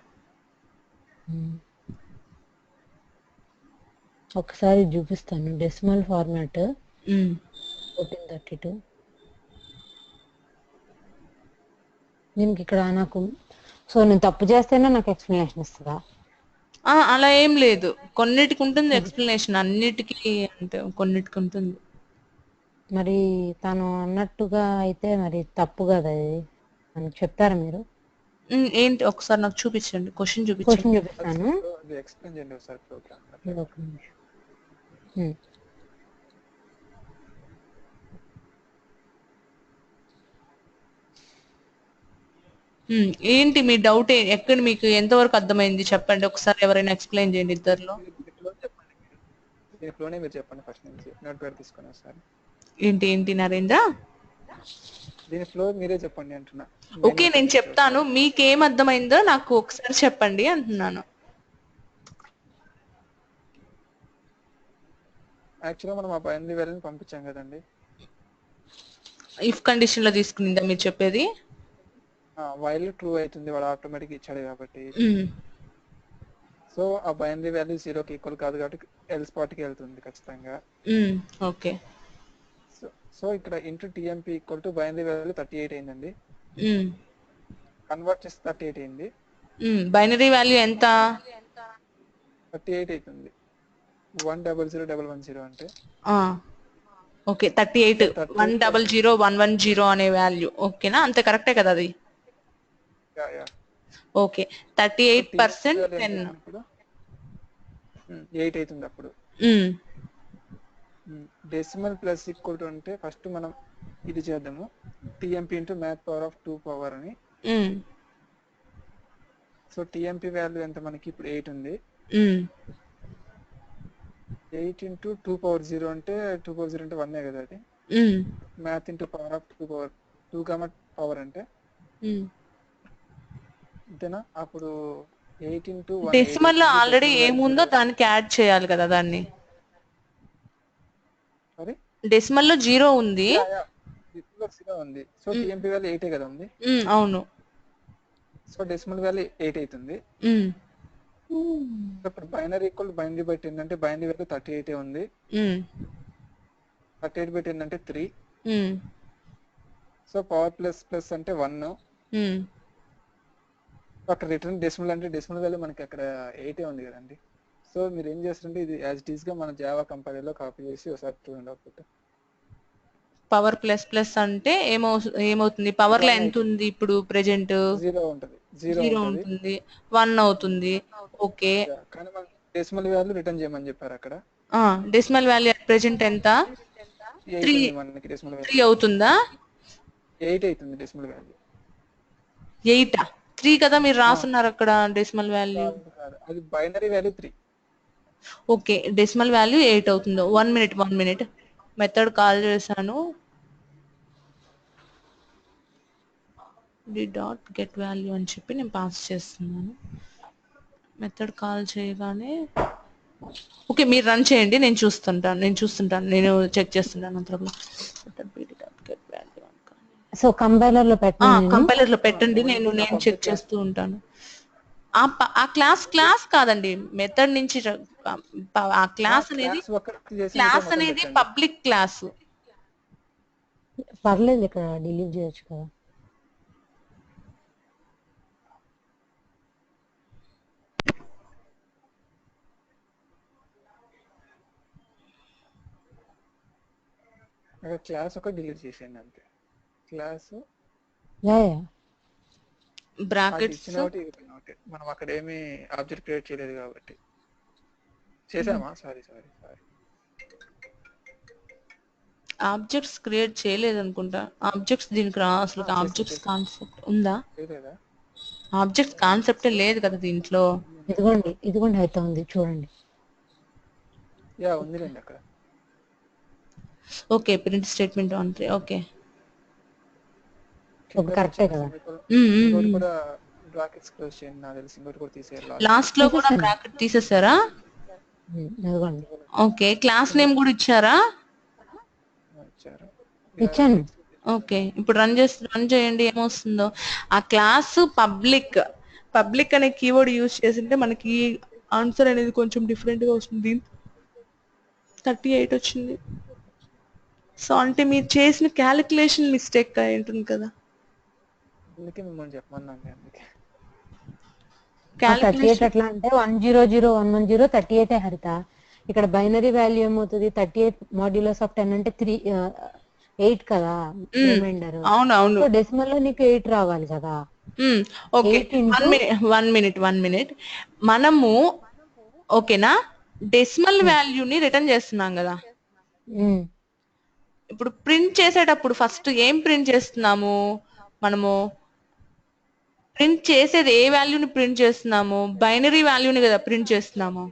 ఒకసారి చూపిస్తాను డెసిమల్ ఫార్మాట్ ఉమ్. 1432. దీనికి ఇక్కడ నాకు సో నేను తప్పు చేస్తేనే నాకు ఎక్స్ప్లెనేషన్ ఇస్తుందా? అలా ఏం లేదు, కొన్నిటికి ఉంటుంది ఎక్స్ప్లెనేషన్, అన్నిటికీ అంటే కొన్నిటికి ఉంటుంది. మరి తను అన్నట్టుగా అయితే మరి తప్పు కదా ఇది, మనకు చెప్తారా మీరు? ఏంటి ఒకసారి నాకు చూపించండి, క్వశ్చన్ చూపించండి. క్వశ్చన్ చూపిస్తాను. అది ఎక్స్ప్లెయిన్ చేయండి ఒకసారి ప్రోగ్రామ్. ఇది ఒక నిమిషం. ఉమ్. ఏంటి మీ డౌట్, ఎక్కడ మీకు ఎంతవరకు అర్థమైంది చెప్పండి ఒకసారి, ఎవరైనా ఎక్స్ప్లెయిన్ చేయండి ఇద్దరిలో. దీని ఫ్లోనే మీరు చెప్పండి ఫస్ట్ నుంచి, నోట్ ప్యాడ్ తీసుకొని ఒకసారి. ఏంటి ఏంటి నరేంద్ర? దీని ఫ్లో మీరే చెప్పండి అంటున్నా. ఓకే నేను చెప్తాను, మీకేం అర్థమైందో నాకు ఒకసారి చెప్పండి అంటున్నాను. యాక్చువల్గా మనం ఆ బైనరీ వాల్యూని పంపించాం కదండి. ఇఫ్ కండిషన్ లో తీసుకునిందా మీరు చెప్పేది? వైల్ ట్రూ అవుతుంది, వాడు ఆటోమేటిక్ ఇచ్చాడు కాబట్టి. సో ఆ బైనరీ వాల్యూ 0కి ఈక్వల్ కాదు కాబట్టి ఎల్స్ పార్ట్కి వెళ్తుంది ఖచ్చితంగా. ఓకే. సో ఇక్కడ into TMP equal to binary value 38 అయిందండి. కన్వర్ట్ చేసి 38 అయింది. బైనరీ వాల్యూ ఎంత? 38 అవుతుంది. 100110 అంటే ఓకే 38 100110 అనే వాల్యూ ఓకేనా, అంత కరెక్టే కదా అది? ఓకే 38% 10 8 అవుతుంది అప్పుడు. డెసిమల్ ప్లస్ ఈక్వల్ టు అంటే ఫస్ట్ మనం ఇది చేద్దాము, TMP into math power of 2 power అని. సో టిఎంపీ వాల్యూ ఎంత మనకి ఇప్పుడు 8 ఉంది. 8 ఇంటూ 2 పవర్ 0 అంటే 2 పవర్ 0 అంటే 1 కదా అది. Math into power of 2 power 2 comma power అంటే అంతేనా? అప్పుడు 8 ఇంటూ 1 డెసిమల్ లో ఆల్రెడీ ఏముందో దానికి యాడ్ చేయాలి కదా దాన్ని. సారీ డెసిమల్ లో 0 ఉంది. ఉంది. సో టిఎంపీ వాల్యూ 8 కదా ఉంది. అవును. సో డెసిమల్ వాల్యూ 8 అవుతుంది. ఇప్పుడు బైనరీ ఈక్వల్ బైనరీ బై 10 అంటే బైనరీ వాల్యూ 38 ఉంది. 38 బై 10 అంటే 3. సో పవర్ ప్లస్ ప్లస్ అంటే 1. అక్కడ రిటర్న్ డెసిమల్ అంటే డెసిమల్ వాల్యూ మనకి అక్కడ 8 ఉంది కదండి. సో మీరు ఏం చేస్తారంటే ఇది యాజ్ ఇట్ ఈస్ గా మన జావా కంపైలర్ కాపీ చేసి ఒకసారి చూడండి అవుట్పుట్. పవర్ ప్లస్ ప్లస్ అంటే ఏమవుతుంది? పవర్ లో ఎంత ఉంది ఇప్పుడు ప్రెజెంట్? 0 ఉంటుంది. 0 ఉంటుంది, 1 అవుతుంది. ఓకే కానీ మన డెసిమల్ వాల్యూ రిటర్న్ చేయమని చెప్పారు అక్కడ. డెసిమల్ వాల్యూ ప్రెజెంట్ ఎంత? 3 మనకి డెసిమల్ వాల్యూ 3 అవుతుందా? 8 అవుతుంది డెసిమల్ వాల్యూ. 8 3 కదా మీరు రాస్తున్నారు అక్కడ డెసిమల్ వాల్యూ. అది binary value 3. Okay decimal value 8 అవుతుందో. 1 మినిట్ మెథడ్ కాల్ చేశాను. డాట్ గెట్ వాల్యూ అని చెప్పి నేను పాస్ చేస్తున్నాను. మెథడ్ కాల్ చేయగానే ఓకే మీరు రన్ చేయండి, నేను చూస్తుంటాను, నేను చెక్ చేస్తుంటాను అంతలో. సో కంపైలర్ లో పెట్టండి, కంపైలర్ లో పెట్టండి, నేను చెక్ చేస్తూ ఉంటాను. ఆ క్లాస్ కాదండి, మెథడ్ నుంచి ఆ క్లాస్ అనేది పబ్లిక్ క్లాస్. పర్లేదు ఇక్కడ డిలీట్ చేయొచ్చు కదా. క్లాస్ ఒక డిలీట్ చేసేయండి అంతే. క్లాస్ బ్రాకెట్స్ మనం అక్కడ ఏమి ఆబ్జెక్ట్ క్రియేట్ చేయలేదు కాబట్టి. చేసామా? సారీ ఆబ్జెక్ట్స్ క్రియేట్ చేయలేదు అనుకుంటా. ఆబ్జెక్ట్స్ దీనికి అసలు ఆబ్జెక్ట్స్ కాన్సెప్ట్ ఉందా? ఆబ్జెక్ట్స్ కాన్సెప్ట్ లేదు కదా దీంట్లో. ఇదిగోండి అయితే ఉంది చూడండి. ఉందిలేండి అక్కడ. Okay print statement on. Okay కరెక్టే కదా. కూడా బ్రాకెట్స్ క్లోజ్ చేయండి, నాకు తెలిసి ఇంకోటి కూడా తీసేయాలి. లాస్ట్ లో కూడా బ్రాకెట్ తీసేసారా? ఓకే క్లాస్ నేమ్ కూడా ఇచ్చారా? ఇచ్చాను. ఓకే ఇప్పుడు రన్ చేయండి ఏమొస్తుందో. ఆ క్లాస్ పబ్లిక్ అనే కీవర్డ్ యూజ్ చేసింటే మనకి ఆన్సర్ అనేది కొంచెం డిఫరెంట్ గా వస్తుంది. 38 వచ్చింది. సో అంటే మీరు చేసిన క్యాలిక్యులేషన్ మిస్టేక్ అయి ఉంటుంది కదా. అందుకే మిమ్మల్ని చెప్పమన్నాను అందుకే. 38 క్యాలిక్యులేషన్ ఎట్లా అంటే 1000110 38 హరిత. ఇక్కడ బైనరీ వాల్యూ ఏమవుతుంది 38 మాడ్యులస్ ఆఫ్ 10 అంటే 8 కదా రిమైండర్. అవును. సో డెసిమల్ లో నీకు 8 రావాలి కదా. ఓకే 8 into 1 minute మనము ఓకేనా డెసిమల్ వాల్యూని రిటర్న్ చేస్తున్నాం కదా. ఇప్పుడు ప్రింట్ చేసేటప్పుడు ఫస్ట్ ఏం ప్రింట్ చేస్తున్నాము మనము? ప్రింట్ చేసేది ఏ వాల్యూని ప్రింట్ చేస్తున్నాము? బైనరీ వాల్యూని కదా ప్రింట్ చేస్తున్నాము.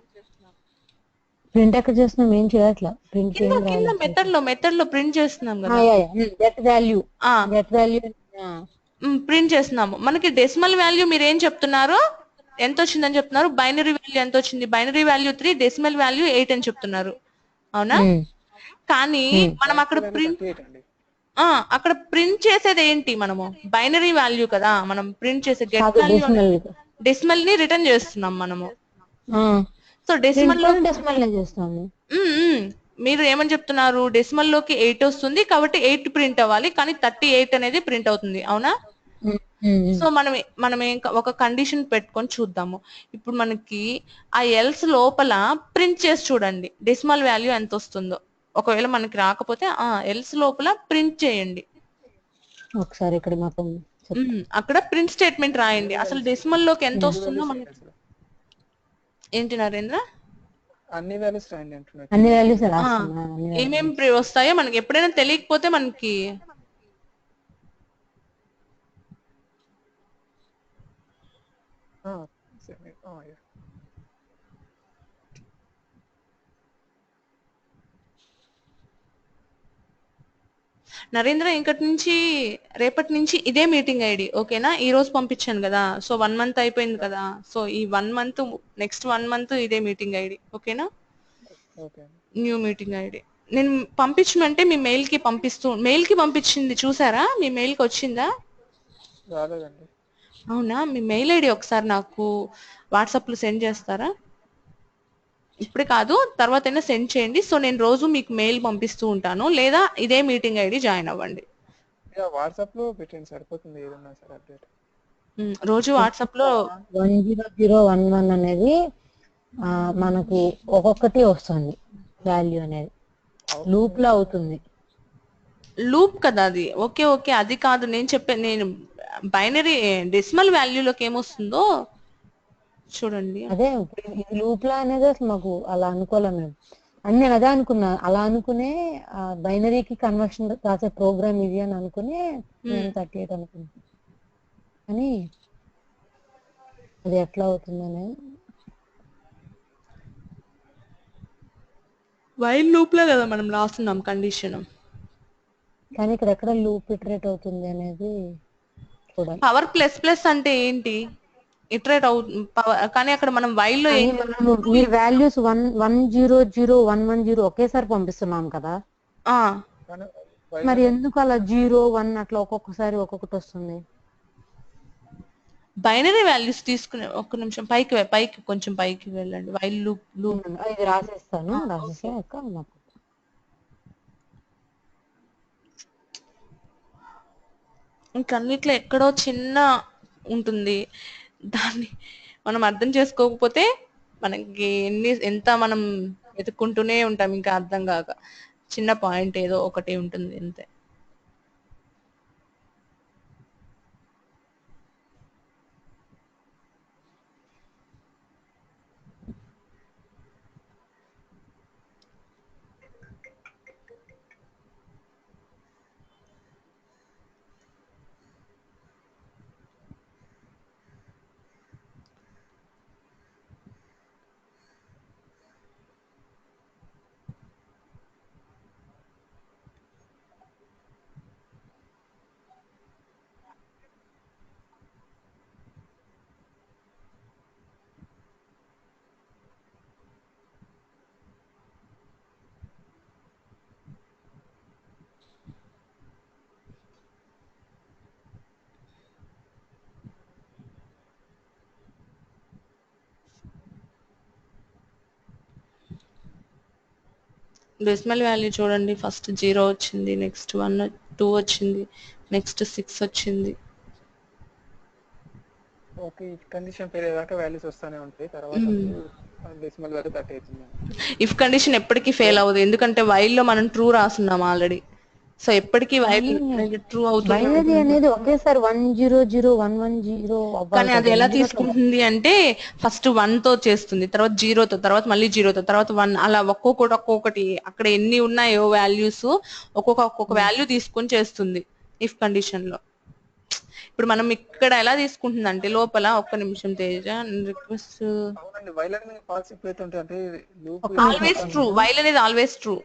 ప్రింట్ ఎక్కడ చేస్తున్నాం, ఏం చేయట్లా. ప్రింట్ కింద ఏం కింద రాలేదు. మెథడ్ లో ప్రింట్ చేస్తున్నాం కదా. గెట్ వాల్యూ ప్రింట్ చేస్తున్నాము. మనకి డెసిమల్ వాల్యూ మీరు ఏం చెప్తున్నారు, ఎంత వచ్చిందని చెప్తున్నారు? బైనరీ వాల్యూ ఎంత వచ్చింది? బైనరీ వాల్యూ 3, డెసిమల్ వాల్యూ 8 అని చెప్తున్నారు, అవునా? కానీ మనం అక్కడ ప్రింట్ 38 అండి. అక్కడ ప్రింట్ చేసేది ఏంటి? మనము బైనరీ వాల్యూ కదా మనం ప్రింట్ చేసే. గెట్ కాదు వాల్యూ డెసిమల్. డెసిమల్ ని రిటర్న్ చేస్తున్నాం మనము. సో ప్రింట్ డెసిమల్ లో కూడా డెసిమల్ చేస్తాము. మీరు ఏమని చెప్తున్నారు? డెసిమల్ లోకి 8 వస్తుంది కాబట్టి 8 ప్రింట్ అవ్వాలి, కానీ 38 అనేది ప్రింట్ అవుతుంది, అవునా? సో మనం ఒక కండిషన్ పెట్టుకొని చూద్దాము. ఇప్పుడు మనకి ఆ ఎల్స్ లోపల ప్రింట్ చేసి చూడండి డెసిమల్ వాల్యూ ఎంత వస్తుందో. ఒకవేళ మనకి రాకపోతే ఎల్స్ లోపల ప్రింట్ చేయండి. ఒకసారి ఇక్కడ మాత్రం అక్కడ ప్రింట్ స్టేట్మెంట్ రాయండి. అసలు డెసిమల్ లోకి ఎంత అన్ని వస్తుందో values మనకి. రాయండి అసలు. ఏంటి నరేంద్ర? అన్ని వాల్యూస్ రాయండి అంటున్నారు. అన్ని వాల్యూస్ రాస్తున్నా. ఏమేం వస్తాయో మనకి ఎప్పుడైనా తెలియకపోతే మనకి yeah. నరేంద్ర రేపటి నుంచి ఇదే మీటింగ్ ఐడి, ఓకేనా? ఈ రోజు పంపించాను కదా, సో 1 month అయిపోయింది కదా. సో ఈ 1 month నెక్స్ట్ 1 month ఇదే మీటింగ్ ఐడి, ఓకేనా? ఓకే. న్యూ మీటింగ్ ఐడి నేను పంపించమంటే మీ మెయిల్ కి పంపించింది చూసారా? మీ మెయిల్ కి వచ్చిందా? రాలేదండి. అవునా? మీ మెయిల్ ఐడి ఒకసారి నాకు వాట్సాప్ లో సెండ్ చేస్తారా? ఇప్పుడే కాదు, తర్వాత అయినా సెండ్ చేయండి. సో నేను రోజు మీకు మెయిల్ పంపిస్తూ ఉంటాను, లేదా ఇదే మీటింగ్ ఐడి జాయిన్ అవ్వండి. వాట్సాప్ లో పెట్టండి సరిపోతుంది, ఏదన్నా సరే అప్డేట్. రోజు వాట్సాప్ లో 10011 అనేది మనకు ఒక్కొక్కటి వస్తుంది వాల్యూ అనేది. లూప్ లో అవుతుంది. లూప్ కదా అది. ఓకే అది కాదు నేను బైనరీ డెసిమల్ వాల్యూలోకి ఏమొస్తుందో చూడండి. అదే ఇది లూప్ లా అనేది అసలు మాకు అలా అనుకోలే మేము. నేను అదే అనుకున్నా, అలా అనుకునే బైనరీకి కన్వర్షన్ రాసే ప్రోగ్రామ్ ఇది అని అనుకునే నేను 38 అనుకున్నా. కానీ అది ఎట్లా అవుతుందనే. వైల్ లూప్ లో కదా మనం రాస్తున్నాం కండిషన్. కానీ ఇక్కడ ఎక్కడ లూప్ ఇటరేట్ అవుతుంది అనేది చూడాలి. పవర్ ప్లస్ ప్లస్ అంటే ఏంటి? ఇటరేట్ కానీ అక్కడ మనం వైల్ లో ఏం మనము మీరు వాల్యూస్ 1000110 ఒకేసారి పంపిస్తున్నాం కదా. మరి ఎందుకు అలా 0 1 అట్లా ఒక్కొక్కసారి ఒక్కొక్కటి వస్తుంది? బైనరీ వాల్యూస్ తీసుకునే. ఒక్క నిమిషం పైకి కొంచెం పైకి వెళ్ళండి. వైల్ లూప్ ఇది రాసేస్తాను. రాసేసాక నాకు ఇంకన్నిట్లో ఎక్కడో చిన్న ఉంటుంది, దాన్ని మనం అర్థం చేసుకోకపోతే మనకి ఎంత మనం వెతుక్కుంటూనే ఉంటాం, ఇంకా అర్థం కాక. చిన్న పాయింట్ ఏదో ఒకటి ఉంటుంది అంతే. డెసిమల్ వాల్యూ చూడండి, ఫస్ట్ 0 వచ్చింది, నెక్స్ట్ 1 2 వచ్చింది, నెక్స్ట్ 6 వచ్చింది. ఓకే, ఈ కండిషన్ ఫెయిల్ అయ్యేదాకా వాల్యూస్ వస్తానే ఉంటాయి, తర్వాత డెసిమల్ వాల్యూ 30 అవుతుంది. ఇఫ్ కండిషన్ ఎప్పటికీ ఫెయిల్ అవ్వదు, ఎందుకంటే వైల్ లో మనం ట్రూ రాస్తున్నాం ఆల్రెడీ. సో ఎప్పటికీ వైల్ ట్రూ అవుతుంది. బైనరీ అనేది ఒకేసారి 1001110 అవ్వాలి కానీ అది కదా, ఎలా ఎందుకు అట్లా? తీసుకుంటుంది అంటే ఫస్ట్ 1 తో చేస్తుంది, తర్వాత 0 తో, తర్వాత మళ్ళీ 0 తో, తర్వాత 1, అలా ఒక్కొక్కటి అక్కడ ఎన్ని ఉన్నాయో వాల్యూస్ ఒక్కొక్క వాల్యూ తీసుకొని చేస్తుంది ఇఫ్ కండిషన్ లో. ఇప్పుడు మనం ఇక్కడ ఎలా తీసుకుంటుందంటే లోపల, ఒక్క నిమిషం తేజ, రిక్వెస్ట్. అవునండి, వైల్ అనేది ఫాల్స్ ఎప్పుడైతే ఉంటుంది అంటే లూప్ ఆల్వేస్ ట్రూ, వైల్ అనేది ఆల్వేస్ ట్రూ.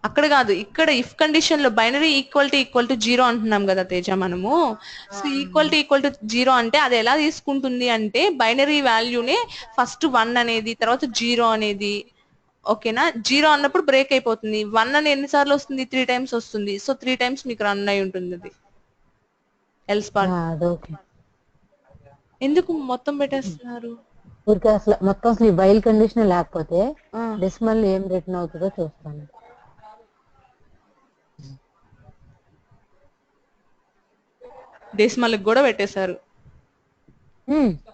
అక్కడ కాదు, ఇక్కడ ఇఫ్ కండిషన్ లో బైనరీ ఈక్వల్ టు 0 అంటున్నాం కదా తేజ మనము. సో ఈక్వల్ టు 0 అంటే అది ఎలా తీసుకుంటుంది అంటే బైనరీ వాల్యూనే ఫస్ట్ 1 అనేది, తర్వాత 0 అనేది. ఓకేనా, 0 అన్నప్పుడు బ్రేక్ అయిపోతుంది. 1 అని ఎన్నిసార్లు వస్తుంది? 3 టైమ్స్ వస్తుంది. సో 3 టైమ్స్ మీకు రన్ అయి ఉంటుంది అది ఎల్స్ పార్ట్. అదొకే. ఎందుకు మొత్తం పెట్టేస్తున్నారు? ఊరికే అసలు మొత్తం అసలు ఈ వైల్ కండిషన్ లేకపోతే డెసిమల్ ఏం రిటర్న్ అవుతుందో చూస్తాను. డెసిమల్ కూడా పెట్టేశారు.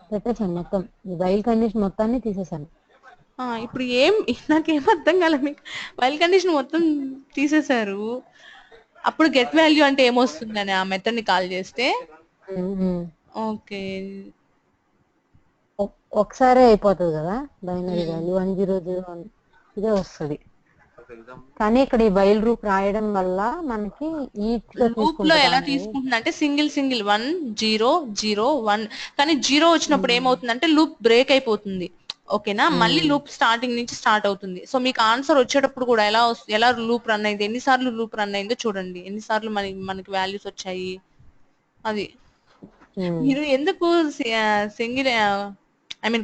పెట్టేశాను మొత్తం, ఈ వైల్ కండిషన్ మొత్తాన్ని తీసేసాను. ఇప్పుడు నాకేం అర్థం కాలే, మీకు వైల్ కండిషన్ మొత్తం తీసేశారు. అప్పుడు గెట్ వాల్యూ అంటే ఏమొస్తుందని ఆ మెథడ్ ని కాల్ చేస్తే. ఓకే, ఒకసారి అయిపోతుంది కదా బైనరీ వాల్యూ 1001 ఇదే వస్తుంది. కానీ ఇక్కడ ఈ వైల్ రూప్ రాయడం వల్ల మనకి లూప్ లో ఎలా తీసుకుంటుంది అంటే సింగిల్ 1 0 0 1, కానీ 0 వచ్చినప్పుడు ఏమవుతుందంటే లూప్ బ్రేక్ అయిపోతుంది. ఓకేనా, మళ్ళీ లూప్ స్టార్టింగ్ నుంచి స్టార్ట్ అవుతుంది. సో మీకు ఆన్సర్ వచ్చేటప్పుడు కూడా ఎలా లూప్ రన్ అయింది, ఎన్నిసార్లు లూప్ రన్ అయిందో చూడండి, ఎన్నిసార్లు మనకి వాల్యూస్ వచ్చాయి. అది మీరు ఎందుకు సింగిల్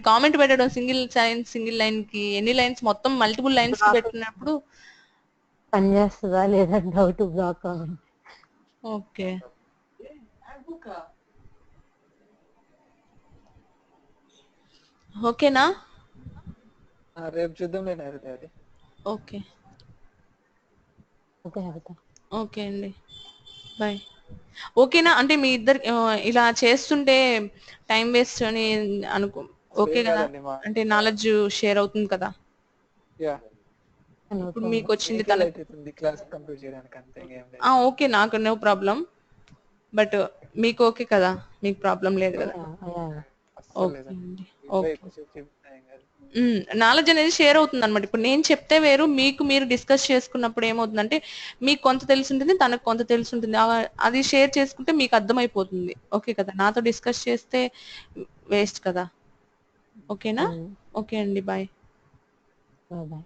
కామెంట్ పెట్టడం సింగిల్ లైన్ కి ఎన్ని లైన్స్, మొత్తం మల్టిపుల్ లైన్స్ కి పెట్టినప్పుడు పనిచేస్తుందా లేదా డౌట్ బ్లాక్ అవ్వదు. ఓకే, ఓకేనా, రేపు చూద్దాం నేను అది. ఓకే ఓకే హరిత, ఓకే అండి, బాయ్. ఓకేనా, అంటే మీ ఇద్దరు ఇలా చేస్తుంటే టైం వేస్ట్ అని అనుకో, ఓకే కదా, అంటే నాలెడ్జ్ షేర్ అవుతుంది కదా. ఇప్పుడు మీకు వచ్చింది క్లాస్ కంప్లీట్ చేయడానికి అంతే, ఓకే, నాకు నో ప్రాబ్లం, బట్ మీకు ఓకే కదా, మీకు ప్రాబ్లం లేదు కదా. ఓకే అండి, ఓకే. నాలెడ్జ్ అనేది షేర్ అవుతుంది అనమాట. ఇప్పుడు నేను చెప్తే వేరు, మీరు డిస్కస్ చేసుకున్నప్పుడు ఏమవుతుందంటే మీకు కొంత తెలిసి ఉంటుంది, తనకు కొంత తెలిసి ఉంటుంది. అది షేర్ చేసుకుంటే మీకు అర్థమైపోతుంది. ఓకే కదా, నాతో డిస్కస్ చేస్తే వేస్ట్ కదా. ఓకేనా, ఓకే అండి, బాయ్. బాయ్.